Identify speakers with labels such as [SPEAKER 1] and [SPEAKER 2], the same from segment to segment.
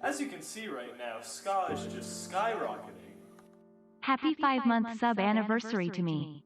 [SPEAKER 1] As you can see right now, Ska is just skyrocketing.
[SPEAKER 2] Happy 5-month sub anniversary to me.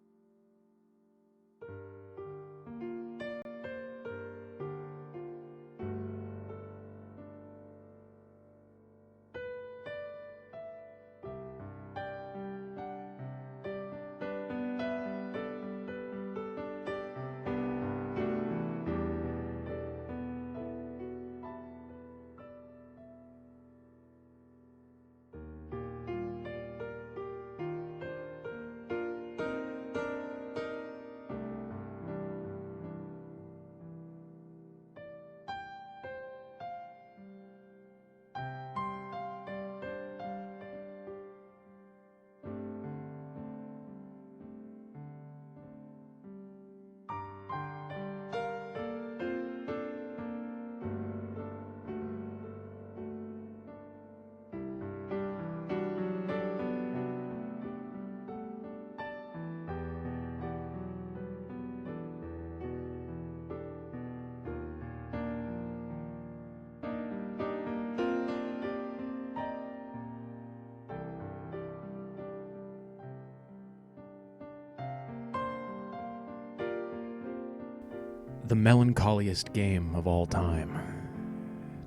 [SPEAKER 3] The melancholiest game of all time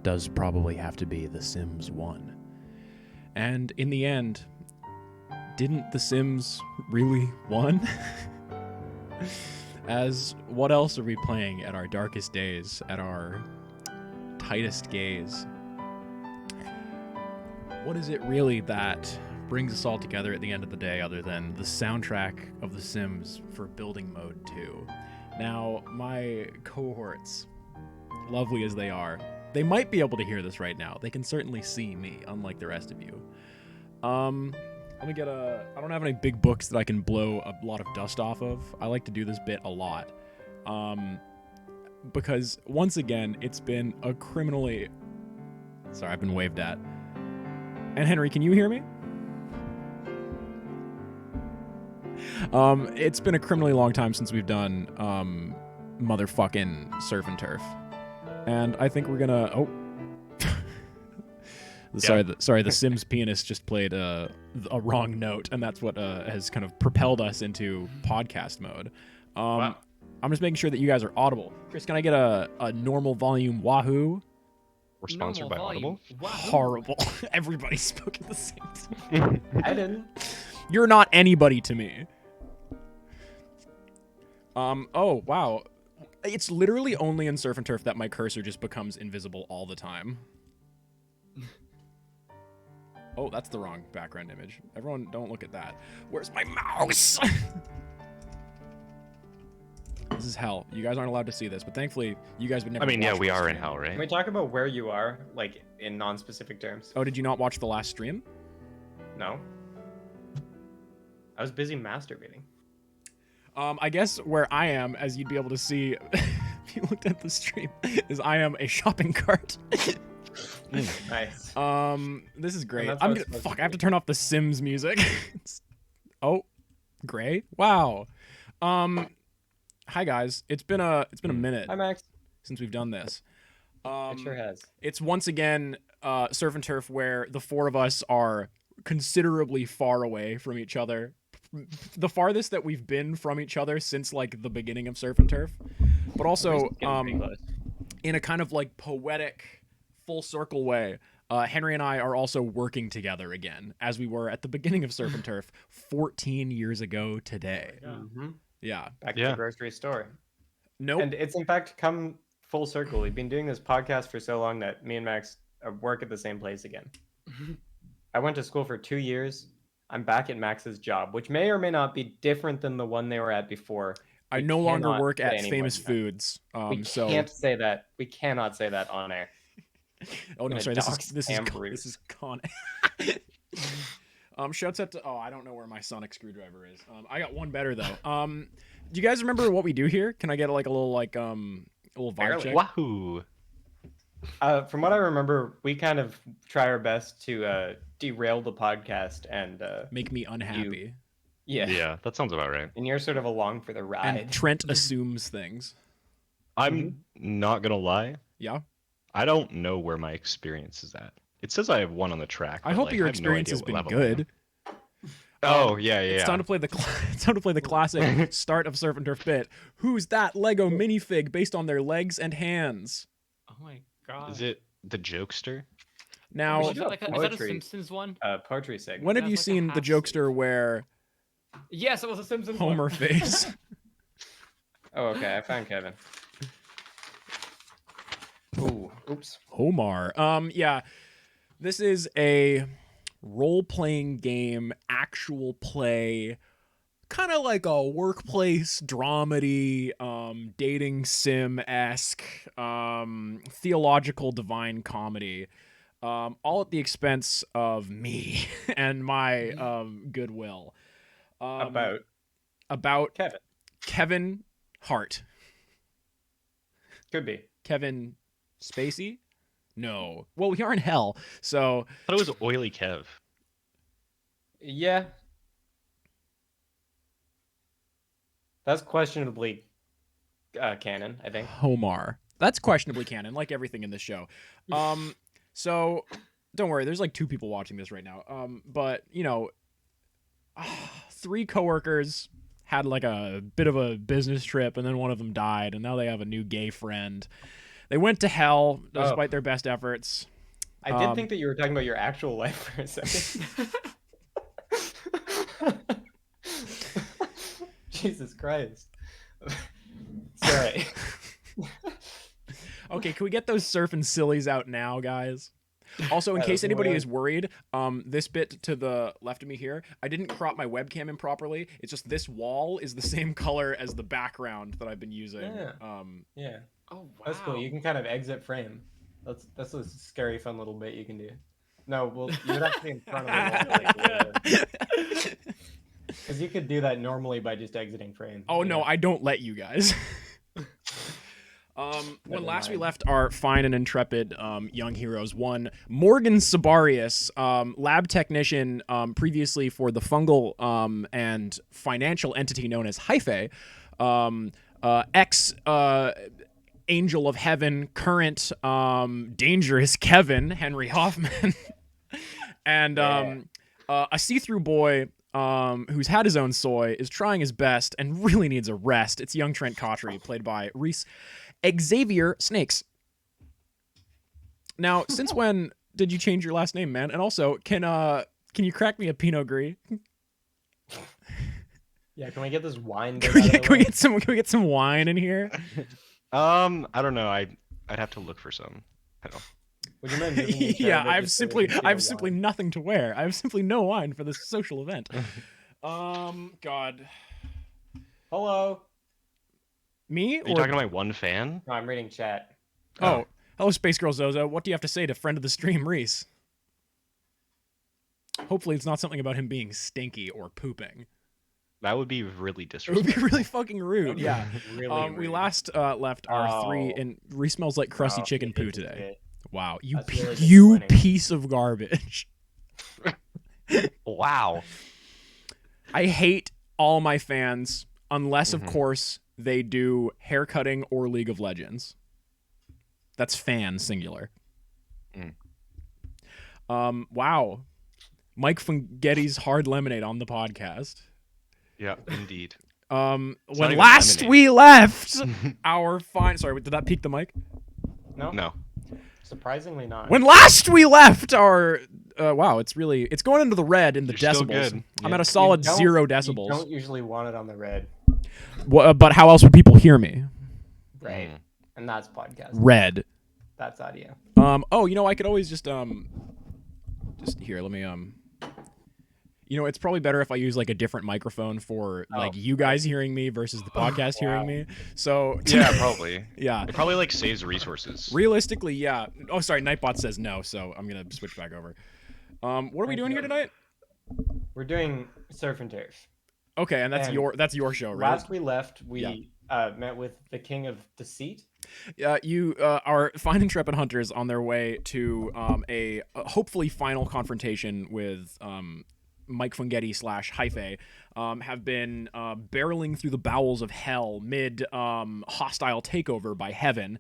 [SPEAKER 3] does probably have to be The Sims 1. And in the end, didn't The Sims really won? As what else are we playing at our darkest days, at our tightest gaze? What is it really that brings us all together at the end of the day other than the soundtrack of The Sims for Building Mode 2? Now, my cohorts, lovely as they are, they might be able to hear this right now. They can certainly see me, unlike the rest of you. Let me get I don't have any big books that I can blow a lot of dust off of. I like to do this bit a lot. Because, once again, it's been a criminally... Sorry, I've been waved at. And Henry, can you hear me? It's been a criminally long time since we've done motherfucking Surf and Turf, and I think we're gonna. Oh, sorry. The Sims pianist just played a wrong note, and that's what has kind of propelled us into podcast mode.
[SPEAKER 4] Wow.
[SPEAKER 3] I'm just making sure that you guys are audible. Chris, can I get a normal volume? Wahoo!
[SPEAKER 4] We're sponsored by Audible.
[SPEAKER 3] Horrible. Everybody spoke at the same time.
[SPEAKER 1] I didn't.
[SPEAKER 3] You're not anybody to me. Oh, wow. It's literally only in Surf and Turf that my cursor just becomes invisible all the time. Oh, that's the wrong background image. Everyone, don't look at that. Where's my mouse? This is hell. You guys aren't allowed to see this, but thankfully, you guys would never
[SPEAKER 4] I mean, yeah,
[SPEAKER 3] watch
[SPEAKER 4] we
[SPEAKER 3] the
[SPEAKER 4] are in
[SPEAKER 3] stream.
[SPEAKER 4] hell, right?
[SPEAKER 5] Can we talk about where you are, like, in non-specific terms?
[SPEAKER 3] Oh, did you not watch the last stream?
[SPEAKER 5] No. I was busy masturbating.
[SPEAKER 3] I guess where I am, as you'd be able to see if you looked at the stream, is I am a shopping cart.
[SPEAKER 5] Nice.
[SPEAKER 3] This is great.
[SPEAKER 5] that's
[SPEAKER 3] I'm
[SPEAKER 5] how
[SPEAKER 3] gonna
[SPEAKER 5] it's supposed
[SPEAKER 3] fuck.
[SPEAKER 5] to
[SPEAKER 3] I have to
[SPEAKER 5] be.
[SPEAKER 3] turn off the Sims music. Oh, Gray. Wow. Hi guys. It's been a minute
[SPEAKER 5] Hi, Max.
[SPEAKER 3] since we've done this.
[SPEAKER 5] It sure has.
[SPEAKER 3] It's once again Surf and Turf, where the four of us are considerably far away from each other. The farthest that we've been from each other since like the beginning of Surf and Turf, but also
[SPEAKER 5] Getting pretty close.
[SPEAKER 3] in a kind of like poetic full circle way, Henry and I are also working together again, as we were at the beginning of Surf and Turf 14 years ago today.
[SPEAKER 5] Mhm.
[SPEAKER 3] Yeah.
[SPEAKER 5] Back to
[SPEAKER 4] Yeah.
[SPEAKER 5] the grocery store.
[SPEAKER 3] Nope.
[SPEAKER 5] And it's in fact come full circle. We've been doing this podcast for so long that me and Max work at the same place again. I went to school for 2 years. I'm back at Max's job, which may or may not be different than the one they were at before.
[SPEAKER 3] I
[SPEAKER 5] We
[SPEAKER 3] no longer
[SPEAKER 5] cannot
[SPEAKER 3] work
[SPEAKER 5] say
[SPEAKER 3] at
[SPEAKER 5] any more
[SPEAKER 3] Famous
[SPEAKER 5] than that.
[SPEAKER 3] Foods.
[SPEAKER 5] We
[SPEAKER 3] So
[SPEAKER 5] can't say that. We cannot say that on air.
[SPEAKER 3] oh no,
[SPEAKER 5] gonna
[SPEAKER 3] sorry.
[SPEAKER 5] dox
[SPEAKER 3] This is
[SPEAKER 5] Ambrose.
[SPEAKER 3] con. Shouts out to I don't know where my sonic screwdriver is. I got one better though. Do you guys remember what we do here? Can I get like a little vibe
[SPEAKER 5] Barely.
[SPEAKER 3] check?
[SPEAKER 4] Wahoo!
[SPEAKER 5] From what I remember, we kind of try our best to derail the podcast and
[SPEAKER 3] Make me unhappy.
[SPEAKER 5] yeah.
[SPEAKER 4] Yeah, that sounds about right.
[SPEAKER 5] And you're sort of along for the ride.
[SPEAKER 3] And Trent assumes things.
[SPEAKER 4] I'm not gonna lie.
[SPEAKER 3] Yeah.
[SPEAKER 4] I don't know where my experience is at. It says I have 1 on the track.
[SPEAKER 3] I
[SPEAKER 4] but,
[SPEAKER 3] hope
[SPEAKER 4] like,
[SPEAKER 3] your
[SPEAKER 4] I have no
[SPEAKER 3] experience
[SPEAKER 4] idea
[SPEAKER 3] has
[SPEAKER 4] what
[SPEAKER 3] been
[SPEAKER 4] level I am.
[SPEAKER 3] good.
[SPEAKER 4] Oh yeah, yeah.
[SPEAKER 3] It's time to play the it's time to play the classic start of Surf and Turf bit. Who's that Lego minifig based on their legs and hands?
[SPEAKER 6] Oh my god.
[SPEAKER 4] Is it the Jokester?
[SPEAKER 3] Now,
[SPEAKER 6] Is that, like is that a
[SPEAKER 5] Poetry.
[SPEAKER 6] Simpsons one?
[SPEAKER 5] Poetry segment.
[SPEAKER 3] when have
[SPEAKER 6] That's
[SPEAKER 3] you
[SPEAKER 6] like a
[SPEAKER 3] seen the
[SPEAKER 6] half
[SPEAKER 3] Jokester wear
[SPEAKER 6] Yes, it was a Simpsons
[SPEAKER 3] Homer
[SPEAKER 6] one.
[SPEAKER 3] face?
[SPEAKER 5] Oh, okay. I found Kevin. Ooh, oops.
[SPEAKER 3] Homer. Yeah. This is a role-playing game, actual play, kind of like a workplace dramedy, dating sim-esque, theological divine comedy, all at the expense of me and my goodwill. About
[SPEAKER 5] Kevin.
[SPEAKER 3] Kevin Hart.
[SPEAKER 5] Could be.
[SPEAKER 3] Kevin Spacey? No. Well, we are in hell, so
[SPEAKER 4] I thought it was Oily Kev.
[SPEAKER 5] Yeah. That's questionably canon, I think.
[SPEAKER 3] Homer. That's questionably canon, like everything in this show. So don't worry, there's like 2 people watching this right now. But you know, 3 coworkers had like a bit of a business trip, and then one of them died, and now they have a new gay friend. They went to hell despite their best efforts.
[SPEAKER 5] I did think that you were talking about your actual life for a second. Jesus Christ. Sorry.
[SPEAKER 3] Okay, can we get those surfing sillies out now, guys? Also, in
[SPEAKER 5] Yeah,
[SPEAKER 3] case
[SPEAKER 5] that's
[SPEAKER 3] anybody
[SPEAKER 5] more-
[SPEAKER 3] is worried, this bit to the left of me here, I didn't crop my webcam in properly. It's just this wall is the same color as the background that I've been using.
[SPEAKER 5] Yeah. Yeah.
[SPEAKER 6] Oh wow.
[SPEAKER 5] That's cool. You can kind of exit frame. That's a scary, fun little bit you can do. No, well, you would have to be in front of the wall. Because you could do that normally by just exiting frame.
[SPEAKER 3] Oh, no,
[SPEAKER 5] Yeah.
[SPEAKER 3] I don't let you guys. When
[SPEAKER 5] Never
[SPEAKER 3] last we
[SPEAKER 5] mind.
[SPEAKER 3] left our fine and intrepid young heroes, one Morgan Sabarius, lab technician previously for the fungal and financial entity known as Hyphae, ex Angel of Heaven, current dangerous Kevin, Henry Hoffman, and a see-through boy who's had his own soy, is trying his best and really needs a rest. It's young Trent Cotry, played by Reese Xavier Snakes. Now, since when did you change your last name, man? And also, can you crack me a Pinot Gris?
[SPEAKER 5] Yeah, can we get this wine?
[SPEAKER 3] Can
[SPEAKER 5] bit
[SPEAKER 3] we
[SPEAKER 5] out of the way?
[SPEAKER 3] get some wine in here?
[SPEAKER 4] I don't know. I'd have to look for some. I don't.
[SPEAKER 5] Would you mind giving me a
[SPEAKER 3] Yeah,
[SPEAKER 5] share
[SPEAKER 3] I've
[SPEAKER 5] just so we
[SPEAKER 3] simply
[SPEAKER 5] can see the wine?
[SPEAKER 3] nothing to wear. I have simply no wine for this social event. God.
[SPEAKER 5] Hello.
[SPEAKER 3] Me
[SPEAKER 4] Are you
[SPEAKER 3] or
[SPEAKER 4] talking to my one fan?
[SPEAKER 5] No, I'm reading chat.
[SPEAKER 3] oh, hello, Space Girl Zozo. What do you have to say to friend of the stream, Reese? Hopefully, it's not something about him being stinky or pooping.
[SPEAKER 4] That would be really
[SPEAKER 3] It would be
[SPEAKER 4] disrespectful.
[SPEAKER 3] really fucking rude. Yeah.
[SPEAKER 5] Really.
[SPEAKER 3] We
[SPEAKER 5] rude.
[SPEAKER 3] last left our 3,
[SPEAKER 5] Oh.
[SPEAKER 3] and Reese smells like crusty
[SPEAKER 5] Oh,
[SPEAKER 3] chicken
[SPEAKER 5] you
[SPEAKER 3] poo
[SPEAKER 5] did
[SPEAKER 3] today.
[SPEAKER 5] it.
[SPEAKER 3] Wow, you
[SPEAKER 5] That's really
[SPEAKER 3] you
[SPEAKER 5] disappointing.
[SPEAKER 3] piece of garbage.
[SPEAKER 4] Wow.
[SPEAKER 3] I hate all my fans unless, of
[SPEAKER 4] Mhm.
[SPEAKER 3] course, they do haircutting or League of Legends. That's fan singular.
[SPEAKER 4] Mm.
[SPEAKER 3] Wow. Mike Fungetti's Hard Lemonade on the podcast.
[SPEAKER 4] Yeah, indeed.
[SPEAKER 3] When
[SPEAKER 4] not even
[SPEAKER 3] last
[SPEAKER 4] lemonade.
[SPEAKER 3] we left our fine, sorry, did that peak the mic?
[SPEAKER 5] No.
[SPEAKER 4] No.
[SPEAKER 5] Surprisingly not.
[SPEAKER 3] When last we left our, wow, it's going into the red in the
[SPEAKER 4] You're still
[SPEAKER 3] decibels.
[SPEAKER 4] good.
[SPEAKER 3] I'm
[SPEAKER 4] Yeah.
[SPEAKER 3] at a solid
[SPEAKER 5] You don't-
[SPEAKER 3] 0
[SPEAKER 5] You
[SPEAKER 3] decibels.
[SPEAKER 5] don't usually want it on the red,
[SPEAKER 3] But how else would people hear me?
[SPEAKER 5] right?
[SPEAKER 4] Mm.
[SPEAKER 5] And that's podcast.
[SPEAKER 3] Red.
[SPEAKER 5] That's audio.
[SPEAKER 3] Oh, I could always just here, let me it's probably better if I use like a different microphone for like you guys hearing me versus the podcast hearing me. So
[SPEAKER 4] Yeah, probably.
[SPEAKER 3] yeah.
[SPEAKER 4] It probably like saves resources.
[SPEAKER 3] Realistically, yeah. Oh, sorry, Nightbot says no, so I'm gonna switch back over. What are we doing here tonight?
[SPEAKER 5] We're doing Surf and Turf.
[SPEAKER 3] Okay, and that's
[SPEAKER 5] And
[SPEAKER 3] your show, right?
[SPEAKER 5] Last we left, we met with the King of Deceit.
[SPEAKER 3] You are fine intrepid hunters on their way to a hopefully final confrontation with Mike Fungetti / Hyphae, have been barreling through the bowels of hell mid hostile takeover by Heaven.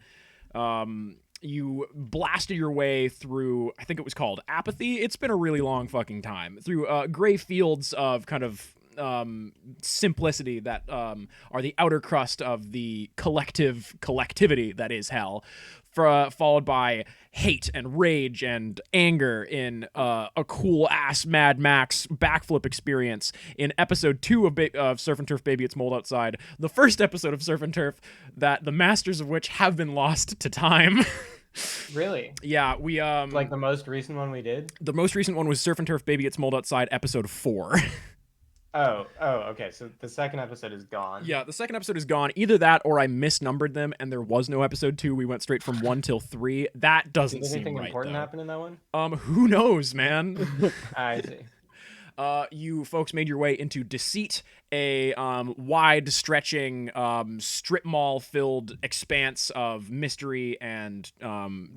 [SPEAKER 3] you blasted your way through, I think it was called Apathy. It's been a really long fucking time. Through gray fields of kind of simplicity that are the outer crust of the collectivity that is hell, followed by hate and rage and anger in a cool ass Mad Max backflip experience in episode 2 of Surf and Turf Baby It's Mold Outside, the first episode of Surf and Turf that the masters of which have been lost to time.
[SPEAKER 5] Really?
[SPEAKER 3] Yeah, we
[SPEAKER 5] Like the most recent one we did?
[SPEAKER 3] the most recent one was Surf and Turf Baby It's Mold Outside episode 4.
[SPEAKER 5] Oh, okay. So the second episode is gone.
[SPEAKER 3] Yeah, the second episode is gone. Either that or I misnumbered them and there was no episode 2. We went straight from 1 till 3. That doesn't
[SPEAKER 5] Did
[SPEAKER 3] seem
[SPEAKER 5] anything
[SPEAKER 3] right,
[SPEAKER 5] important
[SPEAKER 3] though.
[SPEAKER 5] happen in that one?
[SPEAKER 3] Who knows, man?
[SPEAKER 5] I see.
[SPEAKER 3] You folks made your way into Deceit, a wide-stretching strip mall-filled expanse of mystery and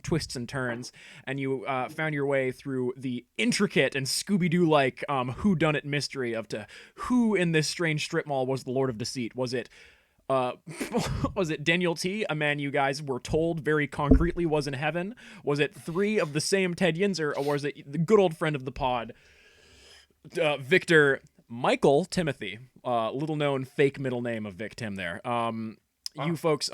[SPEAKER 3] twists and turns, and you found your way through the intricate and Scooby-Doo-like whodunit mystery of to who in this strange strip mall was the Lord of Deceit. Was it Daniel T, a man you guys were told very concretely was in heaven? Was it 3 of the same Ted Yinzer, or was it the good old friend of the pod, Victor Michael Timothy, little known fake middle name of Vic Tim there. You folks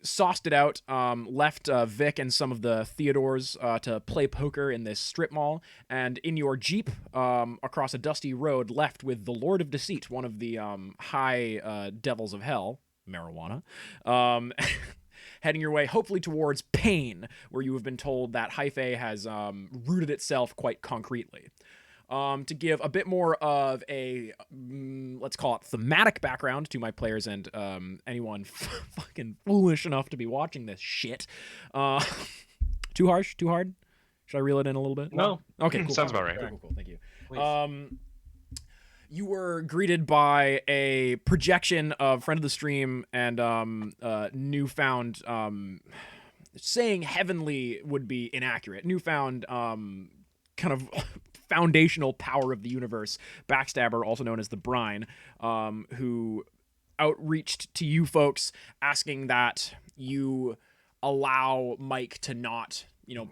[SPEAKER 3] sauced it out, left Vic and some of the Theodores to play poker in this strip mall, and in your Jeep across a dusty road left with the Lord of Deceit, one of the high devils of hell, marijuana, heading your way hopefully towards Pain, where you have been told that Hyphae has rooted itself quite concretely. To give a bit more of a, let's call it thematic background to my players and anyone fucking foolish enough to be watching this shit. Too harsh? Too hard? Should I reel it in a little bit?
[SPEAKER 4] No.
[SPEAKER 3] Okay, cool.
[SPEAKER 4] Sounds about right.
[SPEAKER 3] Cool. Thank you.
[SPEAKER 5] Please.
[SPEAKER 3] You were greeted by a projection of friend of the stream and newfound, saying heavenly would be inaccurate. Newfound kind of foundational power of the universe, Backstabber, also known as the Brine, who outreached to you folks asking that you allow Mike to not,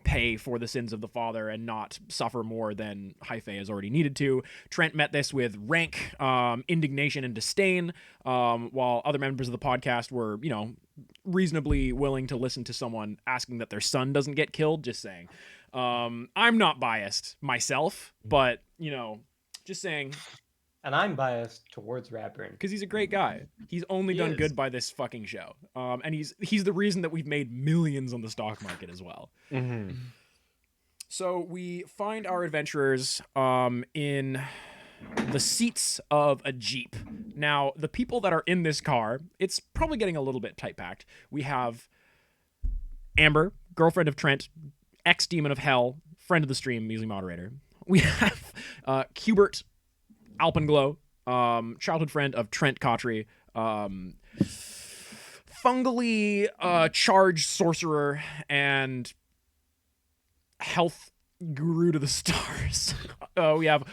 [SPEAKER 3] pay for the sins of the father and not suffer more than Hyphae has already needed to. Trent met this with rank indignation and disdain, while other members of the podcast were, reasonably willing to listen to someone asking that their son doesn't get killed, just saying. I'm not biased myself, but, just saying.
[SPEAKER 5] And I'm biased towards Ratburn.
[SPEAKER 3] Because he's a great guy. He's only done good by this fucking show. And he's the reason that we've made millions on the stock market as well.
[SPEAKER 4] Mm-hmm.
[SPEAKER 3] So we find our adventurers in the seats of a Jeep. Now, the people that are in this car, it's probably getting a little bit tight-packed. We have Amber, girlfriend of Trent, ex-demon of hell, friend of the stream, Measly moderator. We have Cubert Alpenglow, childhood friend of Trent Cotry, fungally charged sorcerer and health guru to the stars. We have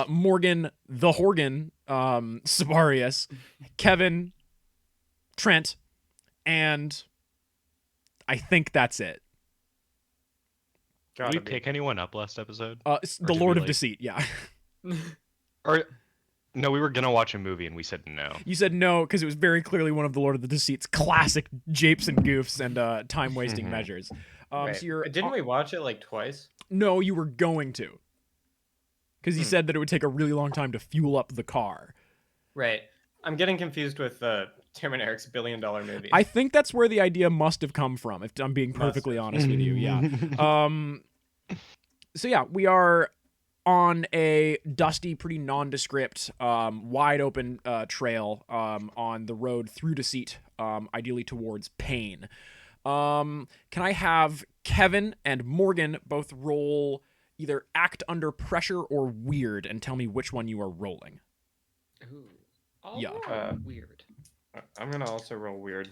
[SPEAKER 3] Morgan the Horgan, Sabarius, Kevin, Trent, and I think that's it.
[SPEAKER 4] Did we pick anyone up last episode?
[SPEAKER 3] The Lord of Deceit, yeah.
[SPEAKER 4] Or no, we were gonna watch a movie and we said no.
[SPEAKER 3] You said no because it was very clearly one of the Lord of the Deceit's classic japes and goofs and time-wasting measures.
[SPEAKER 5] Right.
[SPEAKER 3] So
[SPEAKER 5] Didn't we watch it like twice?
[SPEAKER 3] No, you were going to. Because you said that it would take a really long time to fuel up the car.
[SPEAKER 5] Right. I'm getting confused with Tim and Eric's $1 billion movie.
[SPEAKER 3] I think that's where the idea must have come from, if I'm being perfectly honest with you. Yeah. So yeah, we are on a dusty, pretty nondescript, wide open trail on the road through Deceit, ideally towards Pain. Can I have Kevin and Morgan both roll either act under pressure or weird and tell me which one you are rolling?
[SPEAKER 6] Ooh.
[SPEAKER 3] Yeah.
[SPEAKER 6] Weird.
[SPEAKER 5] I'm gonna also roll weird.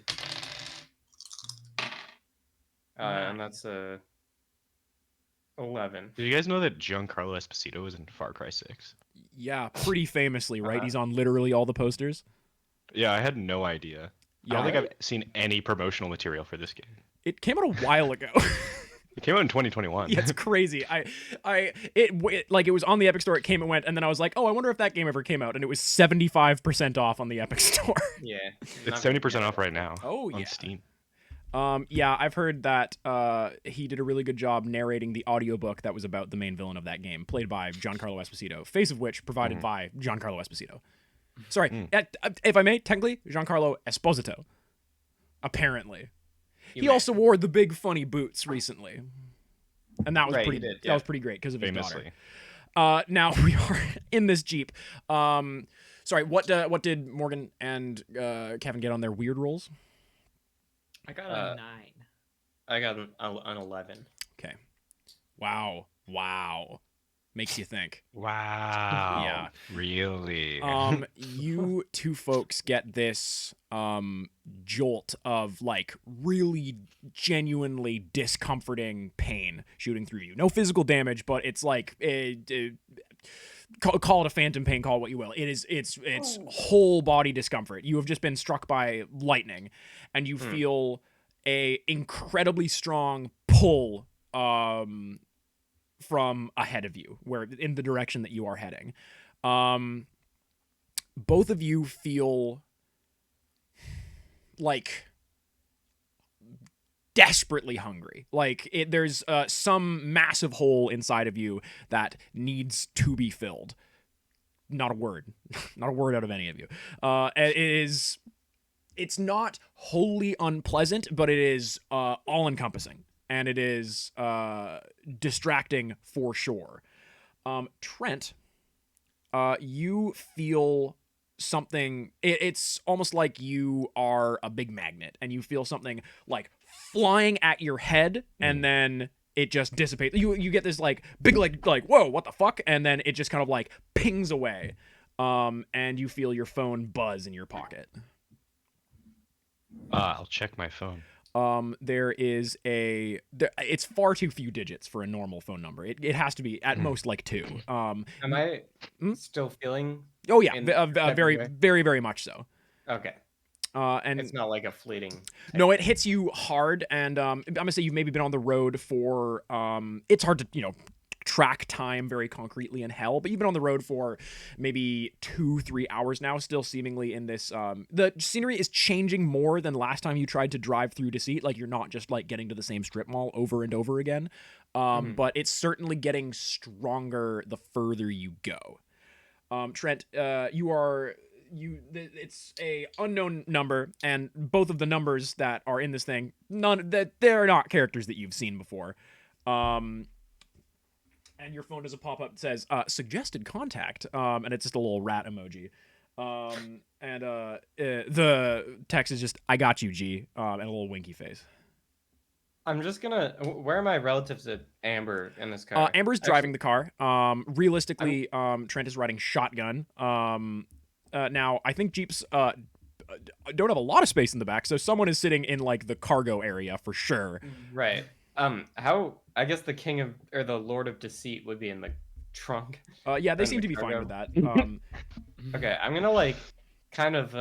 [SPEAKER 5] And that's 11.
[SPEAKER 4] Did you guys know that Giancarlo Esposito was in Far Cry 6?
[SPEAKER 3] Yeah, pretty famously, right? He's on literally all the posters.
[SPEAKER 4] Yeah, I had no idea. I don't think I've seen any promotional material for this game.
[SPEAKER 3] It came out a while ago.
[SPEAKER 4] It came out in 2021.
[SPEAKER 3] Yeah, it's crazy. It was on the Epic Store. It came and went, and then I was like, oh, I wonder if that game ever came out, and it was 75% off on the Epic Store.
[SPEAKER 5] Yeah.
[SPEAKER 4] It's 70% off right now.
[SPEAKER 3] Oh,
[SPEAKER 4] on
[SPEAKER 3] yeah.
[SPEAKER 4] Steam.
[SPEAKER 3] Yeah, I've heard that he did a really good job narrating the audiobook that was about the main villain of that game, played by Giancarlo Esposito, face of which provided by Giancarlo Esposito. Sorry, if I may, technically, Giancarlo Esposito. Apparently. He also wore the big funny boots recently. And that was that was pretty great because of his
[SPEAKER 4] Famously.
[SPEAKER 3] daughter. Now we are in this Jeep. Sorry, what did Morgan and Kevin get on their weird rolls?
[SPEAKER 6] I got a 9.
[SPEAKER 5] I got an 11.
[SPEAKER 3] Okay. Wow. Makes you think.
[SPEAKER 4] Wow.
[SPEAKER 3] Yeah.
[SPEAKER 4] Really?
[SPEAKER 3] You two folks get this jolt of like really genuinely discomforting pain shooting through you. No physical damage, but it's like call it a phantom pain, call it what you will. It's whole body discomfort. You have just been struck by lightning, and you feel a incredibly strong pull from ahead of you, where in the direction that you are heading. Both of you feel like desperately hungry. Like there's some massive hole inside of you that needs to be filled. Not a word out of any of you. It's not wholly unpleasant, but it is all encompassing. And it is distracting for sure. Trent, you feel something. It's almost like you are a big magnet, and you feel something like flying at your head, and then it just dissipates. You get this like big like whoa, what the fuck? And then it just kind of like pings away, and you feel your phone buzz in your pocket.
[SPEAKER 4] I'll check my phone.
[SPEAKER 3] It's far too few digits for a normal phone number. It has to be at most like 2.
[SPEAKER 5] Am I still feeling?
[SPEAKER 3] Oh yeah, very,
[SPEAKER 5] way?
[SPEAKER 3] very, very much so.
[SPEAKER 5] Okay.
[SPEAKER 3] And
[SPEAKER 5] it's not like a fleeting.
[SPEAKER 3] No, it hits you hard, and I'm gonna say you've maybe been on the road for. It's hard to track time very concretely in hell, but you've been on the road for maybe 2-3 hours now, still seemingly in this. The scenery is changing more than last time you tried to drive through Deceit. Like you're not just like getting to the same strip mall over and over again, but it's certainly getting stronger the further you go. Trent, it's a unknown number, and both of the numbers that are in this thing, they're not characters that you've seen before. And your phone does a pop-up that says suggested contact, and it's just a little rat emoji. And the text is just, I got you, G, and a little winky face.
[SPEAKER 5] I'm just gonna. Where are my relatives to Amber in this car?
[SPEAKER 3] Amber's driving the car. Realistically, Trent is riding shotgun. Now, I think Jeeps don't have a lot of space in the back, so someone is sitting in like the cargo area for sure.
[SPEAKER 5] Right. I guess the king of or the Lord of Deceit would be in the trunk.
[SPEAKER 3] Yeah, they seem to be fine with that.
[SPEAKER 5] Okay, I'm gonna like kind of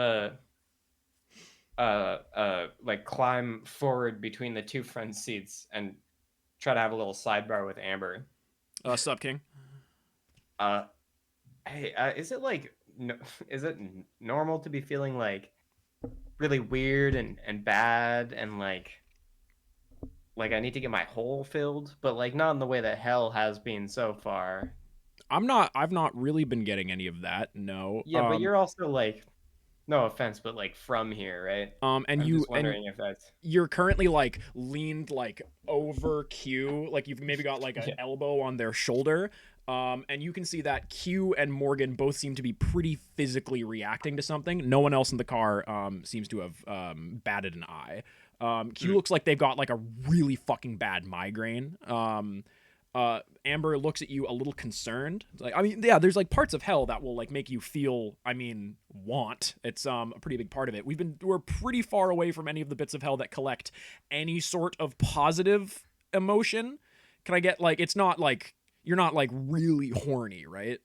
[SPEAKER 5] like climb forward between the two front seats and try to have a little sidebar with Amber.
[SPEAKER 3] Sup, King?
[SPEAKER 5] Hey, is it like is it normal to be feeling like really weird and bad and like I need to get my hole filled, but like not in the way that hell has been so far?
[SPEAKER 3] I've not really been getting any of that. No.
[SPEAKER 5] Yeah, but you're also like, no offense, but like from here, right?
[SPEAKER 3] And
[SPEAKER 5] I'm
[SPEAKER 3] you
[SPEAKER 5] just wondering if that's
[SPEAKER 3] you're currently like leaned like over Q, like you've maybe got like an elbow on their shoulder. And you can see that Q and Morgan both seem to be pretty physically reacting to something. No one else in the car seems to have batted an eye. Q looks like they've got like a really fucking bad migraine. Amber looks at you a little concerned. It's like, I mean, yeah, there's like parts of hell that will like make you feel, want. It's a pretty big part of it. We're pretty far away from any of the bits of hell that collect any sort of positive emotion. Can I get like, it's not like, you're not like really horny, right?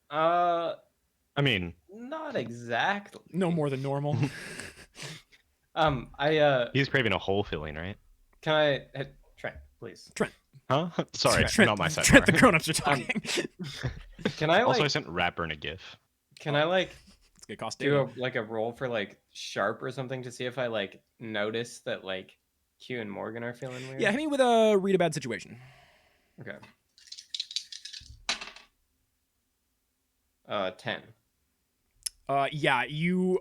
[SPEAKER 4] I mean,
[SPEAKER 5] not exactly.
[SPEAKER 3] No more than normal.
[SPEAKER 4] He's craving a whole filling, right?
[SPEAKER 5] Can I, Trent, please?
[SPEAKER 4] Huh? Sorry,
[SPEAKER 3] Trent,
[SPEAKER 4] not my side.
[SPEAKER 3] Trent, the grown-ups are talking.
[SPEAKER 5] Can I
[SPEAKER 4] Also, I
[SPEAKER 5] like,
[SPEAKER 4] sent Ratburn a GIF.
[SPEAKER 5] can I like
[SPEAKER 3] Let's get cost
[SPEAKER 5] do a roll for like sharp or something to see if I like notice that like Q and Morgan are feeling weird?
[SPEAKER 3] Yeah, hit me with a read a bad situation.
[SPEAKER 5] Okay. 10.
[SPEAKER 3] Yeah, you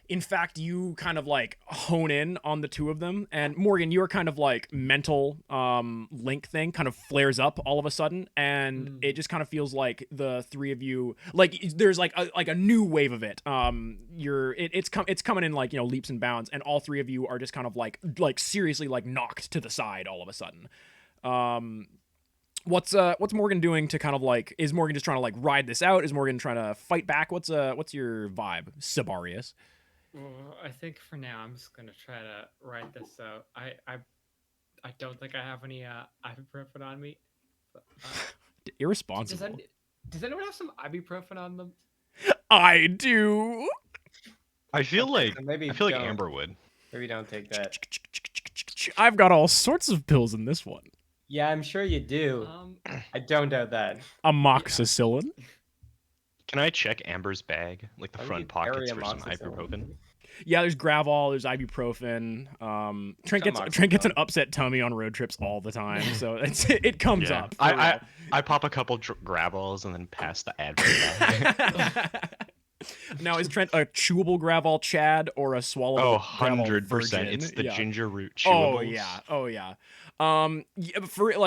[SPEAKER 3] in fact, you kind of like hone in on the two of them, and Morgan, your kind of like mental link thing kind of flares up all of a sudden, and it just kind of feels like the three of you, like there's like a new wave of it. It's coming in like, you know, leaps and bounds, and all three of you are just kind of like seriously like knocked to the side all of a sudden. What's Morgan doing to kind of like, is Morgan just trying to like ride this out? Is Morgan trying to fight back? What's your vibe, Sibarius?
[SPEAKER 6] Well, I think for now I'm just gonna try to write this out. I don't think I have any ibuprofen on me. But,
[SPEAKER 3] Irresponsible.
[SPEAKER 6] does anyone have some ibuprofen on them?
[SPEAKER 3] I do.
[SPEAKER 4] I feel like
[SPEAKER 5] So maybe
[SPEAKER 4] I feel like
[SPEAKER 5] don't.
[SPEAKER 4] Amber would.
[SPEAKER 5] Maybe don't take that.
[SPEAKER 3] I've got all sorts of pills in this one.
[SPEAKER 5] Yeah, I'm sure you do. I don't doubt that.
[SPEAKER 3] Amoxicillin.
[SPEAKER 4] Can I check Amber's bag, like the
[SPEAKER 5] I
[SPEAKER 4] front
[SPEAKER 5] would
[SPEAKER 4] pockets
[SPEAKER 5] carry
[SPEAKER 4] for some
[SPEAKER 5] amoxicillin.
[SPEAKER 4] ibuprofen?
[SPEAKER 3] Yeah, there's Gravol, there's ibuprofen. Trent gets an upset tummy on road trips all the time, so it comes
[SPEAKER 4] Yeah.
[SPEAKER 3] up.
[SPEAKER 4] I pop a couple Gravels and then pass the Advil back.
[SPEAKER 3] Now, is Trent a chewable Gravol Chad or a swallowable
[SPEAKER 4] Oh,
[SPEAKER 3] Gravol
[SPEAKER 4] 100%.
[SPEAKER 3] Virgin?
[SPEAKER 4] It's the
[SPEAKER 3] Yeah.
[SPEAKER 4] ginger root
[SPEAKER 3] Oh
[SPEAKER 4] chewables.
[SPEAKER 3] yeah. Yeah, but for real,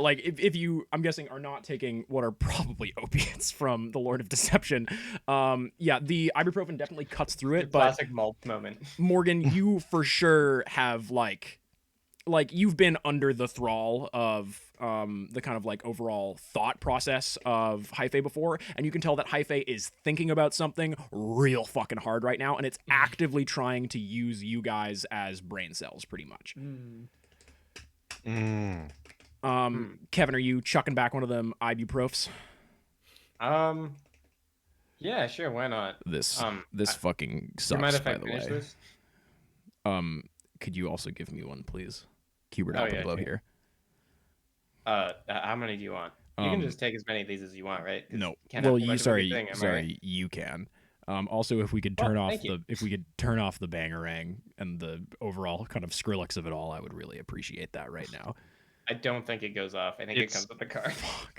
[SPEAKER 3] like if you, I'm guessing, are not taking what are probably opiates from the Lord of Deception, yeah, the ibuprofen definitely cuts through it. But
[SPEAKER 5] Classic malt moment.
[SPEAKER 3] Morgan, you for sure have like you've been under the thrall of the kind of like overall thought process of Hyphae before, and you can tell that Hyphae is thinking about something real fucking hard right now, and it's actively trying to use you guys as brain cells, pretty much. Kevin, are you chucking back one of them ibuprofs?
[SPEAKER 5] Yeah, sure, why not?
[SPEAKER 3] This
[SPEAKER 5] I-
[SPEAKER 3] fucking
[SPEAKER 5] Do
[SPEAKER 3] sucks,
[SPEAKER 5] you mind if
[SPEAKER 3] by
[SPEAKER 5] I
[SPEAKER 3] the
[SPEAKER 5] finish
[SPEAKER 3] way.
[SPEAKER 5] this?
[SPEAKER 3] Could you also give me one, please? Keyword
[SPEAKER 5] Oh,
[SPEAKER 3] up and
[SPEAKER 5] yeah,
[SPEAKER 3] below
[SPEAKER 5] sure.
[SPEAKER 3] here.
[SPEAKER 5] How many do you want? You can just take as many of these as you want, right? 'Cause
[SPEAKER 3] No.
[SPEAKER 5] can't have
[SPEAKER 3] Well,
[SPEAKER 5] too
[SPEAKER 3] you
[SPEAKER 5] much of a good thing, am I right?
[SPEAKER 3] you can. Also, if we could
[SPEAKER 5] Well,
[SPEAKER 3] turn off
[SPEAKER 5] thank you.
[SPEAKER 3] the bangerang and the overall kind of Skrillex of it all, I would really appreciate that right now.
[SPEAKER 5] I don't think it goes off. I think it
[SPEAKER 4] It's-
[SPEAKER 5] comes with the car.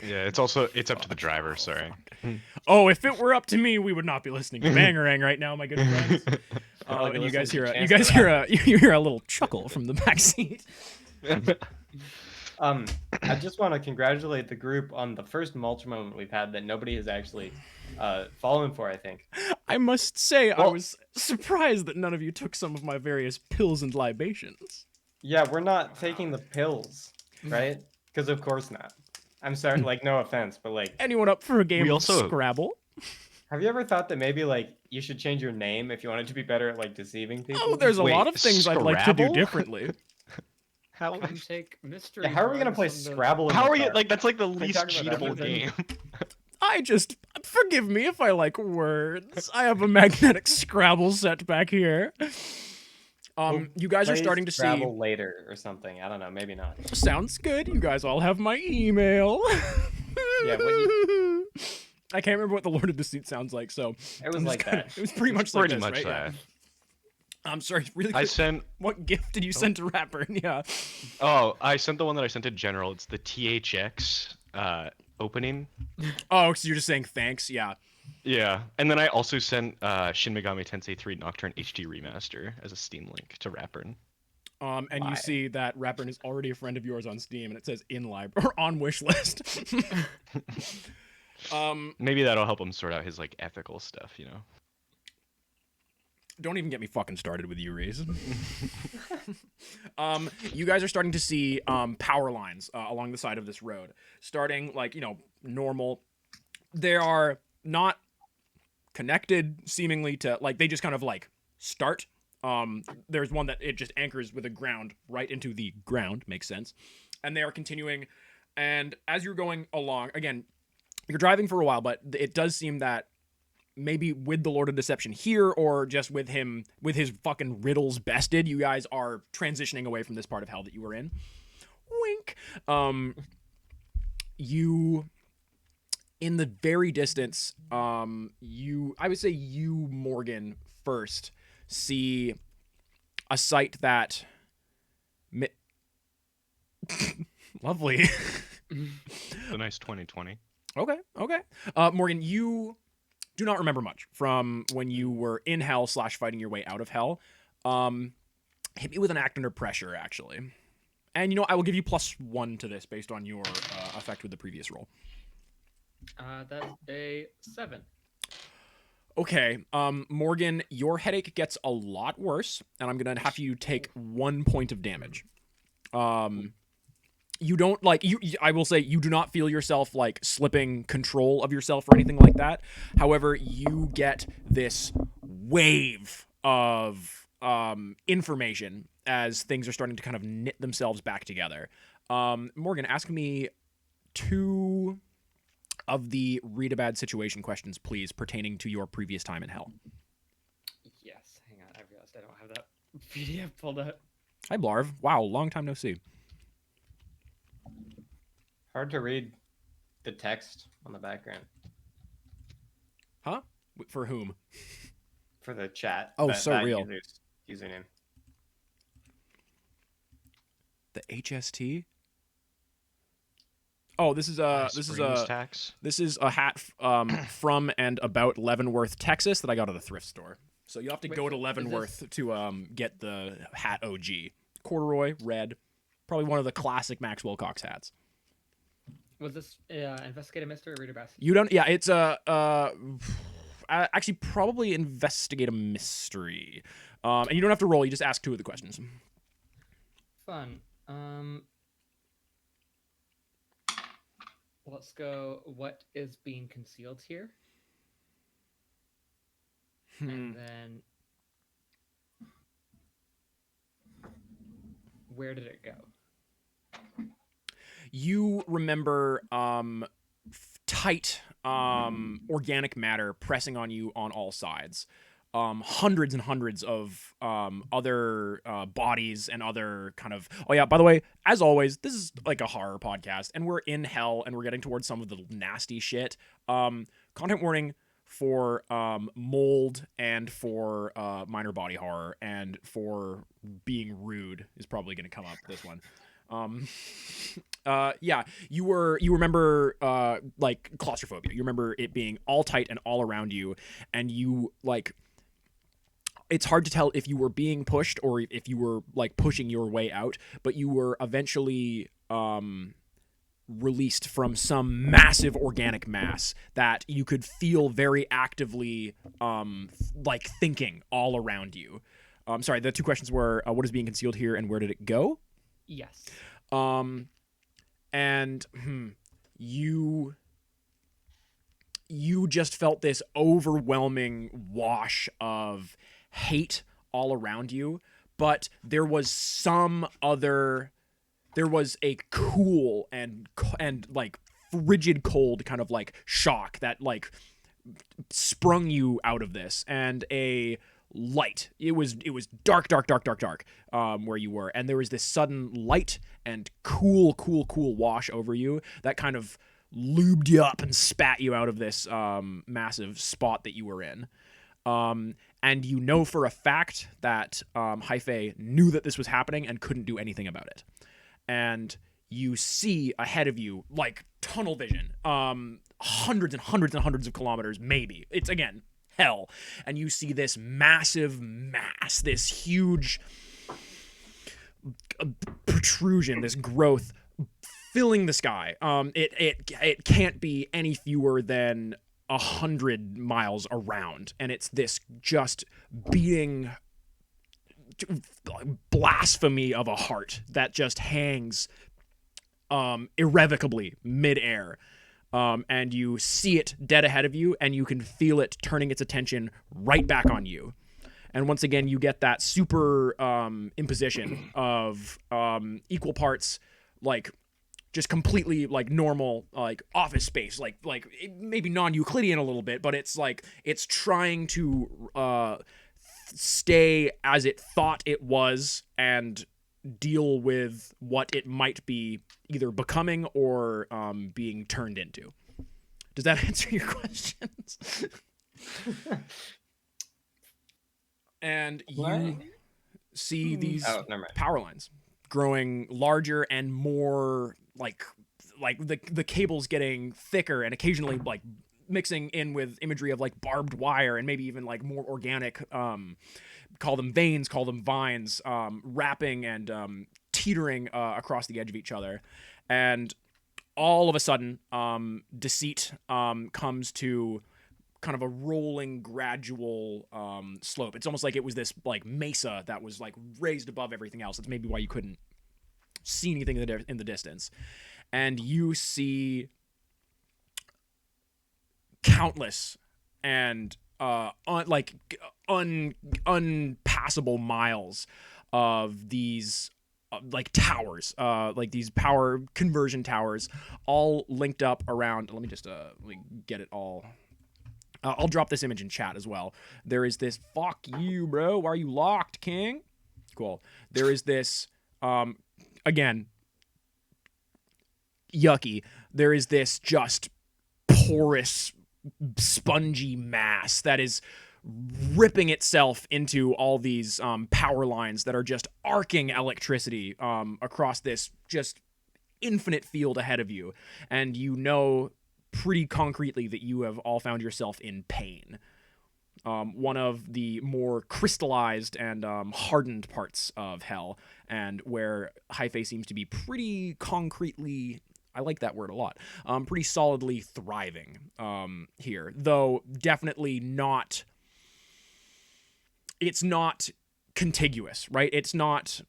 [SPEAKER 4] Yeah, it's up to the driver. Sorry.
[SPEAKER 3] Oh, if it were up to me, we would not be listening to bangerang right now, my good friends.
[SPEAKER 5] Probably
[SPEAKER 3] And you guys
[SPEAKER 5] listening
[SPEAKER 3] hear
[SPEAKER 5] to Chance the
[SPEAKER 3] you hear a little chuckle from the back seat.
[SPEAKER 5] I just want to congratulate the group on the first mulch moment we've had that nobody has actually fallen for, I think.
[SPEAKER 3] I must say, I
[SPEAKER 5] Well-
[SPEAKER 3] was surprised that none of you took some of my various pills and libations.
[SPEAKER 5] Yeah, we're not taking the pills, right? Because of course not. I'm sorry, like, no offense, but like,
[SPEAKER 3] Anyone up for a game
[SPEAKER 4] We
[SPEAKER 3] of
[SPEAKER 4] also-
[SPEAKER 3] Scrabble?
[SPEAKER 5] have you ever thought that maybe like you should change your name if you wanted to be better at like deceiving people?
[SPEAKER 3] Oh, there's a
[SPEAKER 4] Wait,
[SPEAKER 3] lot of things I'd like to do
[SPEAKER 4] Scrabble?
[SPEAKER 3] differently.
[SPEAKER 4] How?
[SPEAKER 6] Come take mystery.
[SPEAKER 5] Yeah, how are we gonna play
[SPEAKER 6] drugs from the-
[SPEAKER 5] Scrabble? in
[SPEAKER 4] How
[SPEAKER 5] the
[SPEAKER 4] are you?
[SPEAKER 5] car?
[SPEAKER 4] Like that's like the
[SPEAKER 5] we
[SPEAKER 4] least
[SPEAKER 5] talking about
[SPEAKER 4] cheatable
[SPEAKER 5] everything?
[SPEAKER 4] game.
[SPEAKER 3] I just forgive me if I like words. I have a magnetic Scrabble set back here. You guys are
[SPEAKER 5] Play
[SPEAKER 3] starting to
[SPEAKER 5] Scrabble later or something. I don't know, maybe not.
[SPEAKER 3] see. Sounds good. You guys all have my email.
[SPEAKER 5] Yeah,
[SPEAKER 3] I can't remember what the Lord of Deceit sounds like, so
[SPEAKER 5] It was
[SPEAKER 3] I'm just
[SPEAKER 5] like
[SPEAKER 3] gonna-
[SPEAKER 5] that.
[SPEAKER 3] It was pretty much
[SPEAKER 4] Pretty
[SPEAKER 3] like this,
[SPEAKER 4] much
[SPEAKER 3] right?
[SPEAKER 4] that.
[SPEAKER 3] Yeah. I'm sorry, really
[SPEAKER 4] I
[SPEAKER 3] quick.
[SPEAKER 4] sent.
[SPEAKER 3] What gift did you send to Rapper? Yeah.
[SPEAKER 4] Oh, I sent the one that I sent to General. It's the THX opening.
[SPEAKER 3] Oh, so you're just saying thanks? Yeah.
[SPEAKER 4] Yeah, and then I also sent Shin Megami Tensei 3 Nocturne HD Remaster as a Steam link to Rapper.
[SPEAKER 3] And
[SPEAKER 5] Why?
[SPEAKER 3] you see that Rapper is already a friend of yours on Steam, and it says in library or on wish list.
[SPEAKER 4] Maybe that'll help him sort out his like ethical stuff, you know.
[SPEAKER 3] Don't even get me fucking started with you, Reese. You guys are starting to see power lines along the side of this road, starting like, you know, normal. They are not connected seemingly to, like, they just kind of like start. There's one that it just anchors with a ground right into the ground, makes sense. And they are continuing, and as you're going along, again, you're driving for a while, but it does seem that maybe with the Lord of Deception here, or just with him, with his fucking riddles bested, you guys are transitioning away from this part of hell that you were in. Wink. You, in the very distance, I would say you, Morgan, first see a sight that... Lovely.
[SPEAKER 4] The nice 2020.
[SPEAKER 3] Okay. Morgan, you do not remember much from when you were in hell / fighting your way out of hell. Hit me with an act under pressure, actually. And, I will give you +1 to this based on your effect with the previous roll.
[SPEAKER 6] That's a 7.
[SPEAKER 3] Okay, Morgan, your headache gets a lot worse, and I'm going to have you take 1 point of damage. You don't, I will say, you do not feel yourself, slipping control of yourself or anything like that. However, you get this wave of information as things are starting to kind of knit themselves back together. Morgan, ask me 2 of the read a bad situation questions, please, pertaining to your previous time in hell.
[SPEAKER 6] Yes, hang on. I realized I don't have that PDF pulled up.
[SPEAKER 3] Hi, Blarv. Wow, long time no see.
[SPEAKER 5] Hard to read the text on the background
[SPEAKER 3] Huh? For whom?
[SPEAKER 5] for the chat.
[SPEAKER 3] Oh, so real.
[SPEAKER 5] Username.
[SPEAKER 3] The HST? Oh, this is
[SPEAKER 4] Springs tax.
[SPEAKER 3] a hat from and about Leavenworth, Texas that I got at a thrift store. So you have to go to Leavenworth to get the hat OG. Corduroy, red. Probably one of the classic Max Wilcox hats.
[SPEAKER 6] Was this Investigate a Mystery or Read a Best?
[SPEAKER 3] You don't... Yeah, it's actually probably Investigate a Mystery. And you don't have to roll, you just ask 2 of the questions.
[SPEAKER 6] Fun. Let's go. What is being concealed here? And then, where did it go?
[SPEAKER 3] You remember tight organic matter pressing on you on all sides. Hundreds and hundreds of other bodies and other kind of... Oh yeah, by the way, as always, this is like a horror podcast, and we're in hell, and we're getting towards some of the nasty shit. Content warning for mold and for minor body horror, and for being rude is probably going to come up this one. Yeah, you remember claustrophobia. You remember it being all tight and all around you, and you it's hard to tell if you were being pushed or if you were pushing your way out, but you were eventually released from some massive organic mass that you could feel very actively thinking all around you. Sorry, the 2 questions were what is being concealed here and where did it go?
[SPEAKER 6] Yes.
[SPEAKER 3] And you just felt this overwhelming wash of hate all around you, but there was a cool and frigid cold kind of shock that sprung you out of this, and a light. It was dark where you were, and there was this sudden light and cool wash over you that kind of lubed you up and spat you out of this massive spot that you were in. And you know for a fact that Haife knew that this was happening and couldn't do anything about it. And you see ahead of you, tunnel vision, hundreds and hundreds and hundreds of kilometers, maybe. It's, again, hell. And you see this massive mass, this huge protrusion, this growth filling the sky. It can't be any fewer than 100 miles around, and it's this just beating blasphemy of a heart that just hangs irrevocably midair. And you see it dead ahead of you, and you can feel it turning its attention right back on you. And once again, you get that super imposition of equal parts just completely like normal like office space, like maybe non-Euclidean a little bit, but it's like it's trying to stay as it thought it was and deal with what it might be either becoming or being turned into. Does that answer your questions? And you see these
[SPEAKER 5] never mind.
[SPEAKER 3] power lines growing larger and more like the cables getting thicker and occasionally like mixing in with imagery of like barbed wire and maybe even like more organic call them veins, call them vines, wrapping and teetering across the edge of each other. And all of a sudden Deceit comes to kind of a rolling gradual slope. It's almost like it was this like mesa that was like raised above everything else. That's maybe why you couldn't see anything in the distance. And you see countless and unpassable miles of these like towers, like these power conversion towers, all linked up around. Let me just get it all. I'll drop this image in chat as well. There is this. Fuck you, bro. Why are you locked, King? Cool. There is this. Again. Yucky. There is this just porous, spongy mass that is ripping itself into all these power lines that are just arcing electricity across this just infinite field ahead of you, and you know pretty concretely that you have all found yourself in pain. One of the more crystallized and hardened parts of hell, and where Hyphae seems to be pretty concretely, I like that word a lot, pretty solidly thriving here, though definitely not, it's not contiguous, right? It's not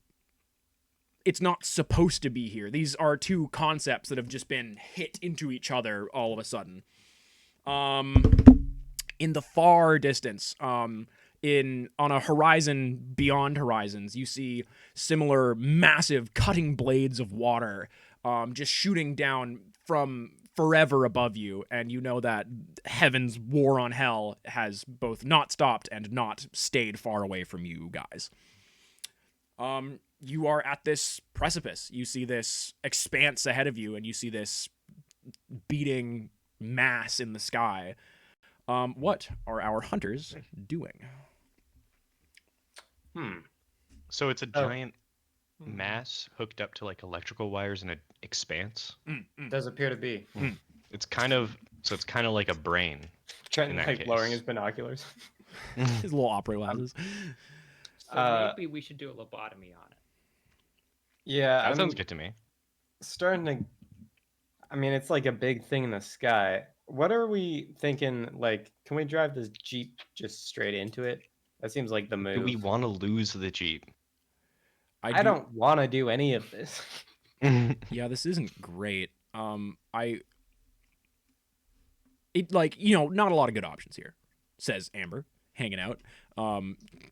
[SPEAKER 3] supposed to be here. These are two concepts that have just been hit into each other all of a sudden. In the far distance, on a horizon beyond horizons, you see similar massive cutting blades of water just shooting down from forever above you, and you know that heaven's war on hell has both not stopped and not stayed far away from you guys. You are at this precipice. You see this expanse ahead of you, and you see this beating mass in the sky. What are our hunters doing?
[SPEAKER 4] So it's a giant mass hooked up to like electrical wires in an expanse.
[SPEAKER 5] Does appear to be.
[SPEAKER 4] It's kind of like a brain.
[SPEAKER 5] Trenton
[SPEAKER 4] In that
[SPEAKER 5] like
[SPEAKER 4] case.
[SPEAKER 5] lowering his binoculars.
[SPEAKER 3] His little opera glasses.
[SPEAKER 6] So maybe we should do a lobotomy on it.
[SPEAKER 5] Yeah,
[SPEAKER 4] That
[SPEAKER 5] I'm
[SPEAKER 4] sounds good to me.
[SPEAKER 5] starting to. I mean, it's like a big thing in the sky. What are we thinking? Like, can we drive this Jeep just straight into it? That seems like the move.
[SPEAKER 4] Do we want to lose the Jeep?
[SPEAKER 5] I don't want to do any of this.
[SPEAKER 3] Yeah, this isn't great. Not a lot of good options here, says Amber, hanging out,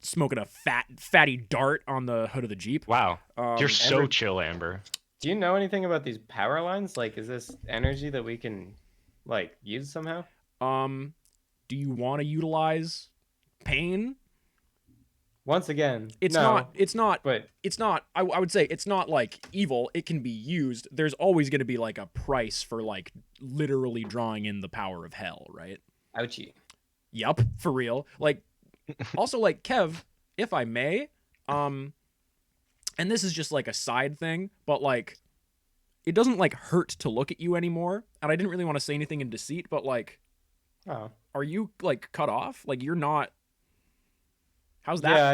[SPEAKER 3] smoking a fatty dart on the hood of the Jeep.
[SPEAKER 4] Wow. You're so
[SPEAKER 5] Amber-
[SPEAKER 4] chill, Amber.
[SPEAKER 5] Do you know anything about these power lines? Like, is this energy that we can, like, use somehow?
[SPEAKER 3] Do you want to utilize pain?
[SPEAKER 5] Once again,
[SPEAKER 3] It's
[SPEAKER 5] no,
[SPEAKER 3] not.
[SPEAKER 5] But
[SPEAKER 3] It's not. I would say it's not like evil. It can be used. There's always going to be like a price for like literally drawing in the power of hell, right?
[SPEAKER 5] ouchie.
[SPEAKER 3] Yup, for real. Like, also like Kev, if I may, and this is just like a side thing, but like, it doesn't like hurt to look at you anymore. And I didn't really want to say anything in deceit, but like,
[SPEAKER 5] Oh,
[SPEAKER 3] are you like cut off? Like you're not. How's that?
[SPEAKER 5] yeah.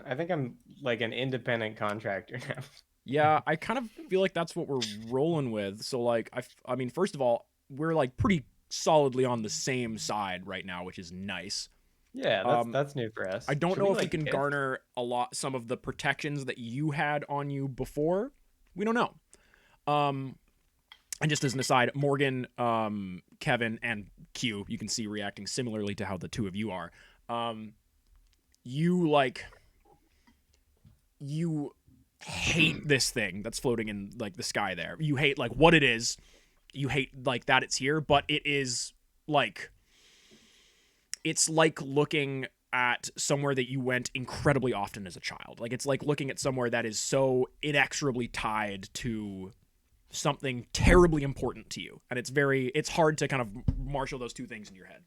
[SPEAKER 5] I think I'm like an independent contractor now.
[SPEAKER 3] Yeah, I kind of feel like that's what we're rolling with. So like, I mean, first of all, we're like pretty solidly on the same side right now, which is nice.
[SPEAKER 5] Yeah, that's new for us.
[SPEAKER 3] I don't
[SPEAKER 5] Should
[SPEAKER 3] know
[SPEAKER 5] we,
[SPEAKER 3] if we
[SPEAKER 5] like,
[SPEAKER 3] can
[SPEAKER 5] gift?
[SPEAKER 3] garner some of the protections that you had on you before. We don't know. And just as an aside, Morgan, Kevin, and Q, you can see reacting similarly to how the two of you are. You
[SPEAKER 7] hate this thing that's floating in like the sky there. You hate like what it is. You hate like that it's here, but it is like it's like looking at somewhere that you went incredibly often as a child. Like it's like looking at somewhere that is so inexorably tied to something terribly important to you. And it's hard to kind of marshal those two things in your head.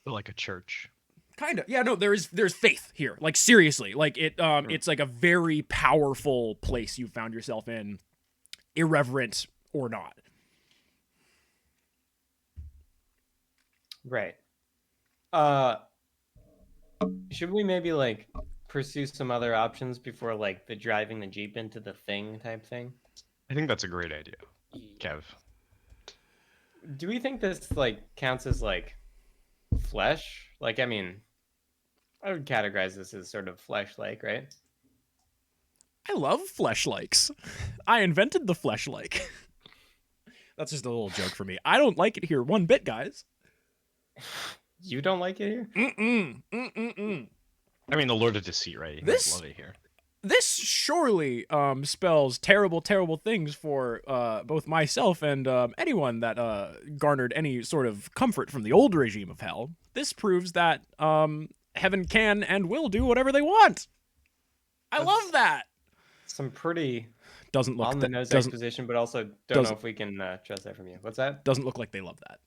[SPEAKER 4] Like a church.
[SPEAKER 7] Kind of. Yeah, no, there's faith here. Like seriously. Like it's like a very powerful place you found yourself in, irreverent or not.
[SPEAKER 5] Right. Should we maybe like pursue some other options before like the driving the Jeep into the thing type thing?
[SPEAKER 4] I think that's a great idea, Kev.
[SPEAKER 5] Do we think this like counts as like flesh? Like, I mean, I would categorize this as sort of flesh-like, right?
[SPEAKER 7] I love flesh-likes. I invented the flesh-like. That's just a little joke for me. I don't like it here one bit, guys.
[SPEAKER 5] You don't like it here?
[SPEAKER 4] I mean, the Lord of Deceit, right? You
[SPEAKER 7] This-
[SPEAKER 4] love it here.
[SPEAKER 7] This surely spells terrible, terrible things for both myself and anyone that garnered any sort of comfort from the old regime of hell. This proves that heaven can and will do whatever they want. I
[SPEAKER 5] That's-
[SPEAKER 7] love that.
[SPEAKER 5] Some pretty
[SPEAKER 7] Doesn't look
[SPEAKER 5] on the nose
[SPEAKER 7] doesn't
[SPEAKER 5] exposition, but also don't know
[SPEAKER 7] doesn't-
[SPEAKER 5] if we can trust that from you. What's that?
[SPEAKER 7] doesn't look like they love that.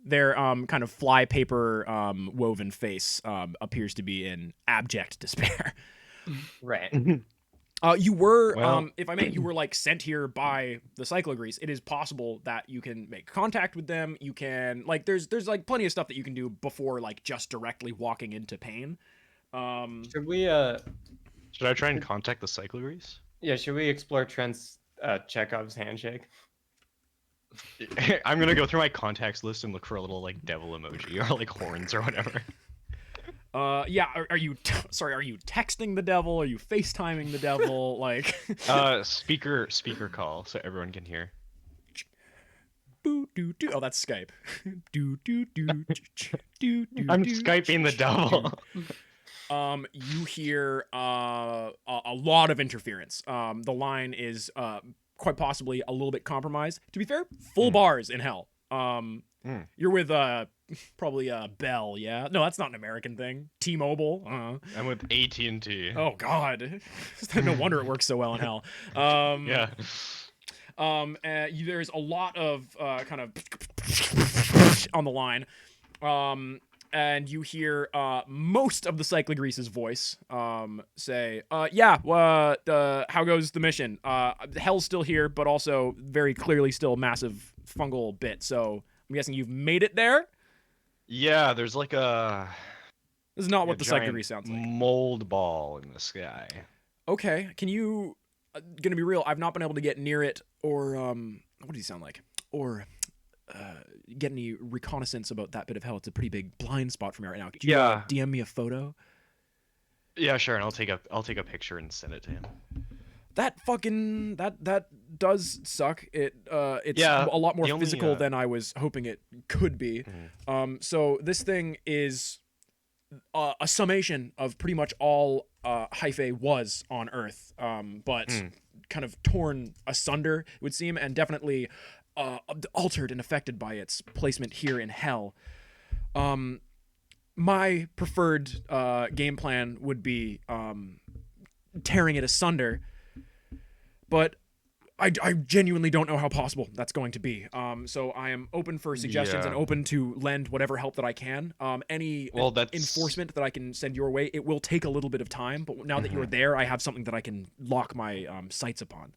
[SPEAKER 7] Their kind of fly paper woven face appears to be in abject despair.
[SPEAKER 5] Right.
[SPEAKER 7] You were,
[SPEAKER 4] Well-
[SPEAKER 7] if I may, you were like sent here by the cyclogrease. It is possible that you can make contact with them. You can like, there's like plenty of stuff that you can do before like just directly walking into pain.
[SPEAKER 5] Should we
[SPEAKER 4] Should I try and contact the cyclogrease?
[SPEAKER 5] should we explore Trent's Chekhov's handshake?
[SPEAKER 4] I'm gonna go through my contacts list and look for a little like devil emoji or like horns or whatever.
[SPEAKER 7] Yeah. Are you sorry? Are you texting the devil? Are you FaceTiming the devil? Like,
[SPEAKER 4] Speaker call so everyone can hear.
[SPEAKER 7] boo doo doo. Oh, that's Skype. Do do do do do.
[SPEAKER 4] I'm Skyping the devil.
[SPEAKER 7] You hear a lot of interference. The line is quite possibly a little bit compromised. To be fair, full bars in hell. You're with probably Bell, yeah? No, that's not an American thing. T-Mobile.
[SPEAKER 4] I'm with AT&T.
[SPEAKER 7] Oh God, no wonder it works so well in hell.
[SPEAKER 4] Yeah.
[SPEAKER 7] There's a lot of kind of on the line. And you hear most of the cyclogrease's voice say, how goes the mission? Hell's still here, but also very clearly still massive fungal bit. So I'm guessing you've made it there?
[SPEAKER 4] Yeah, there's like a
[SPEAKER 7] This is not
[SPEAKER 4] a
[SPEAKER 7] what the
[SPEAKER 4] giant
[SPEAKER 7] cyclogrease sounds like.
[SPEAKER 4] mold ball in the sky.
[SPEAKER 7] Okay, can you... gonna be real, I've not been able to get near it or... what does he sound like? Or... get any reconnaissance about that bit of hell. It's a pretty big blind spot for me right now. Could you
[SPEAKER 4] Yeah.
[SPEAKER 7] DM me a photo?
[SPEAKER 4] Yeah, sure, and I'll take a picture and send it to him.
[SPEAKER 7] That fucking that does suck. It's
[SPEAKER 4] Yeah,
[SPEAKER 7] a lot more
[SPEAKER 4] the only,
[SPEAKER 7] physical than I was hoping it could be. So this thing is a summation of pretty much all Hyphae was on Earth, but kind of torn asunder, it would seem, and definitely altered and affected by its placement here in hell. My preferred game plan would be tearing it asunder, but I genuinely don't know how possible that's going to be. So I am open for suggestions and
[SPEAKER 4] Yeah.
[SPEAKER 7] open to lend whatever help that I can. Any
[SPEAKER 4] Well, that's-
[SPEAKER 7] enforcement that I can send your way, it will take a little bit of time, but now that you're there, I have something that I can lock my sights upon.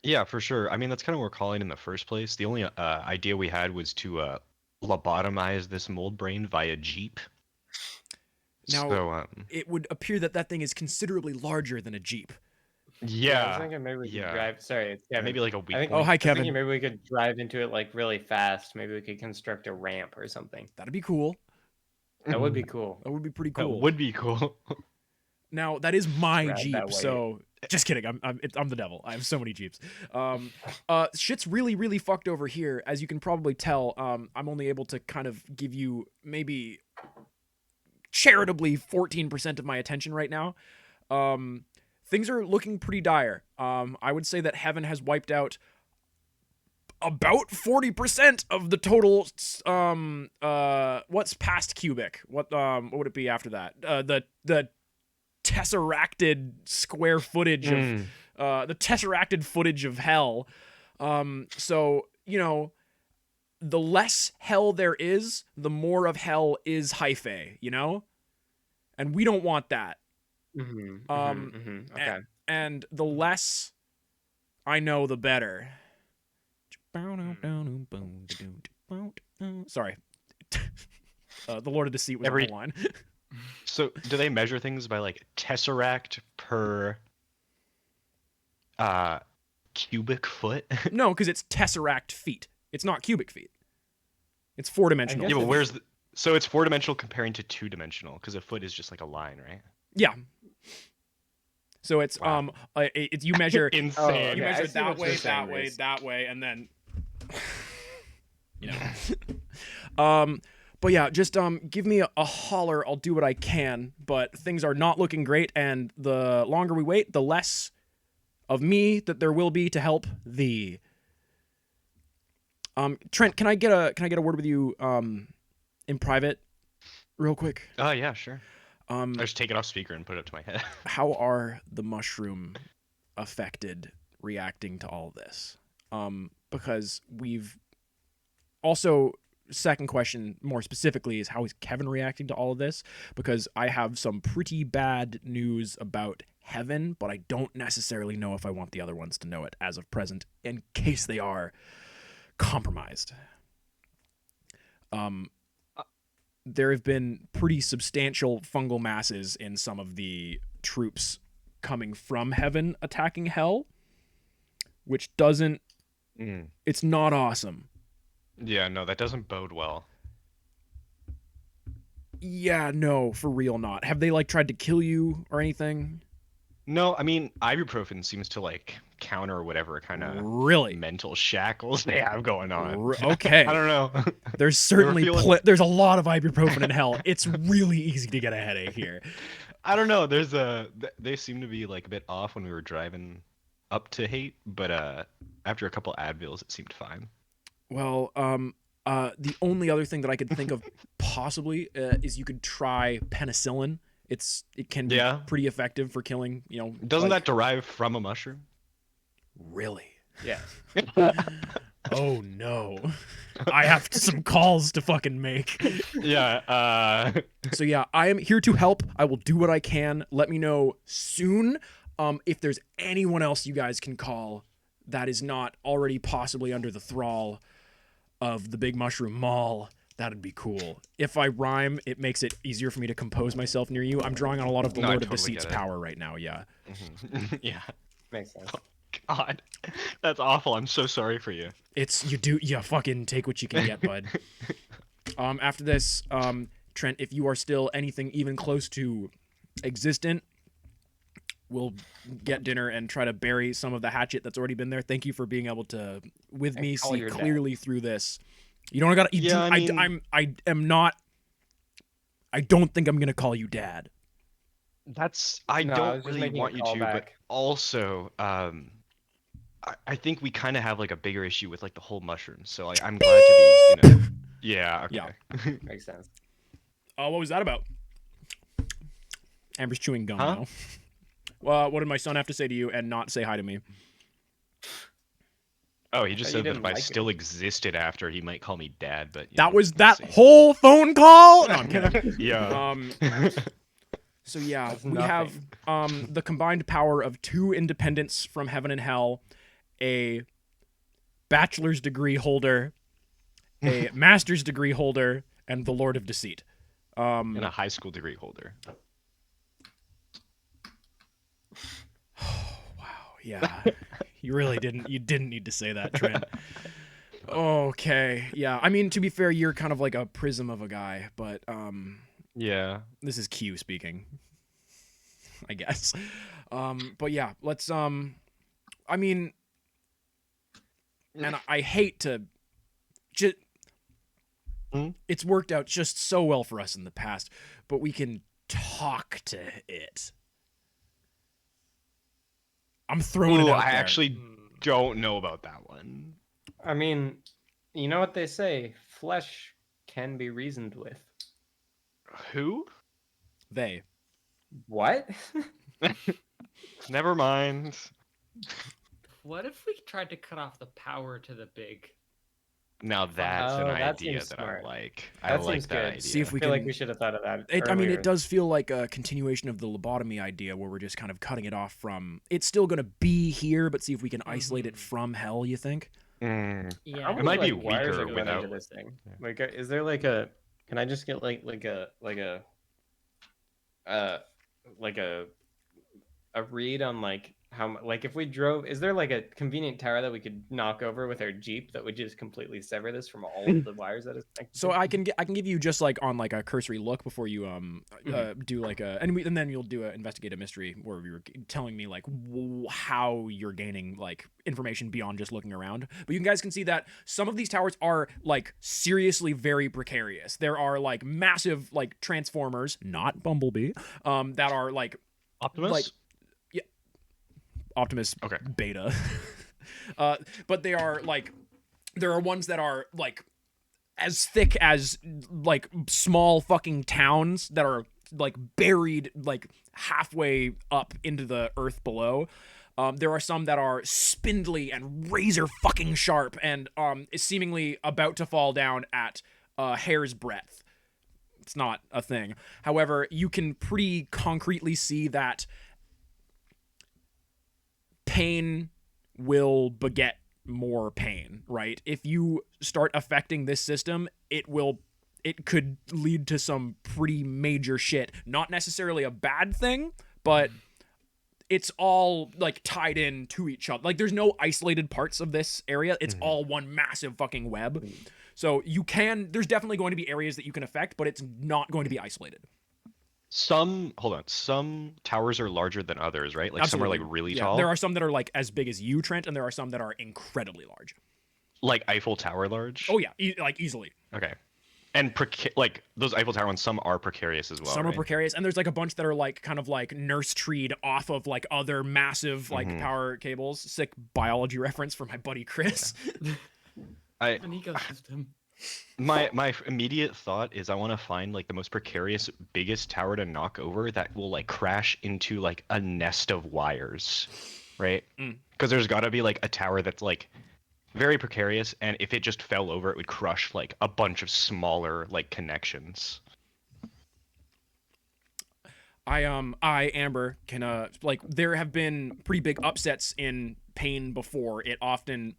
[SPEAKER 4] Yeah, for sure. I mean, that's kind of what we're calling in the first place. The only idea we had was to lobotomize this mold brain via Jeep.
[SPEAKER 7] Now,
[SPEAKER 4] So,
[SPEAKER 7] it would appear that that thing is considerably larger than a Jeep.
[SPEAKER 5] I was
[SPEAKER 4] yeah,
[SPEAKER 5] thinking maybe we could
[SPEAKER 4] yeah.
[SPEAKER 5] drive. Sorry, it's Kevin.
[SPEAKER 4] maybe like a week.
[SPEAKER 5] I think,
[SPEAKER 7] Oh, hi,
[SPEAKER 5] I was thinking
[SPEAKER 7] Kevin.
[SPEAKER 5] maybe we could drive into it like really fast. Maybe we could construct a ramp or something.
[SPEAKER 7] That'd be cool.
[SPEAKER 5] That would be cool.
[SPEAKER 7] That would be pretty
[SPEAKER 4] That
[SPEAKER 7] cool.
[SPEAKER 4] would be cool.
[SPEAKER 7] Now that is my
[SPEAKER 5] Ride that
[SPEAKER 7] Jeep,
[SPEAKER 5] way.
[SPEAKER 7] so just kidding. I'm the devil. I have so many Jeeps. Shit's really fucked over here. As you can probably tell, I'm only able to kind of give you maybe charitably 14% of my attention right now. things are looking pretty dire. I would say that heaven has wiped out about 40% of the total. What's past cubic? What would it be after that? The tesseracted square footage of the tesseracted footage of hell. So the less hell there is, the more of hell is hyphae, and we don't want that.
[SPEAKER 5] Okay.
[SPEAKER 7] And the less I know, the better. Sorry. The Lord of Deceit was on the line.
[SPEAKER 4] So do they measure things by like tesseract per cubic foot?
[SPEAKER 7] No, because it's tesseract feet. It's not cubic feet. It's 4-dimensional.
[SPEAKER 4] Yeah, but so it's 4-dimensional comparing to 2-dimensional, because a foot is just like a line, right?
[SPEAKER 7] Yeah. So it's
[SPEAKER 4] Wow.
[SPEAKER 7] you measure
[SPEAKER 4] Insane.
[SPEAKER 7] you
[SPEAKER 5] I
[SPEAKER 7] measure
[SPEAKER 5] see
[SPEAKER 7] that
[SPEAKER 5] what you're
[SPEAKER 7] way,
[SPEAKER 5] saying,
[SPEAKER 7] that way,
[SPEAKER 5] Reese.
[SPEAKER 7] that way, and then but yeah, just give me a holler. I'll do what I can. But things are not looking great, and the longer we wait, the less of me that there will be to help thee. Trent, can I get a word with you in private, real quick?
[SPEAKER 4] Oh yeah, sure.
[SPEAKER 7] I
[SPEAKER 4] just take it off speaker and put it up to my head.
[SPEAKER 7] How are the mushroom affected reacting to all this? Because we've also, second question more specifically is, how is Kevin reacting to all of this? Because I have some pretty bad news about heaven, but I don't necessarily know if I want the other ones to know it as of present, in case they are compromised. There have been pretty substantial fungal masses in some of the troops coming from heaven attacking hell, which doesn't, it's not awesome.
[SPEAKER 4] Yeah, no, that doesn't bode well.
[SPEAKER 7] Yeah, no, for real not. Have they tried to kill you or anything?
[SPEAKER 4] No, I mean, ibuprofen seems to counter whatever kind of
[SPEAKER 7] Really?
[SPEAKER 4] mental shackles they have going on.
[SPEAKER 7] Okay.
[SPEAKER 4] I don't know.
[SPEAKER 7] There's certainly
[SPEAKER 4] feeling-
[SPEAKER 7] there's a lot of ibuprofen in hell. It's really easy to get a headache here.
[SPEAKER 4] I don't know. They seem to be a bit off when we were driving up to Hate, but after a couple Advils, it seemed fine.
[SPEAKER 7] Well, the only other thing that I could think of possibly is you could try penicillin. It can be pretty effective for killing,
[SPEAKER 4] Doesn't that derive from a mushroom?
[SPEAKER 7] Really?
[SPEAKER 5] Yeah.
[SPEAKER 7] Oh no. I have some calls to fucking make.
[SPEAKER 4] Yeah.
[SPEAKER 7] So yeah, I am here to help. I will do what I can. Let me know soon if there's anyone else you guys can call that is not already possibly under the thrall of the Big Mushroom Mall. That'd be cool. If I rhyme, it makes it easier for me to compose myself near you. I'm drawing on a lot of the Lord of Deceit's power right now, yeah.
[SPEAKER 4] Yeah.
[SPEAKER 5] Makes sense.
[SPEAKER 4] God, that's awful. I'm so sorry for you.
[SPEAKER 7] Fucking take what you can get, bud. After this, Trent, if you are still anything even close to existent, we'll get dinner and try to bury some of the hatchet that's already been there. Thank you for being able to, with me,
[SPEAKER 5] call
[SPEAKER 7] see
[SPEAKER 5] your dad.
[SPEAKER 7] clearly through this. You don't gotta.
[SPEAKER 4] Yeah, I mean-
[SPEAKER 7] I am not. I don't think I'm gonna call you dad.
[SPEAKER 5] No,
[SPEAKER 4] I
[SPEAKER 5] I was
[SPEAKER 4] don't
[SPEAKER 5] just
[SPEAKER 4] really
[SPEAKER 5] making a
[SPEAKER 4] want you to, but
[SPEAKER 5] callback.
[SPEAKER 4] also, I think we kind of have a bigger issue with the whole mushroom. So I'm glad to be, yeah, okay.
[SPEAKER 7] Yeah.
[SPEAKER 5] Makes sense.
[SPEAKER 7] What was that about? Amber's chewing gum
[SPEAKER 4] Huh?
[SPEAKER 7] now. Well, what did my son have to say to you and not say hi to me?
[SPEAKER 4] Oh, he just
[SPEAKER 5] You
[SPEAKER 4] said that
[SPEAKER 5] didn't
[SPEAKER 4] if I
[SPEAKER 5] like it.
[SPEAKER 4] still existed after, he might call me dad. But
[SPEAKER 7] That was
[SPEAKER 4] we'll
[SPEAKER 7] that
[SPEAKER 4] see.
[SPEAKER 7] whole phone call? No, I'm kidding.
[SPEAKER 4] Yeah.
[SPEAKER 7] So yeah,
[SPEAKER 5] That's
[SPEAKER 7] we have
[SPEAKER 5] nothing.
[SPEAKER 7] the combined power of 2 independents from heaven and hell, a bachelor's degree holder, a master's degree holder, and the Lord of Deceit.
[SPEAKER 4] And a high school degree holder.
[SPEAKER 7] Yeah, you didn't need to say that, Trent. Okay, yeah. I mean, to be fair, you're kind of like a prism of a guy, but
[SPEAKER 4] Yeah.
[SPEAKER 7] this is Q speaking, I guess. But yeah, let's I mean, and I hate to just it's worked out just so well for us in the past, but we can talk to it. I'm throwing it
[SPEAKER 4] Ooh,
[SPEAKER 7] out
[SPEAKER 4] I
[SPEAKER 7] there.
[SPEAKER 4] actually don't know about that one.
[SPEAKER 5] I mean, you know what they say? Flesh can be reasoned with.
[SPEAKER 4] Who?
[SPEAKER 7] They.
[SPEAKER 5] What?
[SPEAKER 4] Never mind.
[SPEAKER 6] What if we tried to cut off the power to the big?
[SPEAKER 4] Now that's an
[SPEAKER 5] Oh, that
[SPEAKER 4] idea
[SPEAKER 5] seems
[SPEAKER 4] that
[SPEAKER 5] smart.
[SPEAKER 4] I like.
[SPEAKER 5] That
[SPEAKER 4] I like
[SPEAKER 5] seems
[SPEAKER 4] that
[SPEAKER 5] good.
[SPEAKER 4] idea.
[SPEAKER 7] See if we
[SPEAKER 5] I feel like
[SPEAKER 7] can-
[SPEAKER 5] we should have thought of that.
[SPEAKER 7] I mean,
[SPEAKER 5] earlier.
[SPEAKER 7] it does feel like a continuation of the lobotomy idea where we're just kind of cutting it off from. It's still going to be here, but see if we can isolate it from hell, you think?
[SPEAKER 4] Mm,
[SPEAKER 6] Yeah,
[SPEAKER 5] How
[SPEAKER 4] It
[SPEAKER 5] many,
[SPEAKER 4] might be
[SPEAKER 5] wires
[SPEAKER 4] weaker
[SPEAKER 5] are going into
[SPEAKER 4] without-
[SPEAKER 5] this thing.
[SPEAKER 4] yeah.
[SPEAKER 5] Like, is there like a? Can I just get like a read on like like if we drove? Is there like a convenient tower that we could knock over with our Jeep that would just completely sever this from all of the wires that is connected?
[SPEAKER 7] So
[SPEAKER 5] to?
[SPEAKER 7] I can give you just like on like a cursory look before you do like a and then you'll do a investigate a mystery where you're telling me like how you're gaining like information beyond just looking around. But you guys can see that some of these towers are like seriously very precarious. There are like massive like transformers, not Bumblebee, that are like
[SPEAKER 4] Optimus?
[SPEAKER 7] Like- Optimus
[SPEAKER 4] Okay.
[SPEAKER 7] Beta. But they are like there are ones that are like as thick as like small fucking towns that are like buried like halfway up into the earth below. There are some that are spindly and razor fucking sharp and is seemingly about to fall down at hair's breadth. It's not a thing. However, you can pretty concretely see that pain will beget more pain, right? If you start affecting this system, it could lead to some pretty major shit. Not necessarily a bad thing, but it's all like tied in to each other. Like there's no isolated parts of this area. It's all one massive fucking web. So there's definitely going to be areas that you can affect, but it's not going to be isolated.
[SPEAKER 4] Some towers are larger than others, right? Like some are like
[SPEAKER 7] Absolutely.
[SPEAKER 4] really
[SPEAKER 7] Yeah,
[SPEAKER 4] tall.
[SPEAKER 7] there are some that are like as big as you, Trent, and there are some that are incredibly large.
[SPEAKER 4] Like Eiffel Tower large.
[SPEAKER 7] Oh yeah, like easily.
[SPEAKER 4] Okay. And like those Eiffel Tower ones, some are precarious as well.
[SPEAKER 7] Some are
[SPEAKER 4] right?
[SPEAKER 7] precarious, and there's like a bunch that are like kind of like nurse treed off of like other massive like power cables. Sick biology reference for my buddy Chris.
[SPEAKER 6] An ecosystem.
[SPEAKER 4] My immediate thought is I want to find like the most precarious, biggest tower to knock over that will like crash into like a nest of wires, right? Because there's got to be like a tower that's like very precarious, and if it just fell over, it would crush like a bunch of smaller like connections.
[SPEAKER 7] Amber can like there have been pretty big upsets in Pain before. It often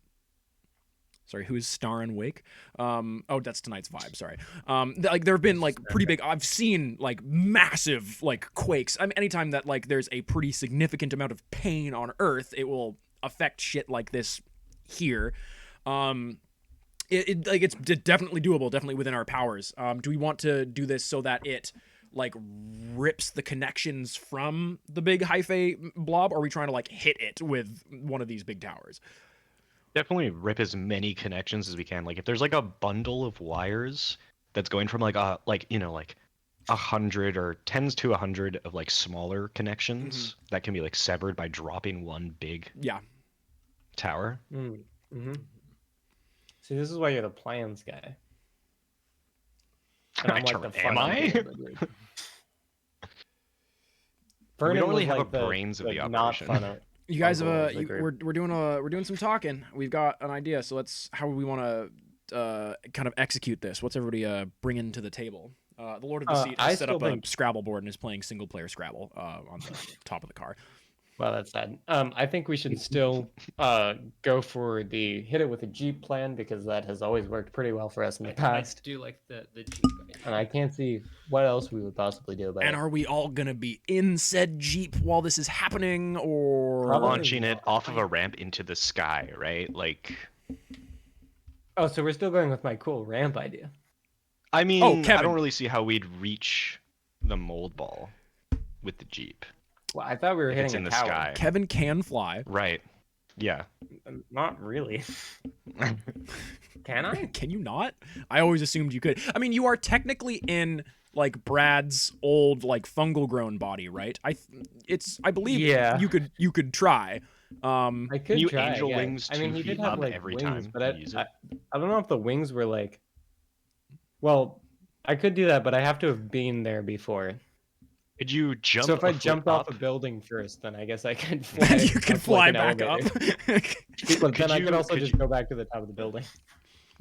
[SPEAKER 7] Sorry, who's Star and Wake? Oh, that's tonight's vibe. Sorry. Like there have been like pretty big. I've seen like massive like quakes. I mean, anytime that like there's a pretty significant amount of pain on Earth, it will affect shit like this here. It's definitely doable, definitely within our powers. Do we want to do this so that it like rips the connections from the big hyphae blob, or are we trying to like hit it with one of these big towers?
[SPEAKER 4] Definitely rip as many connections as we can. Like if there's like a bundle of wires that's going from like 100 or tens to 100 of like smaller connections that can be like severed by dropping one big tower.
[SPEAKER 5] Mm-hmm. See, this is why you're the plans guy. And I'm like the fun
[SPEAKER 4] Am I?
[SPEAKER 5] guy of the group.
[SPEAKER 4] We
[SPEAKER 5] Vernon
[SPEAKER 4] don't really
[SPEAKER 5] was,
[SPEAKER 4] have
[SPEAKER 5] like,
[SPEAKER 4] a brains of the
[SPEAKER 5] not
[SPEAKER 4] operation.
[SPEAKER 5] fun
[SPEAKER 7] You guys
[SPEAKER 5] Uncle
[SPEAKER 7] have
[SPEAKER 5] of the group.
[SPEAKER 7] we're doing some talking. We've got an idea, so how we want to kind of execute this. What's everybody bringing to the table? The Lord of the Seat
[SPEAKER 5] I
[SPEAKER 7] has set
[SPEAKER 5] still
[SPEAKER 7] up a
[SPEAKER 5] think-
[SPEAKER 7] Scrabble board and is playing single player Scrabble on the top of the car.
[SPEAKER 5] Well, that's sad. I think we should still go for the hit it with a Jeep plan, because that has always worked pretty well for us in the
[SPEAKER 6] I
[SPEAKER 5] past.
[SPEAKER 6] do like the Jeep idea.
[SPEAKER 5] And I can't see what else we would possibly do about
[SPEAKER 7] And
[SPEAKER 5] it.
[SPEAKER 7] are we all gonna be in said Jeep while this is happening, or
[SPEAKER 5] Probably.
[SPEAKER 4] Launching it off of a ramp into the sky, right? Like,
[SPEAKER 5] Oh, so we're still going with my cool ramp idea.
[SPEAKER 4] I mean, I
[SPEAKER 7] Kevin.
[SPEAKER 4] don't really see how we'd reach the mold ball with the Jeep.
[SPEAKER 5] Well, I thought we were
[SPEAKER 4] If
[SPEAKER 5] hitting
[SPEAKER 4] it's in
[SPEAKER 5] a
[SPEAKER 4] the
[SPEAKER 5] tower.
[SPEAKER 4] sky.
[SPEAKER 7] Kevin can fly?
[SPEAKER 4] Right. Yeah.
[SPEAKER 5] Not really. Can I?
[SPEAKER 7] Can you not? I always assumed you could. I mean, you are technically in like Brad's old like fungal grown body, right? I believe
[SPEAKER 5] Yeah.
[SPEAKER 7] you could try.
[SPEAKER 5] I could
[SPEAKER 4] Can you
[SPEAKER 5] try.
[SPEAKER 4] angel
[SPEAKER 5] yeah.
[SPEAKER 4] wings
[SPEAKER 5] I mean,
[SPEAKER 4] 2
[SPEAKER 5] he
[SPEAKER 4] feet
[SPEAKER 5] did have
[SPEAKER 4] up
[SPEAKER 5] like
[SPEAKER 4] every
[SPEAKER 5] wings,
[SPEAKER 4] time
[SPEAKER 5] but
[SPEAKER 4] you use it?
[SPEAKER 5] I don't know if the wings were like. Well, I could do that, but I have to have been there before.
[SPEAKER 4] Could you jump
[SPEAKER 5] So if
[SPEAKER 4] a
[SPEAKER 5] I
[SPEAKER 4] foot
[SPEAKER 5] jumped
[SPEAKER 4] up?
[SPEAKER 5] off a building first, then I guess I could fly.
[SPEAKER 7] you can
[SPEAKER 5] up
[SPEAKER 7] fly
[SPEAKER 5] like an
[SPEAKER 7] back up.
[SPEAKER 5] elevator. But then I could also
[SPEAKER 4] could
[SPEAKER 5] just
[SPEAKER 4] you-
[SPEAKER 5] go back to the top of the building.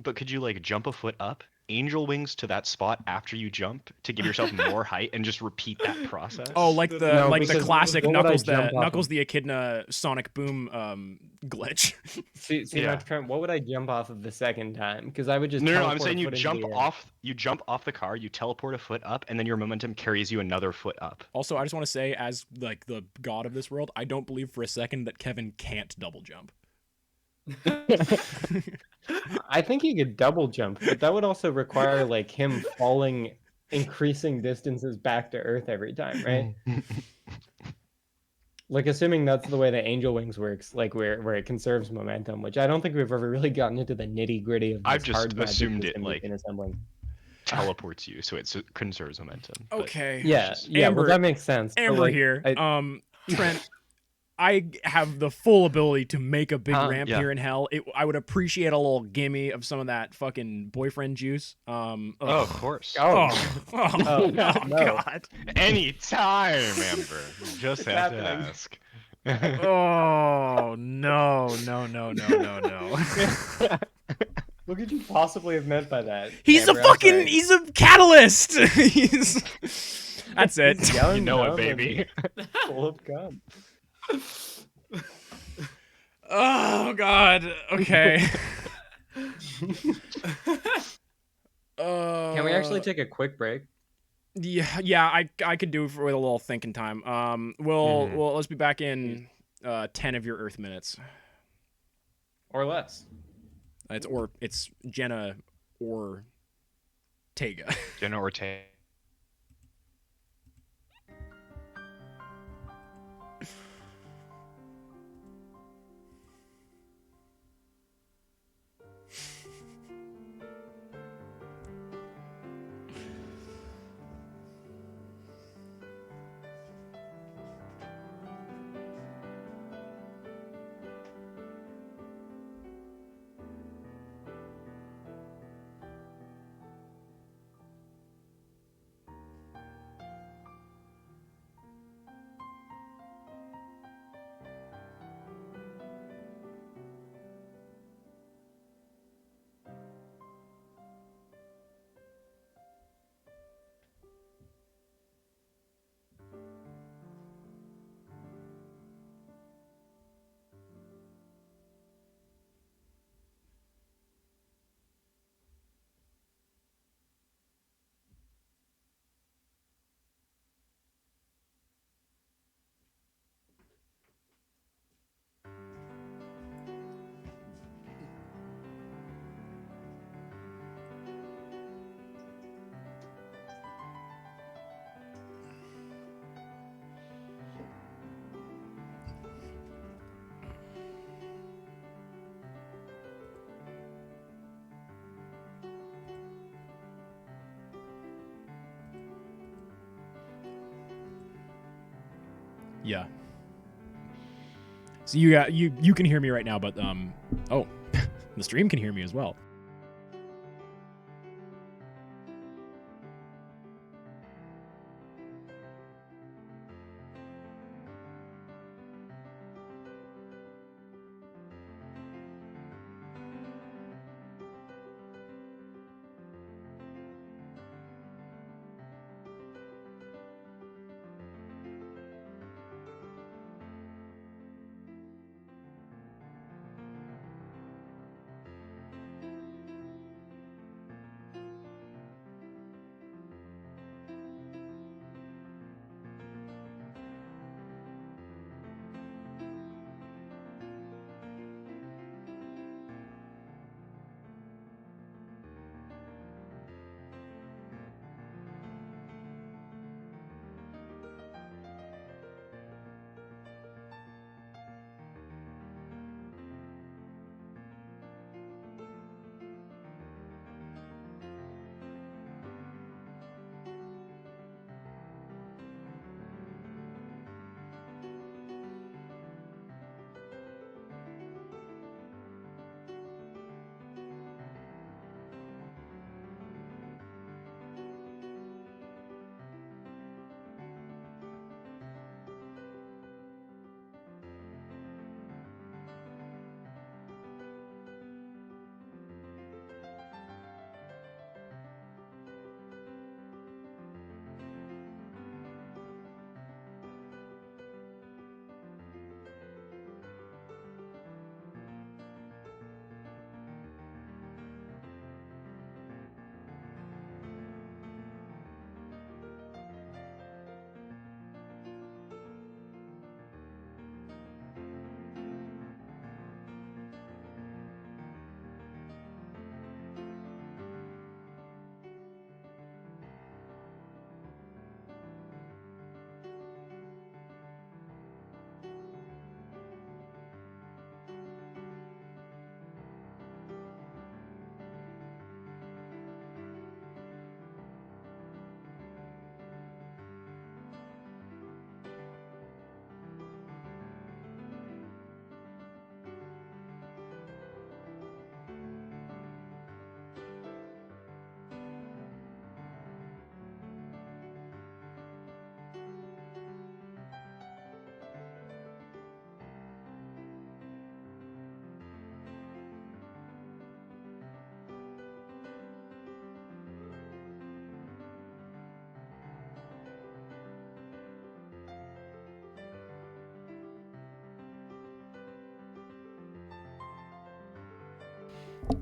[SPEAKER 4] But could you like jump a foot up, angel wings to that spot after you jump to give yourself more height, and just repeat that process?
[SPEAKER 7] Oh, like the
[SPEAKER 5] No,
[SPEAKER 7] like the
[SPEAKER 5] because
[SPEAKER 7] classic
[SPEAKER 5] what would I
[SPEAKER 7] Knuckles
[SPEAKER 5] jump off
[SPEAKER 7] Knuckles
[SPEAKER 5] of?
[SPEAKER 7] the Echidna Sonic Boom glitch.
[SPEAKER 5] See,
[SPEAKER 4] Yeah.
[SPEAKER 5] now, Trent, what would I jump off of the second time? Because I would just
[SPEAKER 4] No, I'm
[SPEAKER 5] teleport a
[SPEAKER 4] saying you
[SPEAKER 5] foot into
[SPEAKER 4] jump
[SPEAKER 5] the air.
[SPEAKER 4] off. You jump off the car. You teleport a foot up, and then your momentum carries you another foot up.
[SPEAKER 7] Also, I just want to say, as like the god of this world, I don't believe for a second that Kevin can't double jump.
[SPEAKER 5] I think he could double jump, but that would also require like him falling increasing distances back to Earth every time, right? Like assuming that's the way the angel wings works, like where it conserves momentum, which I don't think we've ever really gotten into the nitty gritty of this
[SPEAKER 4] I've just
[SPEAKER 5] hard magic
[SPEAKER 4] assumed it,
[SPEAKER 5] system we've
[SPEAKER 4] like,
[SPEAKER 5] been assembling.
[SPEAKER 4] Teleports you, so it conserves momentum. but-
[SPEAKER 7] Okay.
[SPEAKER 5] Yeah, yeah,
[SPEAKER 7] Amber-
[SPEAKER 5] well that makes sense. but,
[SPEAKER 7] Amber
[SPEAKER 5] like,
[SPEAKER 7] here.
[SPEAKER 5] I-
[SPEAKER 7] Trent, I have the full ability to make a big ramp
[SPEAKER 4] Yeah.
[SPEAKER 7] here in hell. I would appreciate a little gimme of some of that fucking boyfriend juice.
[SPEAKER 4] Oh,
[SPEAKER 7] Ugh.
[SPEAKER 4] of course.
[SPEAKER 5] Oh,
[SPEAKER 7] Oh,
[SPEAKER 5] no.
[SPEAKER 7] God.
[SPEAKER 4] Anytime, Amber. You just have to
[SPEAKER 5] happening?
[SPEAKER 4] ask.
[SPEAKER 7] Oh no.
[SPEAKER 5] what could you possibly have meant by that?
[SPEAKER 7] He's
[SPEAKER 5] Amber?
[SPEAKER 7] a
[SPEAKER 5] I'm
[SPEAKER 7] fucking
[SPEAKER 5] sorry.
[SPEAKER 7] he's a catalyst. That's it.
[SPEAKER 5] Young,
[SPEAKER 4] You know it,
[SPEAKER 5] dumb,
[SPEAKER 4] baby.
[SPEAKER 5] and Full of cum.
[SPEAKER 7] Oh god. Okay.
[SPEAKER 5] Can we actually take a quick break?
[SPEAKER 7] Yeah, I could do it with a little thinking time. Well, let's be back in 10 of your Earth minutes.
[SPEAKER 5] Or less?
[SPEAKER 7] It's Jenna or Tega.
[SPEAKER 4] Jenna Ortega.
[SPEAKER 7] Yeah. So you can hear me right now, but oh, the stream can hear me as well.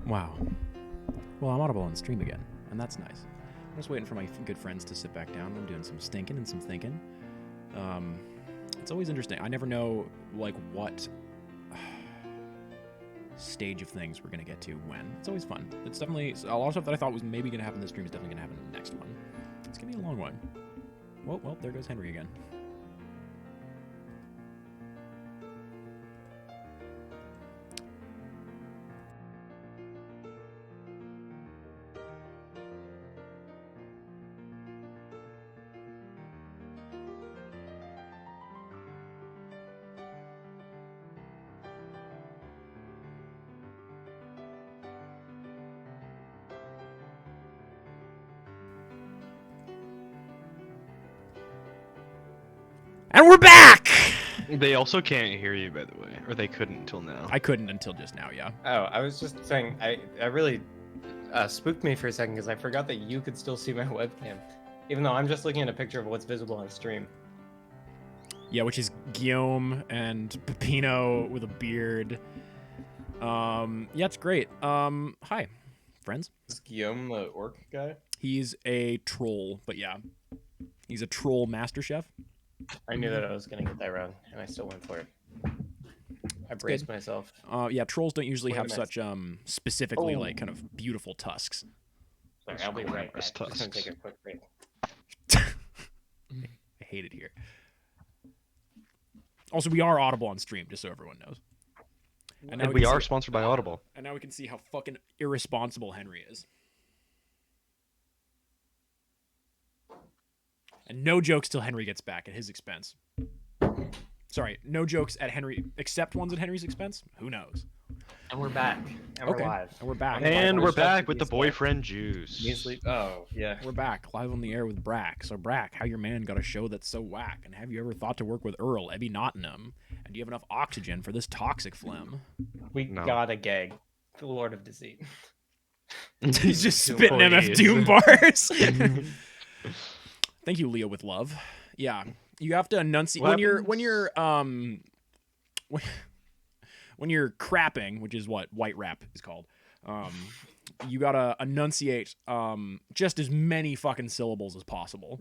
[SPEAKER 3] Wow. Well, I'm audible on stream again, and that's nice. I'm just waiting for my good friends to sit back down. I'm doing some stinking and some thinking. It's always interesting. I never know, like, what stage of things we're going to get to when. It's always fun. It's definitely... A lot of stuff that I thought was maybe going to happen this stream is definitely going to happen in the next one. It's going to be a long one. Well, there goes Henry again. And we're back!
[SPEAKER 4] They also can't hear you, by the way, or they couldn't until now.
[SPEAKER 3] I couldn't until just now, yeah.
[SPEAKER 5] Oh, I was just saying, I really spooked me for a second because I forgot that you could still see my webcam, even though I'm just looking at a picture of what's visible on stream.
[SPEAKER 3] Yeah, which is Guillaume and Pepino with a beard. Yeah, it's great. Hi, friends.
[SPEAKER 5] Is Guillaume the orc guy?
[SPEAKER 3] He's a troll, but yeah. He's a troll master chef.
[SPEAKER 5] I knew that I was going to get that wrong, and I still went for it. I braced myself.
[SPEAKER 3] Yeah, trolls don't usually
[SPEAKER 5] Wait a
[SPEAKER 3] have
[SPEAKER 5] minute.
[SPEAKER 3] such specifically
[SPEAKER 5] Oh.
[SPEAKER 3] like kind of beautiful tusks.
[SPEAKER 5] Sorry, I'll be right back.
[SPEAKER 4] Glamorous
[SPEAKER 5] Just going to
[SPEAKER 4] tusks.
[SPEAKER 5] take a quick break.
[SPEAKER 3] I hate it here. Also, we are audible on stream, just so everyone knows.
[SPEAKER 4] And
[SPEAKER 3] now
[SPEAKER 4] we
[SPEAKER 3] can
[SPEAKER 4] are
[SPEAKER 3] see-
[SPEAKER 4] sponsored by Audible.
[SPEAKER 3] And now we can see how fucking irresponsible Henry is. And no jokes till Henry gets back at his expense. Sorry, no jokes at Henry, except ones at Henry's expense? Who knows?
[SPEAKER 5] And we're back. And
[SPEAKER 3] Okay,
[SPEAKER 5] we're live.
[SPEAKER 3] and we're back.
[SPEAKER 4] And
[SPEAKER 5] Live
[SPEAKER 4] we're
[SPEAKER 5] on
[SPEAKER 4] back
[SPEAKER 5] Chef
[SPEAKER 4] with the
[SPEAKER 5] TV
[SPEAKER 4] boyfriend juice.
[SPEAKER 5] Measly. Oh, yeah.
[SPEAKER 3] We're back, live on the air with Brack. So, Brack, how your man got a show that's so whack? And have you ever thought to work with Earl, Ebby Nottingham? And do you have enough oxygen for this toxic phlegm?
[SPEAKER 5] We
[SPEAKER 4] No.
[SPEAKER 5] got a gag. The Lord of Deceit.
[SPEAKER 3] He's just
[SPEAKER 4] Still
[SPEAKER 3] spitting MF
[SPEAKER 4] is.
[SPEAKER 3] Doom bars. Thank you, Leo with love. Yeah, you have to enunciate
[SPEAKER 4] What
[SPEAKER 3] when you're when you're crapping, which is what white rap is called. You gotta enunciate just as many fucking syllables as possible.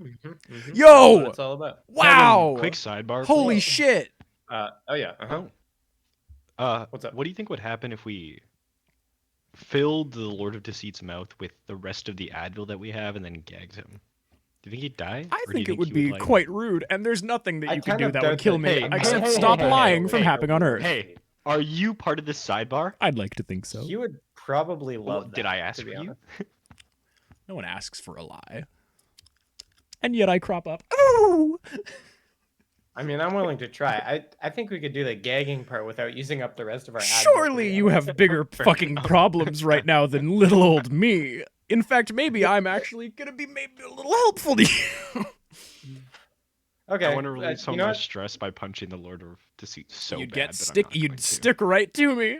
[SPEAKER 5] That's
[SPEAKER 3] Yo,
[SPEAKER 5] what it's all about.
[SPEAKER 3] wow!
[SPEAKER 4] Quick sidebar.
[SPEAKER 3] Holy
[SPEAKER 4] please.
[SPEAKER 3] shit!
[SPEAKER 5] Oh, yeah. Uh-huh. What's up?
[SPEAKER 4] What do you think would happen if we filled the Lord of Deceit's mouth with the rest of the Advil that we have and then gagged him? Do you think he'd die?
[SPEAKER 3] I
[SPEAKER 4] Or do you
[SPEAKER 3] think it would
[SPEAKER 4] he
[SPEAKER 3] be
[SPEAKER 4] like-
[SPEAKER 3] quite rude, and there's nothing that
[SPEAKER 5] I
[SPEAKER 3] you can
[SPEAKER 5] kind
[SPEAKER 3] do
[SPEAKER 5] of
[SPEAKER 3] that would
[SPEAKER 5] doubt
[SPEAKER 3] kill
[SPEAKER 5] that-
[SPEAKER 3] me
[SPEAKER 4] Hey,
[SPEAKER 3] except
[SPEAKER 4] hey,
[SPEAKER 3] stop
[SPEAKER 4] hey,
[SPEAKER 3] lying
[SPEAKER 4] hey,
[SPEAKER 3] from
[SPEAKER 4] hey,
[SPEAKER 3] happening on Earth.
[SPEAKER 4] Hey, are you part of this sidebar?
[SPEAKER 3] I'd like to think so.
[SPEAKER 5] You would probably
[SPEAKER 4] Well,
[SPEAKER 5] love that.
[SPEAKER 4] did I ask
[SPEAKER 5] to be
[SPEAKER 4] for you?
[SPEAKER 5] honest.
[SPEAKER 3] No one asks for a lie. And yet I crop up. Ooh!
[SPEAKER 5] I mean, I'm willing to try. I think we could do the gagging part without using up the rest of our. Advil, to
[SPEAKER 3] Surely
[SPEAKER 5] be
[SPEAKER 3] you
[SPEAKER 5] honest.
[SPEAKER 3] have bigger fucking problems right now than little old me. In fact, maybe I'm actually gonna be maybe a little helpful to you.
[SPEAKER 5] Okay.
[SPEAKER 4] I want to release some
[SPEAKER 5] you
[SPEAKER 4] of
[SPEAKER 5] know
[SPEAKER 4] my
[SPEAKER 5] what?
[SPEAKER 4] stress by punching the Lord of Deceit so
[SPEAKER 3] you'd
[SPEAKER 4] bad.
[SPEAKER 3] get
[SPEAKER 4] but
[SPEAKER 3] stick.
[SPEAKER 4] I'm not going
[SPEAKER 3] You'd
[SPEAKER 4] to.
[SPEAKER 3] stick right to me.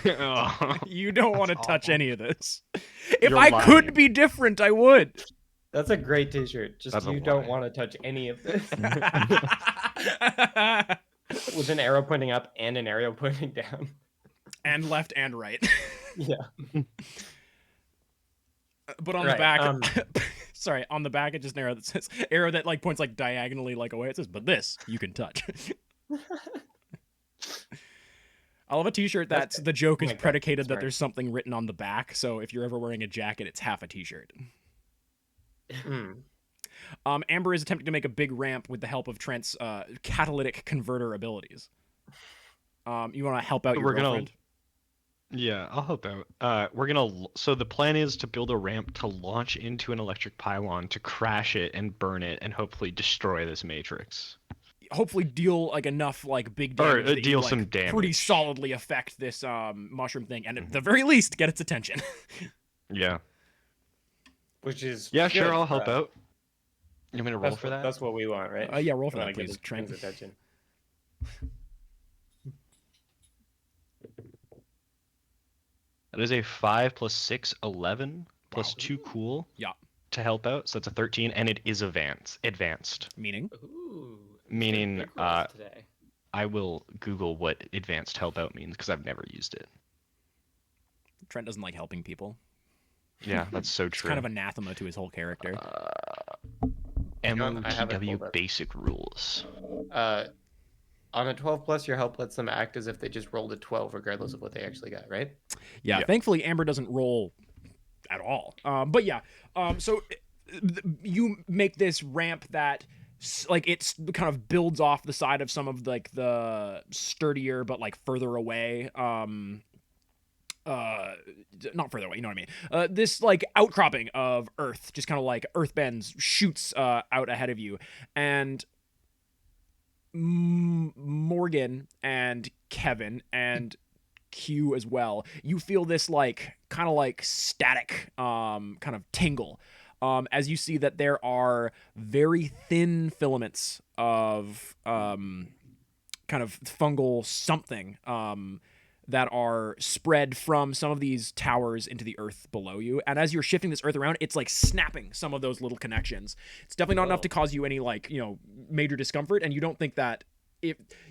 [SPEAKER 4] Oh.
[SPEAKER 3] You don't want to
[SPEAKER 4] That's
[SPEAKER 3] touch
[SPEAKER 4] awful.
[SPEAKER 3] any of this. If
[SPEAKER 4] You're
[SPEAKER 3] I could
[SPEAKER 4] lying.
[SPEAKER 3] be different, I would.
[SPEAKER 5] That's a great T-shirt. Just
[SPEAKER 4] That's a
[SPEAKER 5] you don't
[SPEAKER 4] lie.
[SPEAKER 5] want to touch any of this. With an arrow pointing up and an arrow pointing down.
[SPEAKER 3] And left and right.
[SPEAKER 5] Yeah.
[SPEAKER 3] But on the
[SPEAKER 5] Right,
[SPEAKER 3] back, sorry, on the back it just an arrow that says arrow that like points like diagonally like away. It says, "But this you can touch." I'll have a T-shirt that's the joke is
[SPEAKER 5] my God,
[SPEAKER 3] predicated that
[SPEAKER 5] smart.
[SPEAKER 3] there's something written on the back. So if you're ever wearing a jacket, it's half a T-shirt.
[SPEAKER 5] Mm.
[SPEAKER 3] Amber is attempting to make a big ramp with the help of Trent's catalytic converter abilities. You want to help out your
[SPEAKER 4] We're gonna-
[SPEAKER 3] girlfriend?
[SPEAKER 4] Yeah, I'll help out. So the plan is to build a ramp to launch into an electric pylon to crash it and burn it and hopefully destroy this matrix.
[SPEAKER 3] Hopefully deal like enough like big
[SPEAKER 4] Or,
[SPEAKER 3] damage that you,
[SPEAKER 4] deal
[SPEAKER 3] like,
[SPEAKER 4] some
[SPEAKER 3] pretty
[SPEAKER 4] damage.
[SPEAKER 3] solidly affect this mushroom thing, and at the very least get its attention.
[SPEAKER 4] Yeah.
[SPEAKER 5] Which is
[SPEAKER 4] Yeah, sure,
[SPEAKER 5] good
[SPEAKER 4] I'll
[SPEAKER 5] for
[SPEAKER 4] help
[SPEAKER 5] us.
[SPEAKER 4] out. You want me to roll
[SPEAKER 5] That's
[SPEAKER 4] for
[SPEAKER 5] what,
[SPEAKER 4] that?
[SPEAKER 5] That's what we want, right?
[SPEAKER 3] Yeah, roll for
[SPEAKER 5] We
[SPEAKER 3] that,
[SPEAKER 5] wanna get
[SPEAKER 3] please,
[SPEAKER 5] his
[SPEAKER 3] Trent.
[SPEAKER 5] king's attention.
[SPEAKER 4] That is a 5 plus 6, 11, plus 2 cool.
[SPEAKER 3] Yeah.
[SPEAKER 4] To help out, so that's a 13, and it is advanced.
[SPEAKER 3] Meaning,
[SPEAKER 6] Ooh.
[SPEAKER 4] Meaning,
[SPEAKER 6] big rolls today.
[SPEAKER 4] I will Google what advanced help out means because I've never used it.
[SPEAKER 7] Trent doesn't like helping people.
[SPEAKER 4] Yeah, that's so
[SPEAKER 7] It's
[SPEAKER 4] true.
[SPEAKER 7] kind of anathema to his whole character.
[SPEAKER 5] I have it
[SPEAKER 4] MOTW
[SPEAKER 5] pulled up.
[SPEAKER 4] basic rules.
[SPEAKER 5] On a 12 plus, your help lets them act as if they just rolled a 12, regardless of what they actually got, right?
[SPEAKER 7] Yeah,
[SPEAKER 4] Yeah.
[SPEAKER 7] thankfully Amber doesn't roll at all. But yeah, so you make this ramp that like it's kind of builds off the side of some of like the sturdier but like further away not further away, you know what I mean, this like outcropping of earth, just kind of like earth bends, shoots out ahead of you, and Morgan and Kevin and Q as well, you feel this like kind of like static kind of tingle as you see that there are very thin filaments of kind of fungal something that are spread from some of these towers into the earth below you. And as you're shifting this earth around, it's like snapping some of those little connections. It's definitely not enough to cause you any like, you know, major discomfort. And you don't think that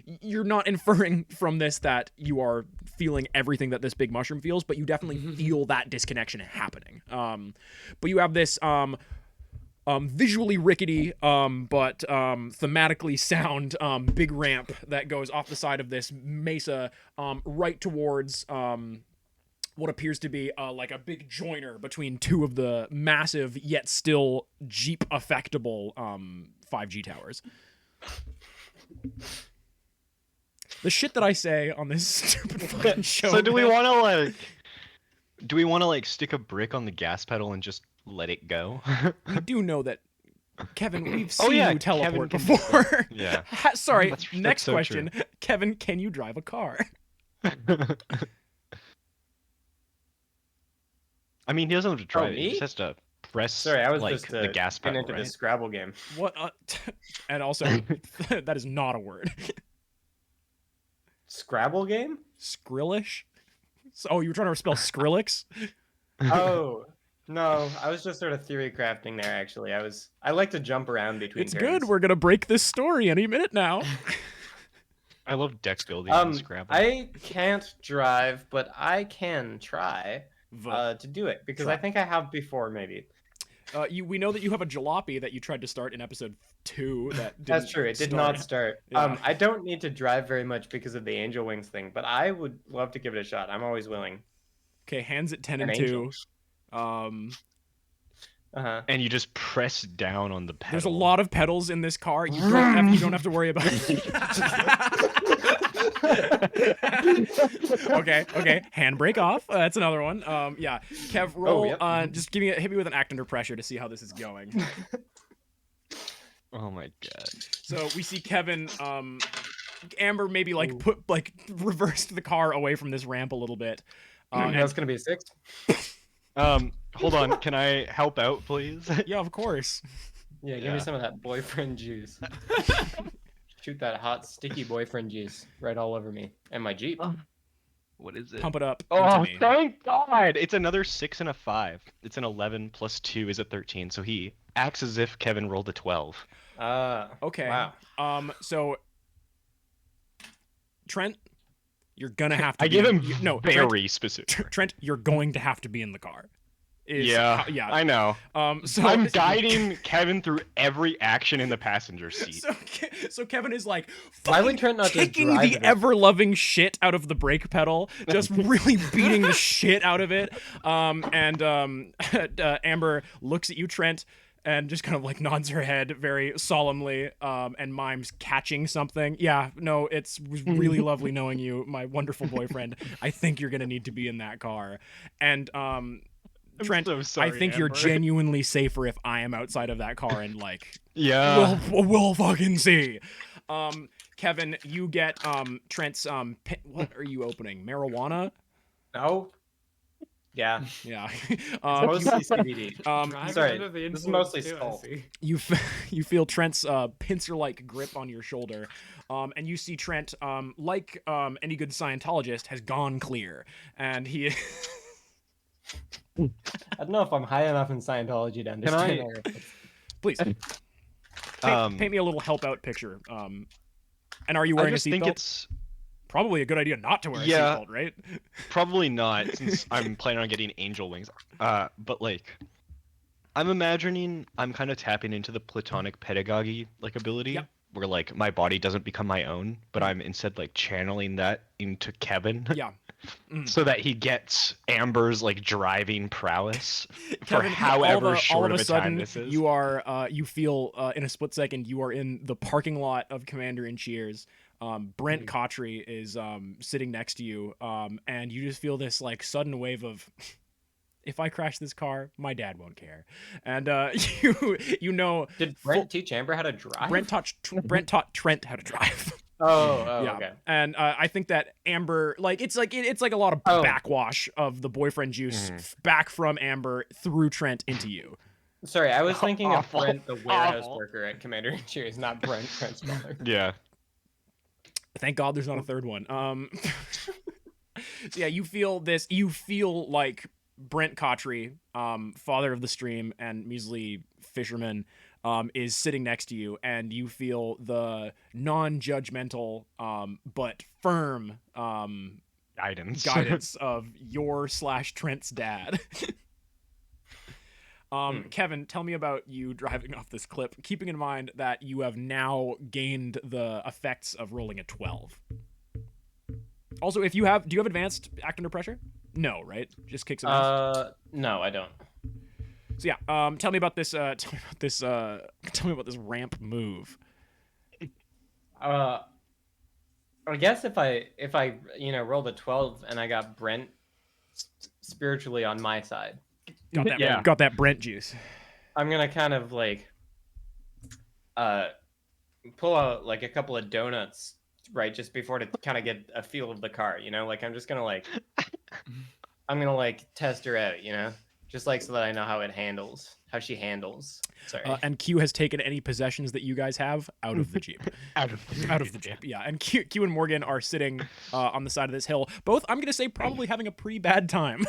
[SPEAKER 7] you're not inferring from this that you are feeling everything that this big mushroom feels, but you definitely feel that disconnection happening. But you have this visually rickety but thematically sound big ramp that goes off the side of this mesa right towards what appears to be like a big joiner between two of the massive yet still Jeep affectable 5G towers. The shit that I say on this stupid fucking show.
[SPEAKER 4] So do we
[SPEAKER 7] man.
[SPEAKER 4] want to like stick a brick on the gas pedal and just let it go?
[SPEAKER 7] We do know that, Kevin, we've
[SPEAKER 4] Oh,
[SPEAKER 7] seen
[SPEAKER 4] yeah,
[SPEAKER 7] you teleport
[SPEAKER 4] Kevin can do
[SPEAKER 7] before.
[SPEAKER 4] Yeah.
[SPEAKER 7] Sorry,
[SPEAKER 4] That's
[SPEAKER 7] next
[SPEAKER 4] so
[SPEAKER 7] question. Kevin, can you drive a car?
[SPEAKER 4] I mean, he doesn't have to drive it. He
[SPEAKER 5] me?
[SPEAKER 4] just has to press
[SPEAKER 5] Sorry, I was
[SPEAKER 4] like
[SPEAKER 5] just
[SPEAKER 4] the gas
[SPEAKER 5] getting
[SPEAKER 4] pedal,
[SPEAKER 5] into
[SPEAKER 4] right?
[SPEAKER 5] the Scrabble game.
[SPEAKER 7] What? And also, that is not a word.
[SPEAKER 5] Scrabble game?
[SPEAKER 7] Skrillish? Oh, you were trying to spell Skrillex?
[SPEAKER 5] Oh, no, I was just sort of theory crafting there. Actually, I like to jump around between.
[SPEAKER 7] It's
[SPEAKER 5] turns.
[SPEAKER 7] good. We're gonna break this story any minute now.
[SPEAKER 4] I love deck building and Scrabble.
[SPEAKER 5] I can't drive, but I can try to do it because I
[SPEAKER 7] Try.
[SPEAKER 5] think I have before, maybe.
[SPEAKER 7] We know that you have a jalopy that you tried to start in episode 2.
[SPEAKER 5] That's true. It did not start.
[SPEAKER 7] Yeah.
[SPEAKER 5] I don't need to drive very much because of the angel wings thing, but I would love to give it a shot. I'm always willing.
[SPEAKER 7] Okay, hands at 10
[SPEAKER 5] An
[SPEAKER 7] and
[SPEAKER 5] angel.
[SPEAKER 7] 2.
[SPEAKER 5] Uh-huh.
[SPEAKER 4] And you just press down on the pedal.
[SPEAKER 7] There's a lot of pedals in this car. You don't have to worry about it. Okay. Handbrake off. That's another one. Yeah. Kev, roll.
[SPEAKER 5] yep.
[SPEAKER 7] Just hit me with an act under pressure to see how this is going.
[SPEAKER 4] Oh my god.
[SPEAKER 7] So we see Kevin. Amber maybe like reversed the car away from this ramp a little bit.
[SPEAKER 5] That's gonna be a 6.
[SPEAKER 4] Hold on. Can I help out, please?
[SPEAKER 7] Yeah, of course.
[SPEAKER 5] Yeah, give
[SPEAKER 4] Yeah.
[SPEAKER 5] me some of that boyfriend juice. Shoot that hot, sticky boyfriend juice right all over me and my Jeep.
[SPEAKER 4] What is it?
[SPEAKER 7] Pump it up.
[SPEAKER 4] Oh,
[SPEAKER 7] into me.
[SPEAKER 4] thank God! It's another 6 and a 5. It's an 11 plus 2 is a 13. So he acts as if Kevin rolled a 12.
[SPEAKER 7] Okay.
[SPEAKER 5] Wow.
[SPEAKER 7] So Trent, you're gonna have to.
[SPEAKER 4] I give him
[SPEAKER 7] Trent,
[SPEAKER 4] specific.
[SPEAKER 7] Trent, you're going to have to be in the car.
[SPEAKER 4] Yeah,
[SPEAKER 7] Yeah.
[SPEAKER 4] I know.
[SPEAKER 7] So
[SPEAKER 4] I'm guiding Kevin through every action in the passenger seat.
[SPEAKER 7] So Kevin is like
[SPEAKER 5] Why would
[SPEAKER 7] fucking
[SPEAKER 5] Trent not just
[SPEAKER 7] kicking
[SPEAKER 5] drive
[SPEAKER 7] the
[SPEAKER 5] it?
[SPEAKER 7] ever-loving shit out of the brake pedal, just really beating the shit out of it. Amber looks at you, Trent, and just kind of like nods her head very solemnly, and mimes catching something. Yeah, no, it was really lovely knowing you, my wonderful boyfriend. I think you're gonna need to be in that car. And Trent,
[SPEAKER 4] so sorry,
[SPEAKER 7] I think you're
[SPEAKER 4] Amber.
[SPEAKER 7] genuinely safer if I am outside of that car and like
[SPEAKER 4] Yeah.
[SPEAKER 7] we'll fucking see. Kevin, you get Trent's what are you opening? Marijuana?
[SPEAKER 5] No. Yeah.
[SPEAKER 7] Yeah.
[SPEAKER 5] Mostly CBD.
[SPEAKER 6] Driving
[SPEAKER 5] sorry,
[SPEAKER 6] under the
[SPEAKER 5] this is
[SPEAKER 6] influence
[SPEAKER 5] mostly
[SPEAKER 6] too, I
[SPEAKER 5] skull.
[SPEAKER 6] see.
[SPEAKER 7] you feel Trent's pincer-like grip on your shoulder, and you see Trent, like any good Scientologist, has gone clear, and he.
[SPEAKER 5] I don't know if I'm high enough in Scientology to understand.
[SPEAKER 7] Please paint me a little help out picture. And are you
[SPEAKER 4] I
[SPEAKER 7] wearing a
[SPEAKER 4] just think
[SPEAKER 7] seatbelt?
[SPEAKER 4] it's
[SPEAKER 7] Probably a good idea not to wear a
[SPEAKER 4] Yeah.
[SPEAKER 7] seatbelt, right?
[SPEAKER 4] Probably not, since I'm planning on getting angel wings. But like, I'm imagining I'm kind of tapping into the platonic pedagogy like ability,
[SPEAKER 7] Yep.
[SPEAKER 4] where like my body doesn't become my own, but I'm instead like channeling that into Kevin,
[SPEAKER 7] Yeah.
[SPEAKER 4] so that he gets Amber's like driving prowess for
[SPEAKER 7] Kevin,
[SPEAKER 4] however
[SPEAKER 7] all
[SPEAKER 4] short
[SPEAKER 7] of
[SPEAKER 4] of
[SPEAKER 7] a
[SPEAKER 4] a time
[SPEAKER 7] sudden,
[SPEAKER 4] this is.
[SPEAKER 7] you are, you feel in a split second, you are in the parking lot of Commander in Cheers. Brent Cotry is sitting next to you, and you just feel this like sudden wave of, if I crash this car, my dad won't care. And you know,
[SPEAKER 5] Did Brent teach Amber how to drive?
[SPEAKER 7] Brent taught Trent how to drive.
[SPEAKER 5] Oh,
[SPEAKER 7] Yeah,
[SPEAKER 5] okay.
[SPEAKER 7] and I think that Amber, like it's like a lot of
[SPEAKER 5] Oh.
[SPEAKER 7] backwash of the boyfriend juice back from Amber through Trent into you.
[SPEAKER 5] Sorry, I was thinking
[SPEAKER 4] Awful.
[SPEAKER 5] of Brent, the warehouse
[SPEAKER 4] Awful.
[SPEAKER 5] worker at Commander in Cheers, not Brent, Trent's brother.
[SPEAKER 4] Yeah.
[SPEAKER 7] Thank God there's not a third one. So yeah, you feel this. You feel like Brent Cotry, father of the stream and measly fisherman, is sitting next to you, and you feel the non-judgmental but firm guidance of your/Trent's dad. Kevin, tell me about you driving off this cliff, keeping in mind that you have now gained the effects of rolling a 12. Also, do you have advanced act under pressure? No, right? Just kicks and ass.
[SPEAKER 5] No, I don't.
[SPEAKER 7] So yeah, tell me about this. Tell me about this ramp move.
[SPEAKER 5] I guess if I rolled a 12 and I got Brent spiritually on my side,
[SPEAKER 7] Got that Brent juice.
[SPEAKER 5] I'm gonna kind of like pull out like a couple of donuts right just before to kind of get a feel of the car, like I'm just gonna like test her out, just like so that I know how she handles. Sorry.
[SPEAKER 7] And Q has taken any possessions that you guys have out of the Jeep.
[SPEAKER 4] Out of
[SPEAKER 7] the Jeep, yeah. And Q and Morgan are sitting on the side of this hill. Both, I'm going to say, probably having a pretty bad time.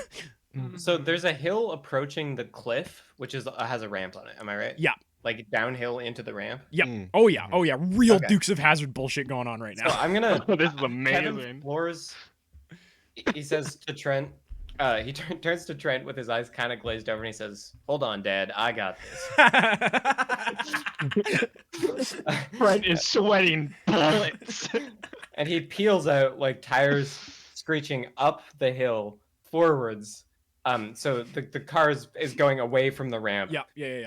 [SPEAKER 5] So there's a hill approaching the cliff, which has a ramp on it. Am I right?
[SPEAKER 7] Yeah.
[SPEAKER 5] Like downhill into the ramp.
[SPEAKER 7] Yep. Oh yeah. Real
[SPEAKER 5] Okay.
[SPEAKER 7] Dukes of Hazzard bullshit going on right
[SPEAKER 5] So
[SPEAKER 7] now.
[SPEAKER 5] I'm gonna.
[SPEAKER 4] This is
[SPEAKER 5] Kevin
[SPEAKER 4] amazing.
[SPEAKER 5] floors. He says to Trent. He turns to Trent with his eyes kind of glazed over, and he says, "Hold on, Dad, I got this."
[SPEAKER 4] Brent is sweating bullets.
[SPEAKER 5] And he peels out like tires screeching up the hill forwards. So the car is going away from the ramp.
[SPEAKER 7] Yeah.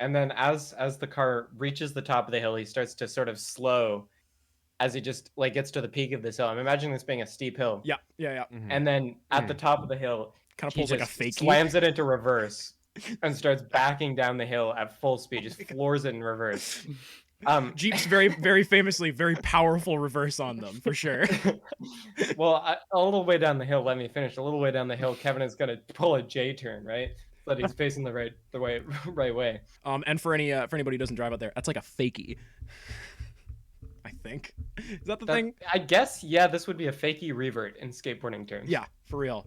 [SPEAKER 5] And then as the car reaches the top of the hill, he starts to sort of slow as he just like gets to the peak of this hill. I'm imagining this being a steep hill.
[SPEAKER 7] Yeah.
[SPEAKER 5] And then at the top of the hill,
[SPEAKER 7] Kind of
[SPEAKER 5] he
[SPEAKER 7] pulls like a
[SPEAKER 5] just
[SPEAKER 7] fakie.
[SPEAKER 5] slams it into reverse and starts backing down the hill at full speed, just floors it in reverse.
[SPEAKER 7] Jeeps very, very famously, very powerful reverse on them, for sure.
[SPEAKER 5] Well, a little way down the hill, let me finish. A little way down the hill, Kevin is going to pull a J turn, right? So that he's facing the right way.
[SPEAKER 7] And for anybody who doesn't drive out there, that's like a fakie. I think. Is that the thing?
[SPEAKER 5] I guess, yeah, this would be a fakie revert in skateboarding terms.
[SPEAKER 7] Yeah, for real.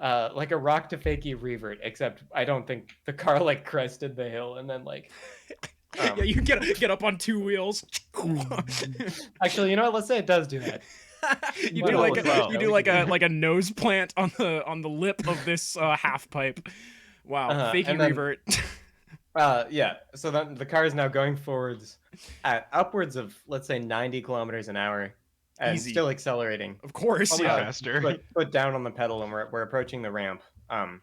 [SPEAKER 5] Like a rock to fakie revert, except I don't think the car like crested the hill and then like.
[SPEAKER 7] Yeah, you get up on two wheels.
[SPEAKER 5] Actually, you know what? Let's say it does do that.
[SPEAKER 7] you
[SPEAKER 5] Well,
[SPEAKER 7] do like
[SPEAKER 5] well,
[SPEAKER 7] like a nose plant on the lip of this half pipe. Wow, fakie
[SPEAKER 5] and then-
[SPEAKER 7] revert.
[SPEAKER 5] Yeah. So then the car is now going forwards at upwards of, let's say, 90 kilometers an hour, and
[SPEAKER 7] Easy.
[SPEAKER 5] still accelerating.
[SPEAKER 7] Of course,
[SPEAKER 4] Probably
[SPEAKER 7] yeah.
[SPEAKER 4] faster.
[SPEAKER 5] Put down on the pedal, and we're approaching the ramp. And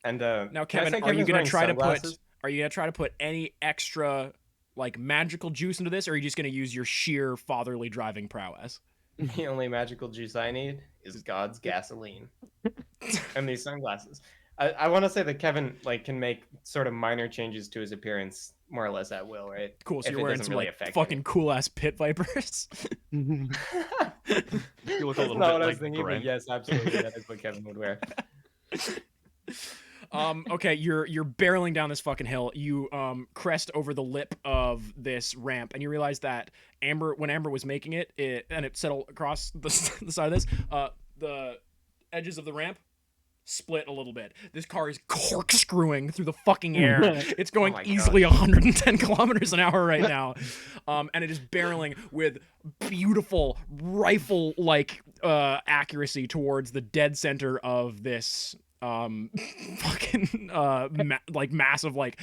[SPEAKER 7] Now,
[SPEAKER 5] can I
[SPEAKER 7] Kevin,
[SPEAKER 5] say
[SPEAKER 7] are you
[SPEAKER 5] Kevin's
[SPEAKER 7] gonna
[SPEAKER 5] wearing
[SPEAKER 7] try to put
[SPEAKER 5] sunglasses?
[SPEAKER 7] any extra like magical juice into this, or are you just gonna use your sheer fatherly driving prowess?
[SPEAKER 5] The only magical juice I need is God's gasoline and these sunglasses. I want to say that Kevin like can make sort of minor changes to his appearance more or less at will, right?
[SPEAKER 7] Cool. So
[SPEAKER 5] If
[SPEAKER 7] you're
[SPEAKER 5] it
[SPEAKER 7] wearing
[SPEAKER 5] doesn't
[SPEAKER 7] some
[SPEAKER 5] really
[SPEAKER 7] like
[SPEAKER 5] affect
[SPEAKER 7] fucking cool ass pit vipers.
[SPEAKER 4] You look a
[SPEAKER 5] That's
[SPEAKER 4] little
[SPEAKER 5] not
[SPEAKER 4] bit
[SPEAKER 5] what I was
[SPEAKER 4] like
[SPEAKER 5] thinking,
[SPEAKER 4] Brent.
[SPEAKER 5] but yes, absolutely, that is what Kevin would wear.
[SPEAKER 7] Okay, you're barreling down this fucking hill. You crest over the lip of this ramp, and you realize that when Amber was making it and it settled across the side of this, the edges of the ramp split a little bit. This car is corkscrewing through the fucking air. It's going
[SPEAKER 5] my
[SPEAKER 7] easily 110 kilometers an hour right now. And it is barreling with beautiful rifle-like accuracy towards the dead center of this fucking like massive like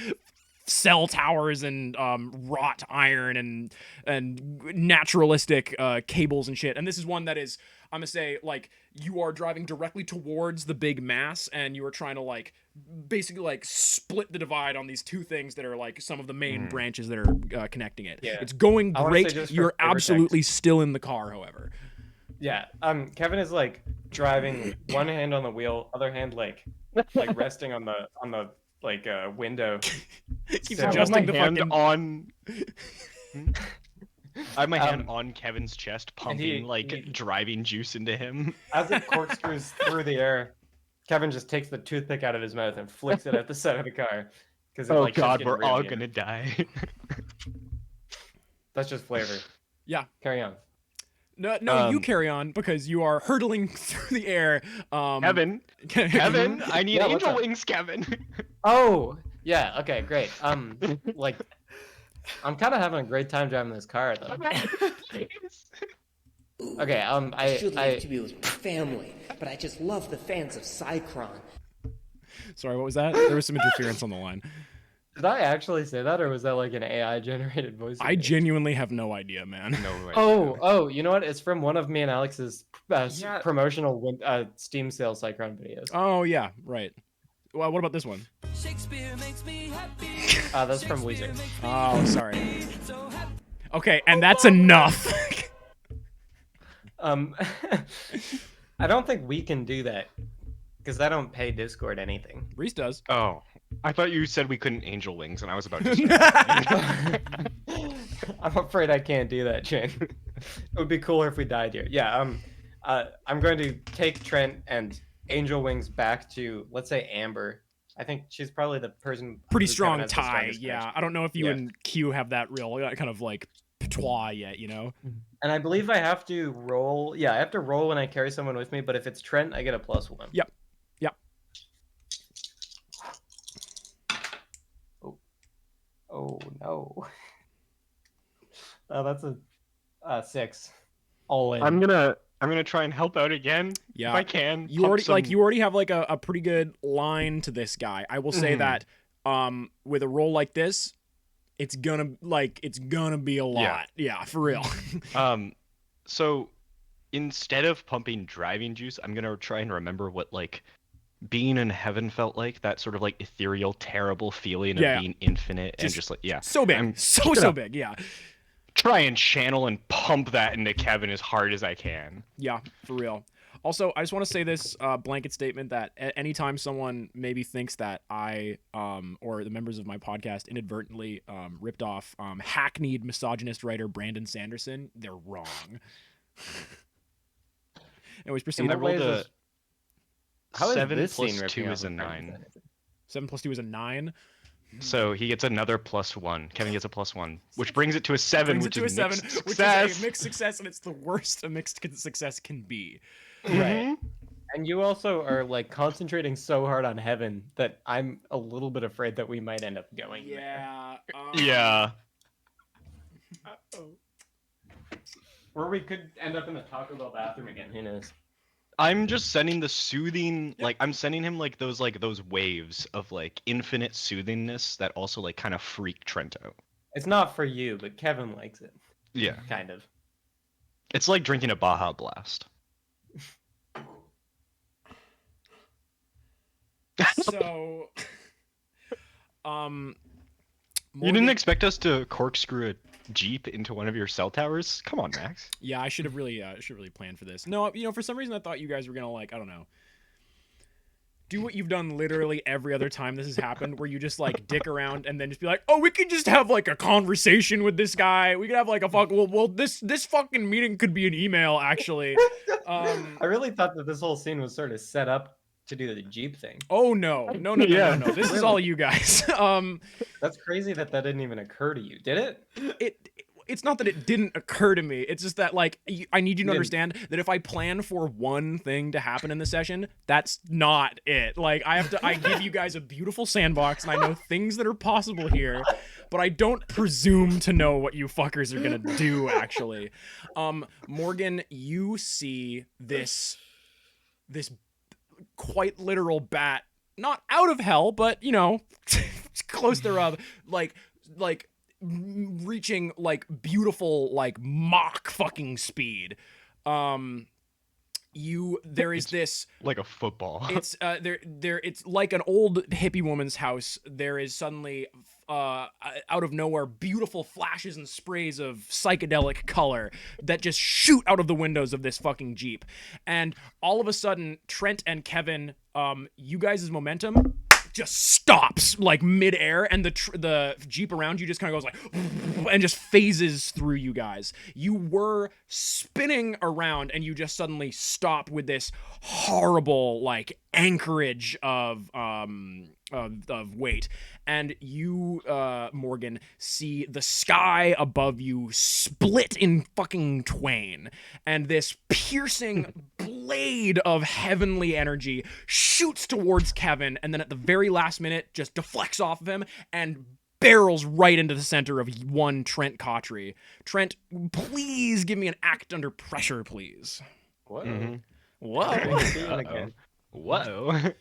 [SPEAKER 7] cell towers and wrought iron and naturalistic cables and shit. And this is one that is, I'm gonna say, like, you are driving directly towards the big mass and you are trying to like basically like split the divide on these two things that are like some of the main branches that are connecting it.
[SPEAKER 5] Yeah.
[SPEAKER 7] It's going
[SPEAKER 5] I wanna say
[SPEAKER 7] great.
[SPEAKER 5] just for
[SPEAKER 7] You're
[SPEAKER 5] flavor
[SPEAKER 7] absolutely still in the car, however.
[SPEAKER 5] Yeah. Kevin is like driving, one hand on the wheel, other hand like resting on the like window.
[SPEAKER 7] Keeps
[SPEAKER 5] So-
[SPEAKER 7] adjusting the
[SPEAKER 4] hand
[SPEAKER 7] fucking
[SPEAKER 4] on. I have my hand
[SPEAKER 5] Um,
[SPEAKER 4] on Kevin's chest,
[SPEAKER 5] and he-
[SPEAKER 4] pumping
[SPEAKER 5] he-
[SPEAKER 4] driving juice into him.
[SPEAKER 5] As it corkscrews through the air, Kevin just takes the toothpick out of his mouth and flicks it at the side of the car. Because
[SPEAKER 4] Oh God, we're all gonna die.
[SPEAKER 5] That's just flavor.
[SPEAKER 7] Yeah.
[SPEAKER 5] Carry on.
[SPEAKER 7] No, you
[SPEAKER 4] Um,
[SPEAKER 7] carry on because you are hurtling through the air.
[SPEAKER 4] Kevin, Kevin, I need
[SPEAKER 5] Yeah, what's
[SPEAKER 4] angel
[SPEAKER 5] up?
[SPEAKER 4] wings, Kevin.
[SPEAKER 5] Oh, yeah. Okay, great. Like, I'm kind of having a great time driving this car though. Okay.
[SPEAKER 8] I should like to be with family, but I just love the fans of Cycron.
[SPEAKER 7] Sorry, what was that? There was some interference on the line.
[SPEAKER 5] Did I actually say that, or was that like an AI generated voice?
[SPEAKER 7] I genuinely have no idea, man.
[SPEAKER 4] No way.
[SPEAKER 5] Oh, you know what? It's from one of me and Alex's
[SPEAKER 6] Yeah.
[SPEAKER 5] promotional Steam sale Cycron videos.
[SPEAKER 7] Oh yeah, right. Well, what about this one?
[SPEAKER 5] That's from Weezer.
[SPEAKER 7] Oh, sorry. Okay, and that's enough.
[SPEAKER 5] I don't think we can do that because I don't pay Discord anything.
[SPEAKER 7] Reese does.
[SPEAKER 4] Oh, I thought you said we couldn't angel wings, and I was about to. Start.
[SPEAKER 5] I'm afraid I can't do that, Shane. It would be cooler if we died here. Yeah. I'm going to take Trent and Angel Wings back to, let's say, Amber. I think she's probably the person.
[SPEAKER 7] Pretty
[SPEAKER 5] who
[SPEAKER 7] strong
[SPEAKER 5] has the
[SPEAKER 7] tie.
[SPEAKER 5] strongest
[SPEAKER 7] Yeah,
[SPEAKER 5] connection.
[SPEAKER 7] I don't know if you
[SPEAKER 5] Yeah.
[SPEAKER 7] and Q have that real kind of like patois yet. You know.
[SPEAKER 5] And I believe I have to roll. Yeah, I have to roll when I carry someone with me. But if it's Trent, I get a +1.
[SPEAKER 7] Yep. Yep.
[SPEAKER 5] Oh no. That's a 6. All in.
[SPEAKER 4] I'm gonna try and help out again.
[SPEAKER 7] Yeah.
[SPEAKER 4] If I can.
[SPEAKER 7] You
[SPEAKER 4] Pump
[SPEAKER 7] already
[SPEAKER 4] some-
[SPEAKER 7] you already have like a pretty good line to this guy. I will say that with a roll like this, it's gonna be a lot. Yeah, for real.
[SPEAKER 4] So instead of pumping driving juice, I'm gonna try and remember what like being in heaven felt like. That sort of like ethereal, terrible feeling
[SPEAKER 7] Yeah.
[SPEAKER 4] of being infinite and
[SPEAKER 7] Just
[SPEAKER 4] just like
[SPEAKER 7] So big.
[SPEAKER 4] I'm
[SPEAKER 7] So
[SPEAKER 4] gonna-
[SPEAKER 7] big, yeah.
[SPEAKER 4] try and channel and pump that into Kevin as hard as I can.
[SPEAKER 7] Yeah, for real. Also, I just want to say this blanket statement that anytime someone maybe thinks that I or the members of my podcast inadvertently ripped off hackneyed misogynist writer Brandon Sanderson, they're wrong. Anyways, proceed.
[SPEAKER 5] In
[SPEAKER 4] I
[SPEAKER 5] what
[SPEAKER 4] rolled
[SPEAKER 5] ways
[SPEAKER 4] a
[SPEAKER 5] is- How is
[SPEAKER 4] 7
[SPEAKER 5] this
[SPEAKER 4] plus
[SPEAKER 5] scene ripping
[SPEAKER 4] 2
[SPEAKER 5] off
[SPEAKER 4] is a
[SPEAKER 5] of Brandon
[SPEAKER 4] 9.
[SPEAKER 5] Sanderson?
[SPEAKER 7] 7 plus 2 is a 9.
[SPEAKER 4] So he gets another +1. Kevin gets a +1, which brings it to a 7,
[SPEAKER 7] Brings
[SPEAKER 4] which
[SPEAKER 7] it to a
[SPEAKER 4] is
[SPEAKER 7] 7,
[SPEAKER 4] mixed
[SPEAKER 7] which
[SPEAKER 4] success.
[SPEAKER 7] is a mixed success, and it's the worst a mixed success can be.
[SPEAKER 5] Right. And you also are like concentrating so hard on heaven that I'm a little bit afraid that we might end up going there.
[SPEAKER 7] Yeah.
[SPEAKER 4] Yeah.
[SPEAKER 5] Or we could end up in the Taco Bell bathroom again. Who knows?
[SPEAKER 4] I'm just sending the soothing, like I'm sending him like those waves of like infinite soothingness that also like kind of freak Trent out.
[SPEAKER 5] It's not for you, but Kevin likes it.
[SPEAKER 4] Yeah.
[SPEAKER 5] Kind of.
[SPEAKER 4] It's like drinking a Baja Blast.
[SPEAKER 7] So,
[SPEAKER 4] You
[SPEAKER 7] Morgan-
[SPEAKER 4] didn't expect us to corkscrew a Jeep into one of your cell towers? Come on, Max.
[SPEAKER 7] Yeah, I should have really planned for this. No, for some reason I thought you guys were gonna like, I don't know, do what you've done literally every other time this has happened, where you just like dick around and then just be like, oh, we could just have like a conversation with this guy. We could have like a this fucking meeting could be an email actually.
[SPEAKER 5] I really thought that this whole scene was sort of set up to do the Jeep thing.
[SPEAKER 7] Oh no.
[SPEAKER 4] Yeah.
[SPEAKER 7] No. This is all you guys.
[SPEAKER 5] That's crazy that didn't even occur to you. Did it?
[SPEAKER 7] it's not that it didn't occur to me. It's just that like I need you to
[SPEAKER 5] Yeah.
[SPEAKER 7] understand that if I plan for one thing to happen in the session, that's not it. Like I give you guys a beautiful sandbox and I know things that are possible here, but I don't presume to know what you fuckers are going to do actually. Morgan, you see this quite literal bat, not out of hell, but you know, close thereof, like reaching like beautiful like Mach fucking speed. There is this
[SPEAKER 4] Like a football.
[SPEAKER 7] it's it's like an old hippie woman's house. There is suddenly out of nowhere beautiful flashes and sprays of psychedelic color that just shoot out of the windows of this fucking Jeep. And all of a sudden Trent and Kevin, you guys' momentum just stops like midair, and the Jeep around you just kind of goes like and just phases through you guys. You were spinning around and you just suddenly stop with this horrible like anchorage of weight, and you Morgan see the sky above you split in fucking twain, and this piercing blade of heavenly energy shoots towards Kevin, and then at the very last minute just deflects off of him and barrels right into the center of one Trent Cotry. Trent, please give me an act under pressure, please.
[SPEAKER 5] Whoa.
[SPEAKER 4] Mhm.
[SPEAKER 7] Whoa.
[SPEAKER 5] Okay.
[SPEAKER 4] Whoa.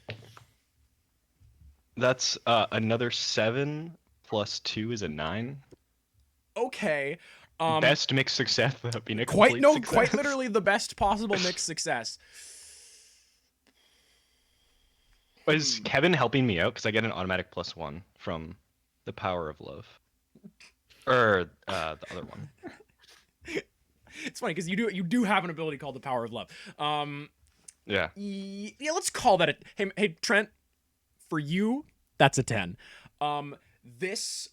[SPEAKER 4] That's another 7 plus 2 is a 9.
[SPEAKER 7] Okay.
[SPEAKER 4] Best mixed success. That'd be a
[SPEAKER 7] Quite
[SPEAKER 4] complete
[SPEAKER 7] no,
[SPEAKER 4] success.
[SPEAKER 7] quite literally the best possible mixed success.
[SPEAKER 4] Is Kevin helping me out? Because I get an automatic +1 from the power of love. Or the other one.
[SPEAKER 7] It's funny because you do have an ability called the Power of Love.
[SPEAKER 4] Yeah.
[SPEAKER 7] Yeah, let's call that a hey Trent, for you that's a 10. This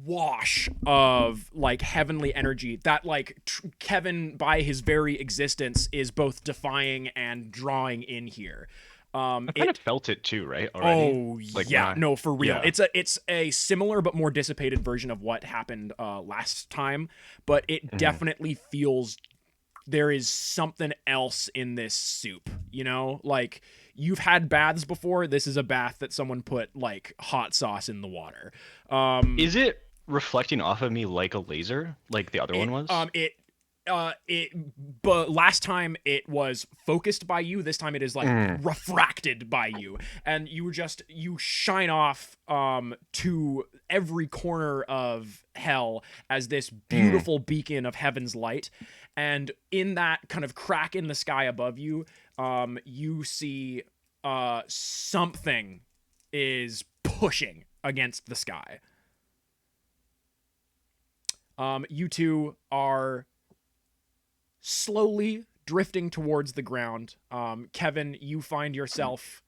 [SPEAKER 7] wash of like heavenly energy that like Kevin by his very existence is both defying and drawing in here.
[SPEAKER 4] I kind of felt it too, right? Already.
[SPEAKER 7] Oh
[SPEAKER 4] Like,
[SPEAKER 7] yeah,
[SPEAKER 4] when I-
[SPEAKER 7] no, for real.
[SPEAKER 4] yeah.
[SPEAKER 7] It's a similar but more dissipated version of what happened last time, but it definitely feels there is something else in this soup. You know, like you've had baths before. This is a bath that someone put like hot sauce in the water.
[SPEAKER 4] Is it reflecting off of me like a laser, like the other one was?
[SPEAKER 7] But last time it was focused by you. This time it is like refracted by you, and you shine off to every corner of hell as this beautiful beacon of heaven's light. And in that kind of crack in the sky above you, you see something is pushing against the sky. You two are slowly drifting towards the ground. Kevin, you find yourself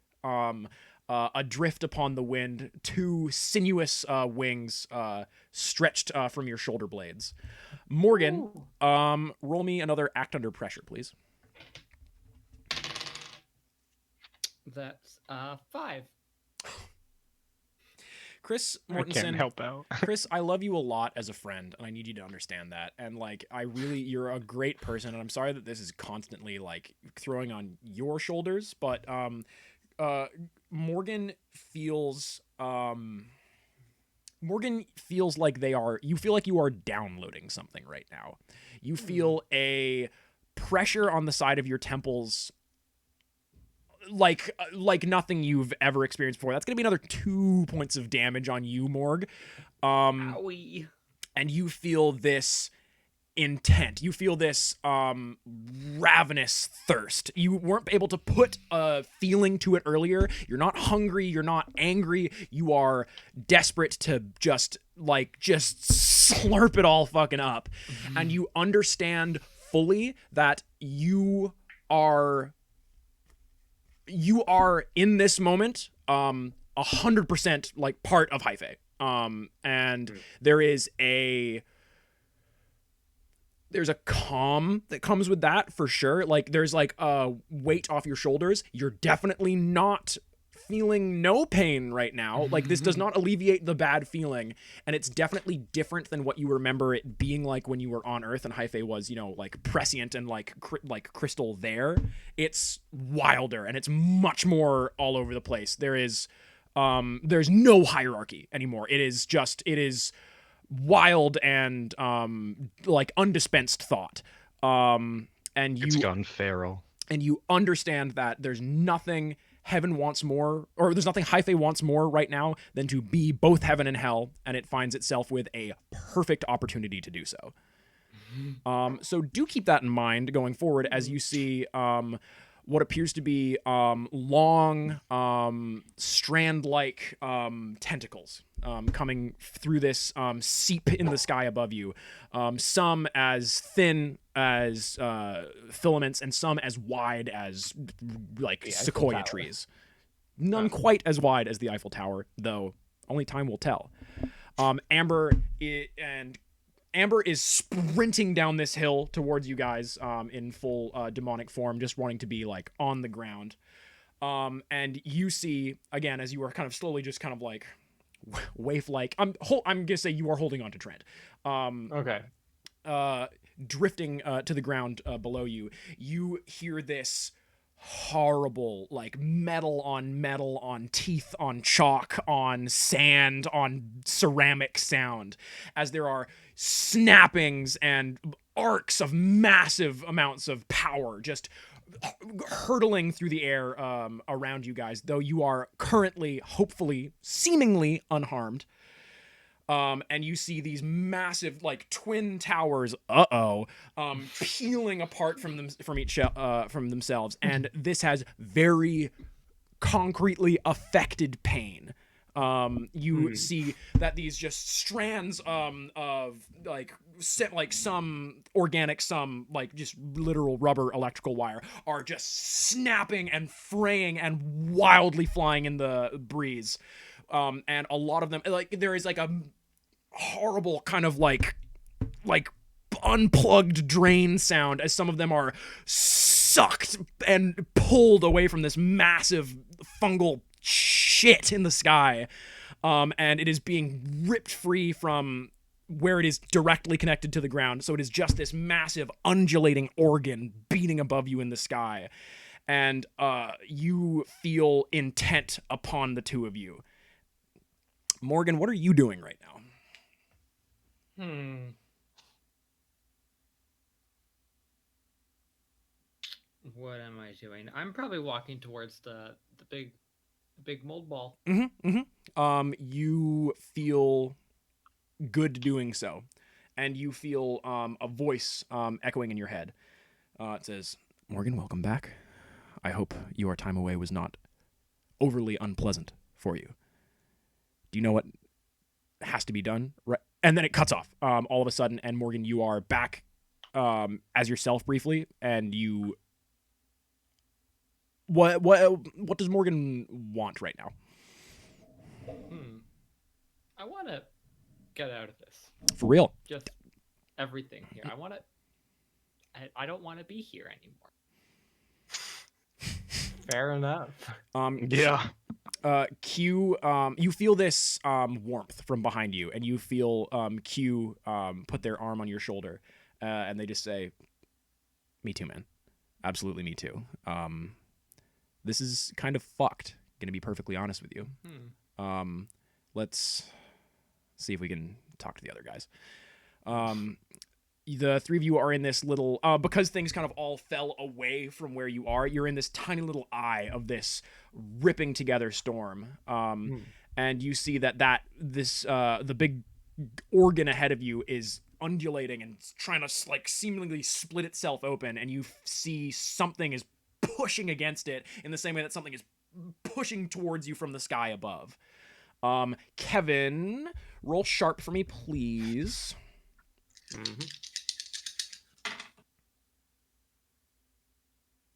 [SPEAKER 7] adrift upon the wind, two sinuous wings stretched from your shoulder blades. Morgan, roll me another act under pressure, please.
[SPEAKER 6] That's 5.
[SPEAKER 7] Chris
[SPEAKER 4] I
[SPEAKER 7] Mortensen,
[SPEAKER 4] can't help out.
[SPEAKER 7] Chris, I love you a lot as a friend, and I need you to understand that. And like, you're a great person, and I'm sorry that this is constantly like throwing on your shoulders. But Morgan feels like you feel like you are downloading something right now. You feel a pressure on the side of your temples like nothing you've ever experienced before. That's gonna be another 2 points of damage on you, Morg.
[SPEAKER 6] Owie.
[SPEAKER 7] And you feel this intent. You feel this ravenous thirst. You weren't able to put a feeling to it earlier. You're not hungry. You're not angry. You are desperate to just slurp it all fucking up. And you understand fully that you are in this moment 100% like part of Hyphae. And there's a calm that comes with that for sure. Like there's like a weight off your shoulders. You're definitely not feeling no pain right now. Like, this does not alleviate the bad feeling, and it's definitely different than what you remember it being like when you were on Earth and Hyphae was, you know, like prescient and like crystal there. It's wilder, and it's much more all over the place. There's no hierarchy anymore. It is wild and like undispensed thought. And
[SPEAKER 4] It's gone feral.
[SPEAKER 7] And you understand that there's nothing heaven wants more, or there's nothing Hyphae wants more right now than to be both heaven and hell, and it finds itself with a perfect opportunity to do so. So do keep that in mind going forward as you see what appears to be long, strand-like tentacles coming through this seep in the sky above you. Some as thin as filaments, and some as wide as like sequoia trees. None quite as wide as the Eiffel Tower, though only time will tell. Amber is sprinting down this hill towards you guys in full demonic form, just wanting to be like on the ground. And you see, again, as you are kind of slowly just kind of like waif-like, I'm gonna say you are holding on to Trent.
[SPEAKER 5] Okay.
[SPEAKER 7] Drifting to the ground below you, you hear this horrible, like metal on teeth on chalk on sand on ceramic sound, as there are snappings and arcs of massive amounts of power just hurtling through the air around you guys, though you are currently, hopefully, seemingly unharmed. And you see these massive, like, twin towers, peeling apart from themselves, and this has very concretely affected pain. You see that these just strands of like some organic, some like just literal rubber electrical wire are just snapping and fraying and wildly flying in the breeze. And a lot of them, like, there is like a horrible kind of like unplugged drain sound as some of them are sucked and pulled away from this massive fungal shit in the sky. And it is being ripped free from where it is directly connected to the ground. So it is just this massive undulating organ beating above you in the sky. And you feel intent upon the two of you. Morgan, what are you doing right now?
[SPEAKER 6] What am I doing? I'm probably walking towards the big mold ball.
[SPEAKER 7] You feel good doing so, and you feel a voice echoing in your head. It says, "Morgan, welcome back. I hope your time away was not overly unpleasant for you. Do you know what has to be done?" Right, and then it cuts off all of a sudden, and Morgan, you are back as yourself briefly, and you. What does Morgan want right now?
[SPEAKER 6] I want to get out of this.
[SPEAKER 7] For real?
[SPEAKER 6] Just everything here. I don't want to be here anymore.
[SPEAKER 5] Fair enough.
[SPEAKER 4] Yeah.
[SPEAKER 7] Q, you feel this warmth from behind you, and you feel Q put their arm on your shoulder, and they just say, "Me too, man. Absolutely me too. This is kind of fucked, gonna be perfectly honest with you. Let's see if we can talk to the other guys." The three of you are in this little, because things kind of all fell away from where you are, you're in this tiny little eye of this ripping together storm. And you see that the big organ ahead of you is undulating and trying to like seemingly split itself open, and you see something is pushing against it in the same way that something is pushing towards you from the sky above. Kevin, roll sharp for me, please.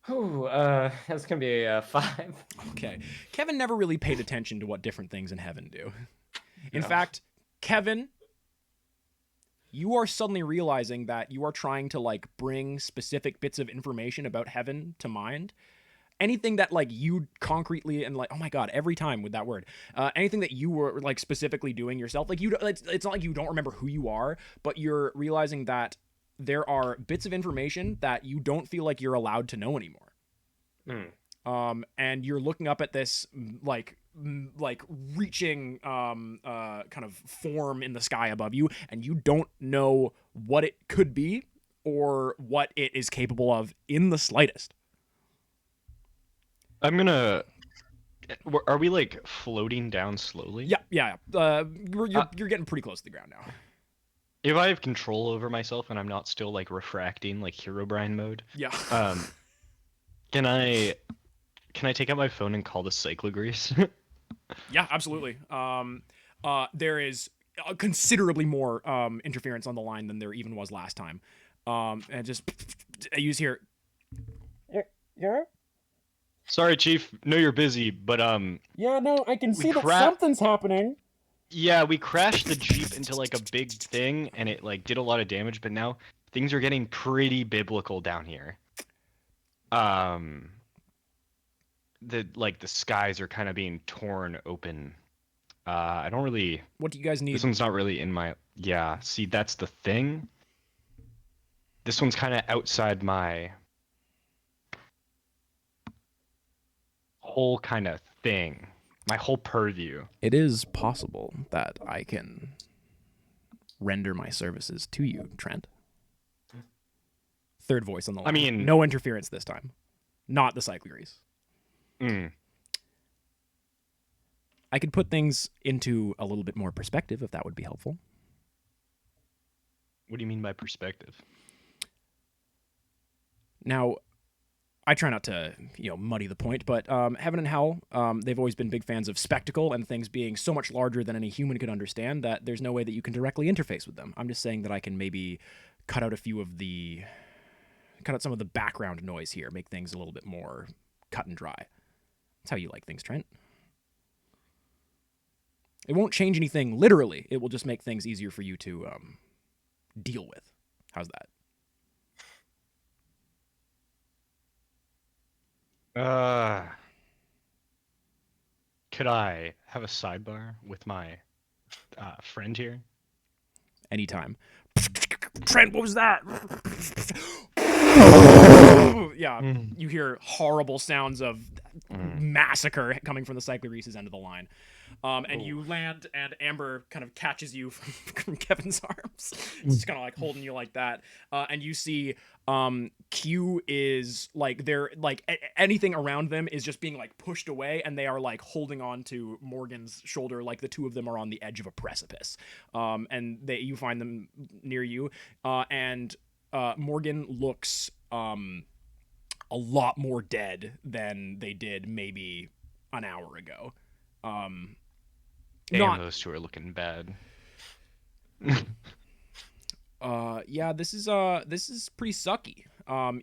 [SPEAKER 5] That's gonna be a 5.
[SPEAKER 7] Okay. Kevin never really paid attention to what different things in heaven do. In fact, Kevin, you are suddenly realizing that you are trying to like bring specific bits of information about heaven to mind, anything that like you concretely and like, oh my god, every time with that word, anything that you were like specifically doing yourself, like it's not like you don't remember who you are, but you're realizing that there are bits of information that you don't feel like you're allowed to know anymore. And you're looking up at this like reaching kind of form in the sky above you, and you don't know what it could be or what it is capable of in the slightest.
[SPEAKER 4] I'm gonna. Are we like floating down slowly?
[SPEAKER 7] Yeah. You're getting pretty close to the ground now.
[SPEAKER 4] If I have control over myself and I'm not still like refracting like Herobrine mode,
[SPEAKER 7] Yeah.
[SPEAKER 4] can I take out my phone and call the cyclogrease?
[SPEAKER 7] Yeah, absolutely. There is considerably more interference on the line than there even was last time. And just I use here.
[SPEAKER 5] Yeah.
[SPEAKER 4] Sorry, Chief. Know you're busy, but
[SPEAKER 5] Yeah, no, I can see that
[SPEAKER 4] cra-
[SPEAKER 5] something's happening.
[SPEAKER 4] yeah, we crashed the Jeep into like a big thing, and it like did a lot of damage. But now things are getting pretty biblical down here. The skies are kind of being torn open. I don't really.
[SPEAKER 7] What do you guys need?
[SPEAKER 4] This one's not really in my. Yeah, see, that's the thing. This one's kind of outside my whole kind of thing, my whole purview.
[SPEAKER 7] It is possible that I can render my services to you, Trent. Third voice on the line.
[SPEAKER 4] I mean-
[SPEAKER 7] no interference this time. Not the cyclogrease. I could put things into a little bit more perspective if that would be helpful.
[SPEAKER 4] What do you mean by perspective?
[SPEAKER 7] Now, I try not to, muddy the point, but Heaven and Hell, they've always been big fans of spectacle and things being so much larger than any human could understand that there's no way that you can directly interface with them. I'm just saying that I can maybe cut out some of the background noise here, make things a little bit more cut and dry. That's how you like things, Trent. It won't change anything literally. It will just make things easier for you to deal with. How's that?
[SPEAKER 4] Could I have a sidebar with my friend here?
[SPEAKER 7] Anytime. Trent, what was that? Yeah, you hear horrible sounds of massacre coming from the cyclogrease's end of the line. And you land, and Amber kind of catches you from Kevin's arms. It's just kind of like holding you like that. And you see Q is like, they're like anything around them is just being like pushed away, and they are like holding on to Morgan's shoulder, like the two of them are on the edge of a precipice. And you find them near you, and Morgan looks a lot more dead than they did maybe an hour ago.
[SPEAKER 4] Damn, those two are looking bad.
[SPEAKER 7] Yeah, this is pretty sucky.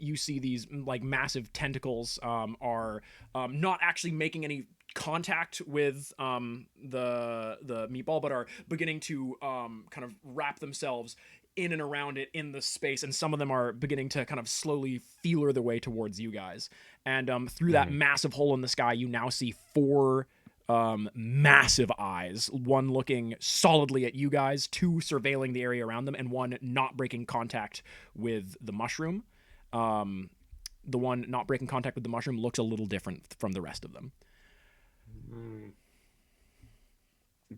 [SPEAKER 7] You see these like massive tentacles are not actually making any contact with the meatball, but are beginning to kind of wrap themselves in and around it in the space, and some of them are beginning to kind of slowly feeler their way towards you guys. And through that massive hole in the sky, you now see 4 massive eyes, one looking solidly at you guys, 2 surveilling the area around them, and 1 not breaking contact with the mushroom. The one not breaking contact with the mushroom looks a little different from the rest of them.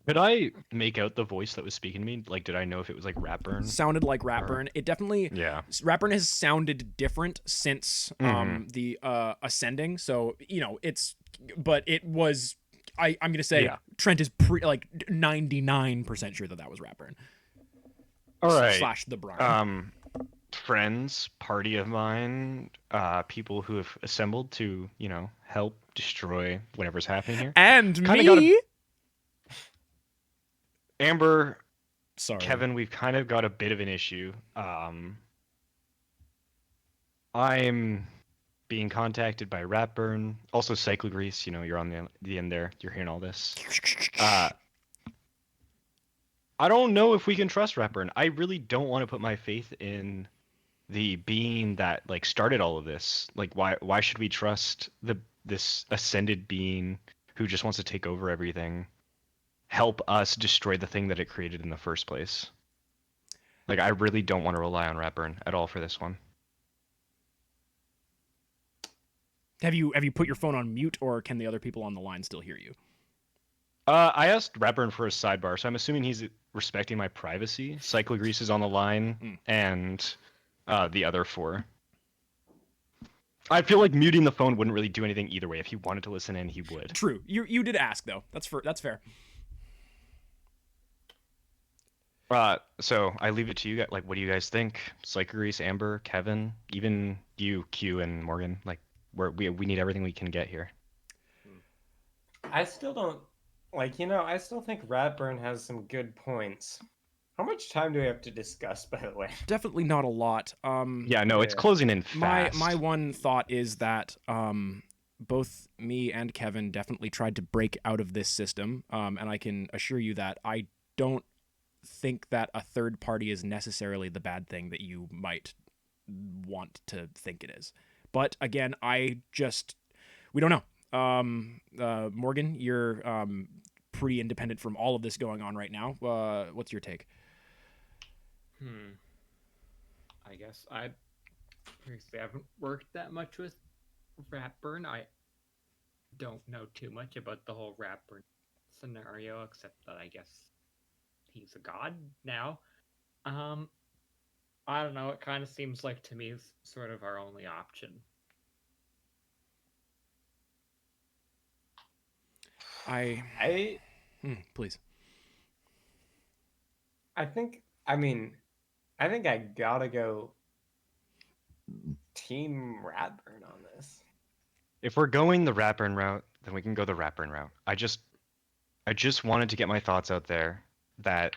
[SPEAKER 4] Could I make out the voice that was speaking to me? Like, did I know if it was like Ratburn?
[SPEAKER 7] Sounded like Ratburn. It definitely...
[SPEAKER 4] Yeah.
[SPEAKER 7] Ratburn has sounded different since the ascending, so, but it was... I'm going to say Trent is 99% sure that was Ratburn.
[SPEAKER 4] All right.
[SPEAKER 7] Slash the Brian.
[SPEAKER 4] Friends, party of mine, people who have assembled to, help destroy whatever's happening here.
[SPEAKER 7] And
[SPEAKER 4] Kinda
[SPEAKER 7] me!
[SPEAKER 4] Amber,
[SPEAKER 7] Sorry.
[SPEAKER 4] Kevin, we've kind of got a bit of an issue. I'm being contacted by Ratburn, also Cyclogrease. You're on the end there. You're hearing all this. I don't know if we can trust Ratburn. I really don't want to put my faith in the being that like started all of this. Like why should we trust this ascended being who just wants to take over everything, help us destroy the thing that it created in the first place? Like I really don't want to rely on Ratburn at all for this one.
[SPEAKER 7] Have you put your phone on mute, or can the other people on the line still hear you?
[SPEAKER 4] I asked Ratburn for a sidebar, so I'm assuming he's respecting my privacy. Cycle Grease is on the line, and the other four. I feel like muting the phone wouldn't really do anything either way. If he wanted to listen in, he would.
[SPEAKER 7] True. You did ask though. That's fair.
[SPEAKER 4] So I leave it to you guys. Like, what do you guys think? Cycle Grease, Amber, Kevin, even you, Q, and Morgan. Like, we need everything we can get here.
[SPEAKER 5] I still don't I still think Ratburn has some good points. How much time do we have to discuss, by the way?
[SPEAKER 7] Definitely not a lot.
[SPEAKER 4] Yeah, no, it's closing in fast.
[SPEAKER 7] My one thought is that both me and Kevin definitely tried to break out of this system, and I can assure you that I don't think that a third party is necessarily the bad thing that you might want to think it is. But again, we don't know. Morgan, you're pretty independent from all of this going on right now. What's your take?
[SPEAKER 6] I guess I haven't worked that much with Ratburn. I don't know too much about the whole Ratburn scenario, except that I guess he's a god now. I don't know. It kind of seems like to me it's sort of our only option.
[SPEAKER 7] Please.
[SPEAKER 5] I think I gotta go Team Ratburn on this.
[SPEAKER 4] If we're going the Ratburn route, then we can go the Ratburn route. I just wanted to get my thoughts out there that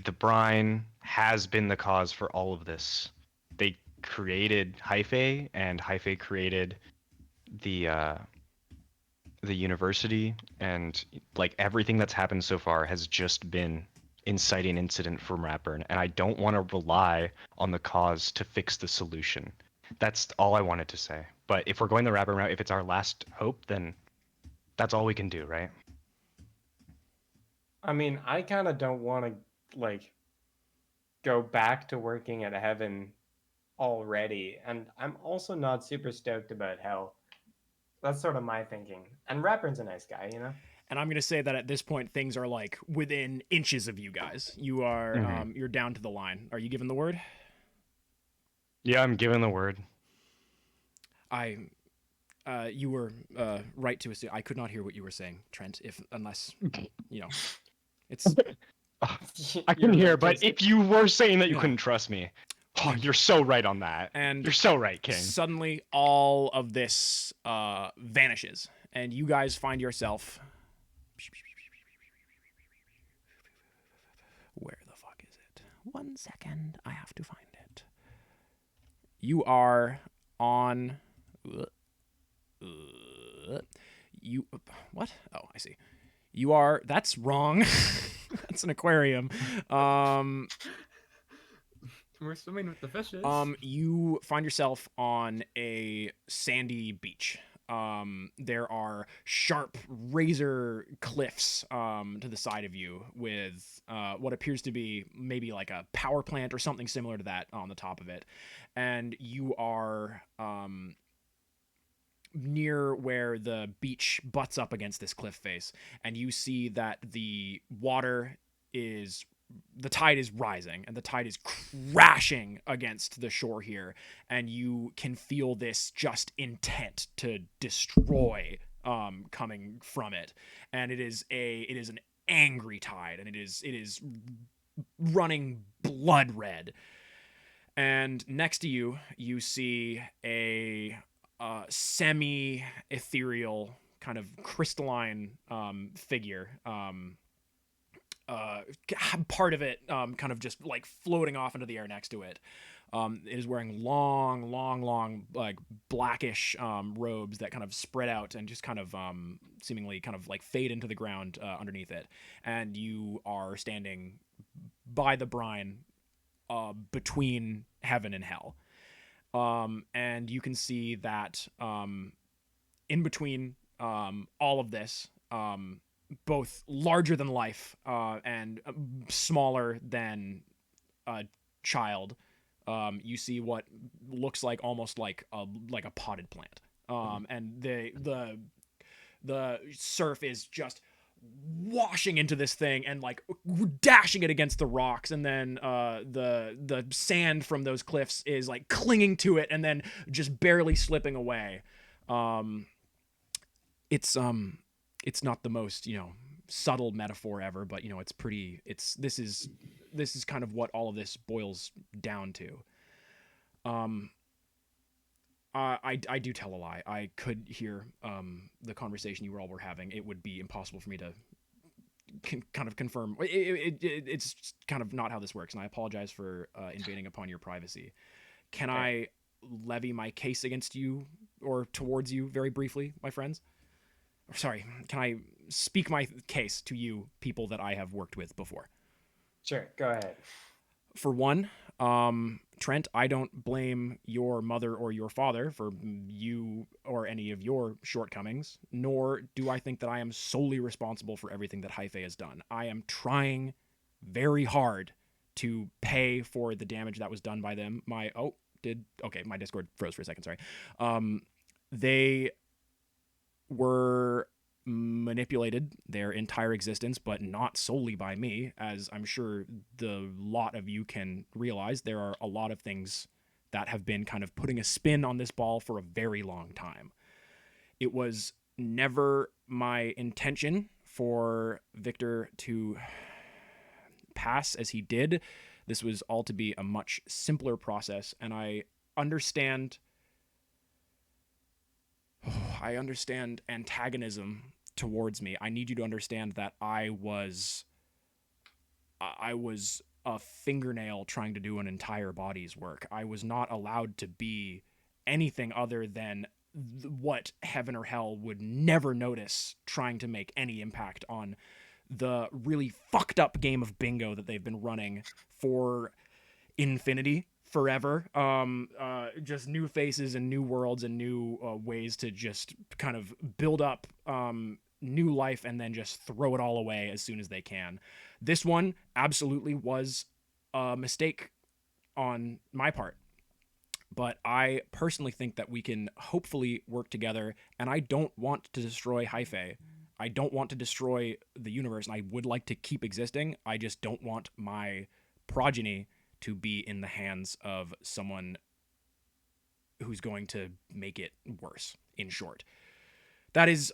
[SPEAKER 4] the Brine has been the cause for all of this. They created Hyphae, and Hyphae created the university, and like everything that's happened so far has just been inciting incident from Ratburn, and I don't want to rely on the cause to fix the solution. That's all I wanted to say. But if we're going the Ratburn route, if it's our last hope, then that's all we can do, right?
[SPEAKER 5] I mean, I kind of don't want to like go back to working at Heaven already, and I'm also not super stoked about Hell. That's sort of my thinking. And Ratburn's a nice guy, you know?
[SPEAKER 7] And I'm going to say that at this point, things are like within inches of you guys. You are, you're down to the line. Are you giving the word?
[SPEAKER 4] Yeah, I'm giving the word.
[SPEAKER 7] You were right to assume. I could not hear what you were saying, Trent, unless, it's...
[SPEAKER 4] I can hear, but if you were saying that you couldn't trust me, you're so right on that.
[SPEAKER 7] And
[SPEAKER 4] you're so right, King.
[SPEAKER 7] Suddenly, all of this vanishes, and you guys find yourself... Where the fuck is it? 1 second. I have to find it. You are on... What? Oh, I see. You are... That's wrong. That's an aquarium.
[SPEAKER 6] We're swimming with the fishes.
[SPEAKER 7] You find yourself on a sandy beach. There are sharp razor cliffs to the side of you with what appears to be maybe like a power plant or something similar to that on the top of it. And you are near where the beach butts up against this cliff face, and you see that the tide is rising, and the tide is crashing against the shore here, and you can feel this just intent to destroy coming from it. And it is an angry tide, and it is running blood red. And next to you, you see a semi-ethereal kind of crystalline figure. Part of it kind of just like floating off into the air next to it. It is wearing long, like blackish robes that kind of spread out and just kind of seemingly kind of like fade into the ground underneath it. And you are standing by the brine between heaven and hell. And you can see that in between all of this, both larger than life and smaller than a child, you see what looks like almost like a potted plant. And the surf is just washing into this thing and like dashing it against the rocks, and then the sand from those cliffs is like clinging to it and then just barely slipping away. It's not the most, subtle metaphor ever, but this is kind of what all of this boils down to. I do tell a lie. I could hear the conversation you all were having. It would be impossible for me to kind of confirm. It's kind of not how this works, and I apologize for invading upon your privacy. Can I levy my case against you or towards you very briefly, my friends? Sorry, can I speak my case to you, people that I have worked with before?
[SPEAKER 5] Sure, go ahead.
[SPEAKER 7] For one, Trent, I don't blame your mother or your father for you or any of your shortcomings, nor do I think that I am solely responsible for everything that Hyphae has done. I am trying very hard to pay for the damage that was done by them. My Discord froze for a second, sorry. They were manipulated their entire existence, but not solely by me. As I'm sure the lot of you can realize, there are a lot of things that have been kind of putting a spin on this ball for a very long time. It was never my intention for Victor to pass as he did. This was all to be a much simpler process, and I understand antagonism towards me. I need you to understand that I was a fingernail trying to do an entire body's work. I was not allowed to be anything other than what heaven or hell would never notice, trying to make any impact on the really fucked up game of bingo that they've been running for infinity. Forever. Just new faces and new worlds and new ways to just kind of build up new life and then just throw it all away as soon as they can. This one absolutely was a mistake on my part, but I personally think that we can hopefully work together, and I don't want to destroy Hyphae. I don't want to destroy the universe, and I would like to keep existing. I just don't want my progeny to be in the hands of someone who's going to make it worse, in short. That is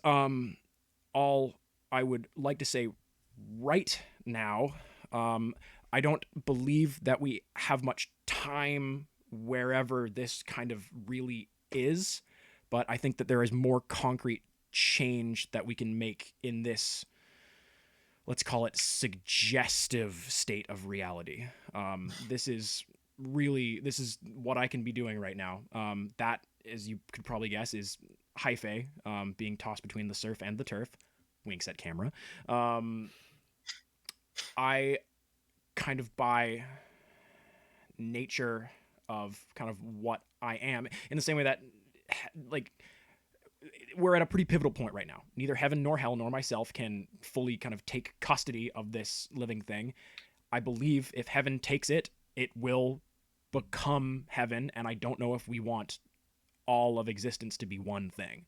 [SPEAKER 7] all I would like to say right now. I don't believe that we have much time wherever this kind of really is, but I think that there is more concrete change that we can make in this, let's call it, suggestive state of reality. This is what I can be doing right now. That, as you could probably guess, is Hyphae being tossed between the surf and the turf. Winks at camera. I kind of, by nature of kind of what I am, in the same way that, like, we're at a pretty pivotal point right now. Neither heaven nor hell nor myself can fully kind of take custody of this living thing. I believe if heaven takes it, it will become heaven, and I don't know if we want all of existence to be one thing.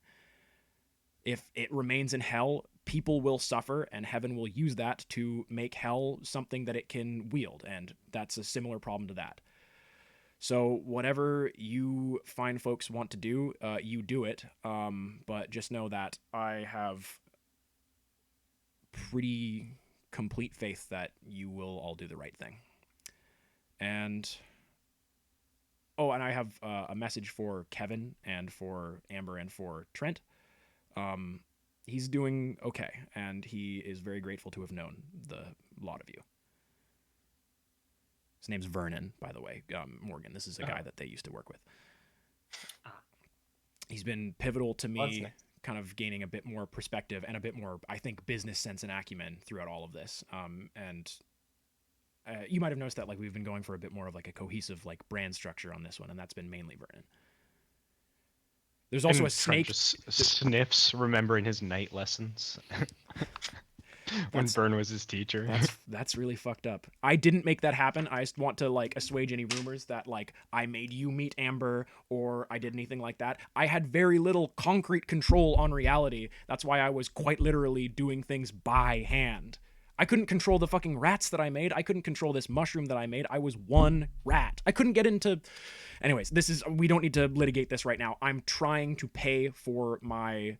[SPEAKER 7] If it remains in hell, people will suffer, and heaven will use that to make hell something that it can wield, and that's a similar problem to that. So whatever you fine folks want to do, you do it. But just know that I have pretty complete faith that you will all do the right thing. And I have a message for Kevin and for Amber and for Trent. He's doing okay, and he is very grateful to have known the lot of you. His name's Vernon, by the way. Morgan, this is a guy that they used to work with. He's been pivotal to me kind of gaining a bit more perspective and a bit more, I think, business sense and acumen throughout all of this. And you might have noticed that like we've been going for a bit more of like a cohesive like brand structure on this one, and that's been mainly Vernon. There's also
[SPEAKER 4] And
[SPEAKER 7] a snake.
[SPEAKER 4] Trent just sniffs, remembering his night lessons when Vern was his teacher.
[SPEAKER 7] That's really fucked up. I didn't make that happen. I just want to like assuage any rumors that like I made you meet Amber or I did anything like that. I had very little concrete control on reality. That's why I was quite literally doing things by hand. I couldn't control the fucking rats that I made. I couldn't control this mushroom that I made. I was one rat. I couldn't get into... Anyways, we don't need to litigate this right now. I'm trying to pay for my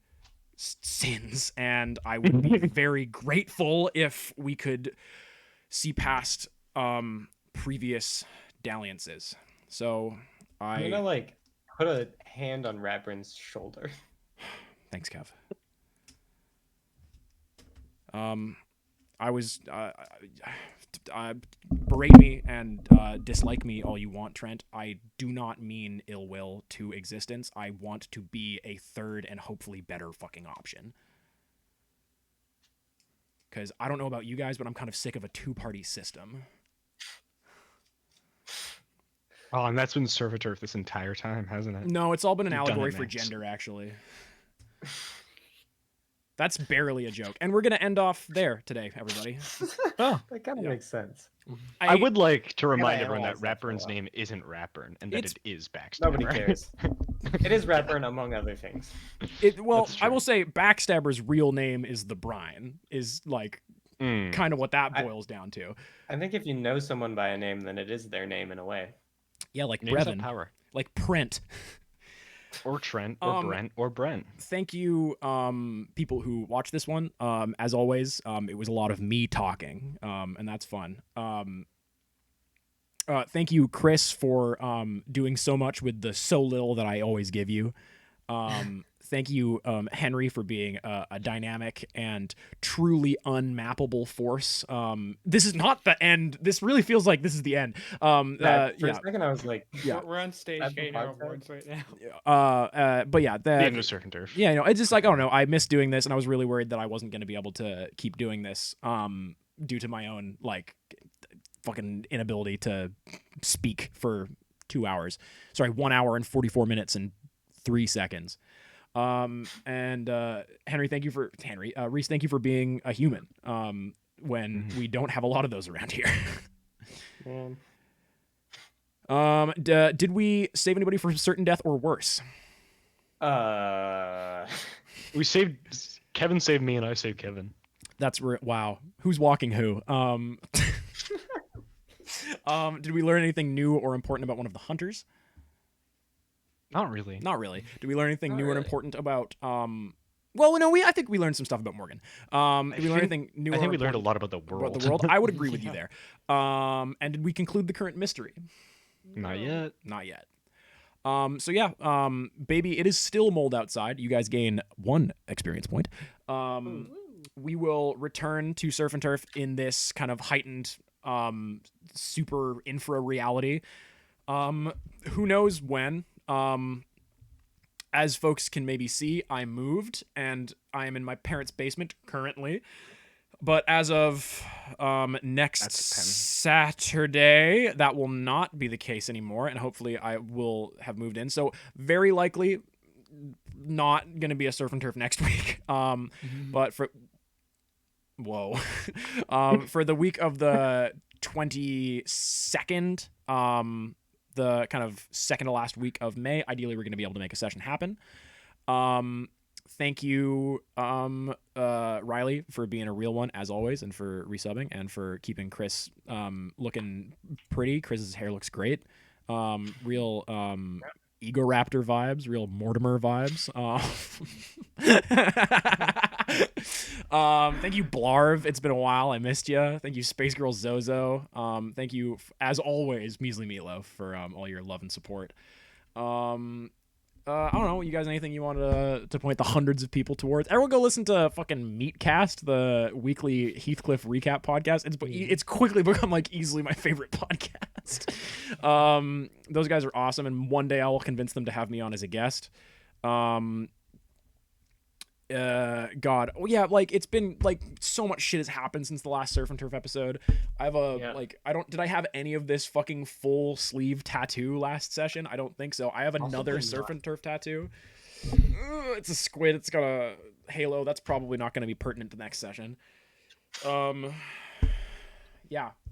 [SPEAKER 7] sins, and I would be very grateful if we could see past previous dalliances. So
[SPEAKER 5] I'm gonna like put a hand on Ratburn's shoulder.
[SPEAKER 7] Thanks, Kev. I was berate me and dislike me all you want, Trent. I do not mean ill will to existence. I want to be a third and hopefully better fucking option. Because I don't know about you guys, but I'm kind of sick of a two-party system.
[SPEAKER 4] Oh, and that's been Surf and Turf this entire time, hasn't it?
[SPEAKER 7] No, it's all been an
[SPEAKER 4] You've done
[SPEAKER 7] allegory
[SPEAKER 4] it,
[SPEAKER 7] for
[SPEAKER 4] Max.
[SPEAKER 7] gender, actually. That's barely a joke. And we're going to end off there today, everybody.
[SPEAKER 4] Oh,
[SPEAKER 5] That kind of makes sense.
[SPEAKER 4] I would like to remind
[SPEAKER 5] gotta
[SPEAKER 4] everyone that
[SPEAKER 5] analyze that for a
[SPEAKER 4] Ratburn's
[SPEAKER 5] while.
[SPEAKER 4] name isn't Ratburn, and that
[SPEAKER 7] It's-
[SPEAKER 4] it is Backstabber.
[SPEAKER 5] Nobody cares. It is Ratburn, among other things.
[SPEAKER 7] Well,
[SPEAKER 4] That's
[SPEAKER 7] I
[SPEAKER 4] true.
[SPEAKER 7] will say Backstabber's real name is the Brine, is like
[SPEAKER 4] Mm.
[SPEAKER 7] kind of what that
[SPEAKER 5] I-
[SPEAKER 7] boils down to.
[SPEAKER 5] I think if you know someone by a name, then it is their name in a way.
[SPEAKER 7] Yeah, like
[SPEAKER 4] Names have
[SPEAKER 7] Brevin,
[SPEAKER 4] power.
[SPEAKER 7] like Print.
[SPEAKER 4] Or Trent, or Brent, or Brent.
[SPEAKER 7] Thank you, people who watch this one. As always, it was a lot of me talking, and that's fun. Thank you, Chris, for doing so much with the so little that I always give you. Thank you, Henry, for being a dynamic and truly unmappable force. This is not the end. This really feels like this is the end.
[SPEAKER 5] For
[SPEAKER 7] Yeah.
[SPEAKER 5] a second, I was like,
[SPEAKER 7] Yeah.
[SPEAKER 6] We're on stage
[SPEAKER 5] That's the
[SPEAKER 6] getting our
[SPEAKER 5] podcast?
[SPEAKER 6] awards right now.
[SPEAKER 7] But yeah,
[SPEAKER 4] The end of Surf and Turf.
[SPEAKER 7] yeah, you know, it's just like I don't know. I miss doing this, and I was really worried that I wasn't going to be able to keep doing this, due to my own like fucking inability to speak for 2 hours. Sorry, 1 hour and 44 minutes and 3 seconds. And Henry, thank you for Reese, thank you for being a human. When we don't have a lot of those around here.
[SPEAKER 5] man.
[SPEAKER 7] Did we save anybody from certain death or worse?
[SPEAKER 4] We saved Kevin saved me, and I saved Kevin.
[SPEAKER 7] That's wow. Who's walking who? Did we learn anything new or important about one of the hunters?
[SPEAKER 4] Not really.
[SPEAKER 7] Not really. Did we learn anything
[SPEAKER 5] Not
[SPEAKER 7] new and
[SPEAKER 5] really.
[SPEAKER 7] important about well, no, I think we learned some stuff about Morgan. Did we learn anything new
[SPEAKER 4] I
[SPEAKER 7] or
[SPEAKER 4] think we learned a
[SPEAKER 7] important
[SPEAKER 4] lot about the world.
[SPEAKER 7] about the world? I would agree with you there. And did we conclude the current mystery?
[SPEAKER 4] Not yet.
[SPEAKER 7] Not yet. So yeah, baby, it is still mold outside. You guys gain 1 experience point. We will return to Surf and Turf in this kind of heightened super infra reality. Who knows when? As folks can maybe see, I moved and I am in my parents' basement currently. But as of next
[SPEAKER 4] That's a pen.
[SPEAKER 7] Saturday, that will not be the case anymore, and hopefully I will have moved in. So very likely not going to be a Surf and Turf next week. But for for the week of the 22nd, the kind of second to last week of May, ideally we're going to be able to make a session happen. Thank you, Riley, for being a real one as always, and for resubbing, and for keeping Chris looking pretty. Chris's hair looks great. Real Egoraptor vibes, real Mortimer vibes. Thank you, Blarv. It's been a while. I missed you. Thank you, Space Girl Zozo. Thank you, as always, Measly Meatloaf, for all your love and support. I don't know. You guys, anything you wanted to point the hundreds of people towards? Everyone go listen to fucking Meatcast, the weekly Heathcliff recap podcast. It's quickly become like easily my favorite podcast. Those guys are awesome, and one day I will convince them to have me on as a guest. God. Oh yeah, like it's been like so much shit has happened since the last Surf and Turf episode. I have a like did I have any of this fucking full sleeve tattoo last session? I don't think so. I have another Surf and Turf tattoo. It's a squid. It's got a halo. That's probably not going to be pertinent to next session. Yeah.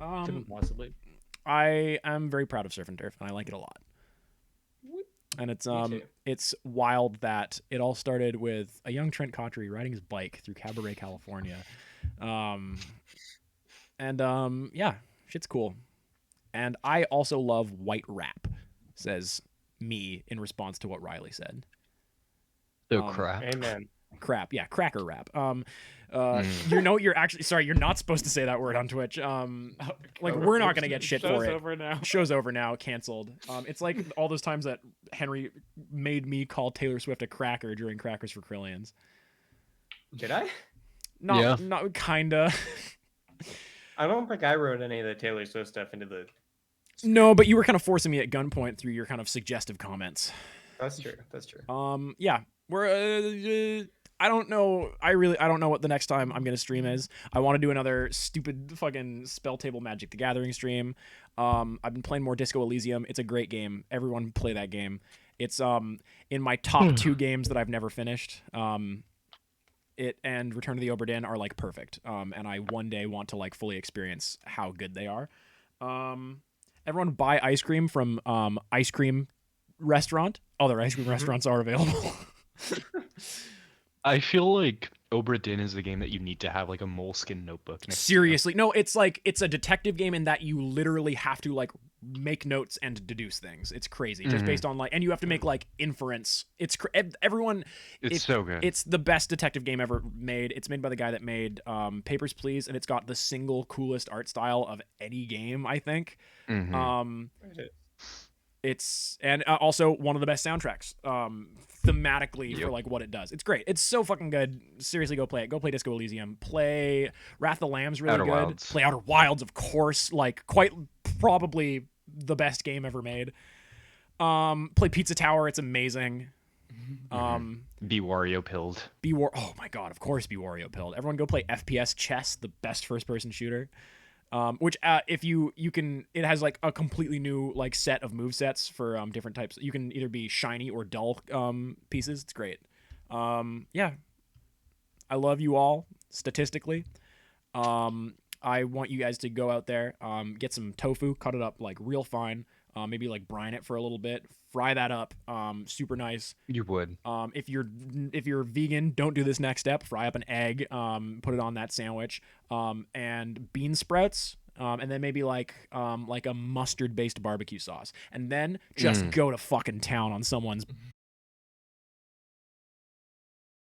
[SPEAKER 6] Couldn't possibly.
[SPEAKER 7] I am very proud of Surf and Turf, and I like it a lot. And it's wild that it all started with a young Trent Cotry riding his bike through Cabaret, California. Yeah, shit's cool. And I also love white rap, says me in response to what Riley said.
[SPEAKER 4] Oh crap.
[SPEAKER 5] Amen.
[SPEAKER 7] Crap, yeah, cracker rap. You're actually sorry, you're not supposed to say that word on Twitch. Like we're not gonna get shit for it.
[SPEAKER 6] Over now.
[SPEAKER 7] Show's over now, canceled. It's like all those times that Henry made me call Taylor Swift a cracker during Crackers for Krillians.
[SPEAKER 5] Did I?
[SPEAKER 7] Not
[SPEAKER 4] Yeah.
[SPEAKER 7] not kinda.
[SPEAKER 5] I don't think I wrote any of the Taylor Swift stuff into the.
[SPEAKER 7] No, but you were kind of forcing me at gunpoint through your kind of suggestive comments.
[SPEAKER 5] That's true. That's true.
[SPEAKER 7] Yeah, we're. I don't know. I don't know what the next time I'm gonna stream is. I want to do another stupid fucking Spell Table Magic the Gathering stream. I've been playing more Disco Elysium. It's a great game. Everyone play that game. It's in my top 2 games that I've never finished. It and Return to the Obra Dinn are like perfect. And I one day want to like fully experience how good they are. Everyone buy ice cream from Ice Cream Restaurant. Other ice cream restaurants are available.
[SPEAKER 4] I feel like Obra Dinn is the game that you need to have like a moleskin notebook. Next
[SPEAKER 7] Seriously, no, it's like it's a detective game in that you literally have to like make notes and deduce things. It's crazy, just based on like, and you have to make like inference. It's everyone.
[SPEAKER 4] It's so good.
[SPEAKER 7] It's the best detective game ever made. It's made by the guy that made Papers, Please, and it's got the single coolest art style of any game, I think. It's and also one of the best soundtracks thematically for like what it does. It's great. It's so fucking good. Seriously, go play it. Go play Disco Elysium. Play Wrath of the Lamb's really
[SPEAKER 4] Outer
[SPEAKER 7] good.
[SPEAKER 4] Wilds.
[SPEAKER 7] Play Outer Wilds, of course. Like quite probably the best game ever made. Play Pizza Tower. It's amazing.
[SPEAKER 4] Be Wario pilled.
[SPEAKER 7] Oh my god, of course be Wario pilled. Everyone go play FPS Chess, the best first person shooter. Which if you can, it has like a completely new like set of move sets for different types. You can either be shiny or dull pieces. It's great. Yeah, I love you all statistically. I want you guys to go out there, get some tofu, cut it up like real fine, maybe like brine it for a little bit, fry that up, super nice.
[SPEAKER 4] You would.
[SPEAKER 7] If you're vegan, don't do this next step. Fry up an egg, put it on that sandwich, and bean sprouts, and then maybe like a mustard-based barbecue sauce, and then just go to fucking town on someone's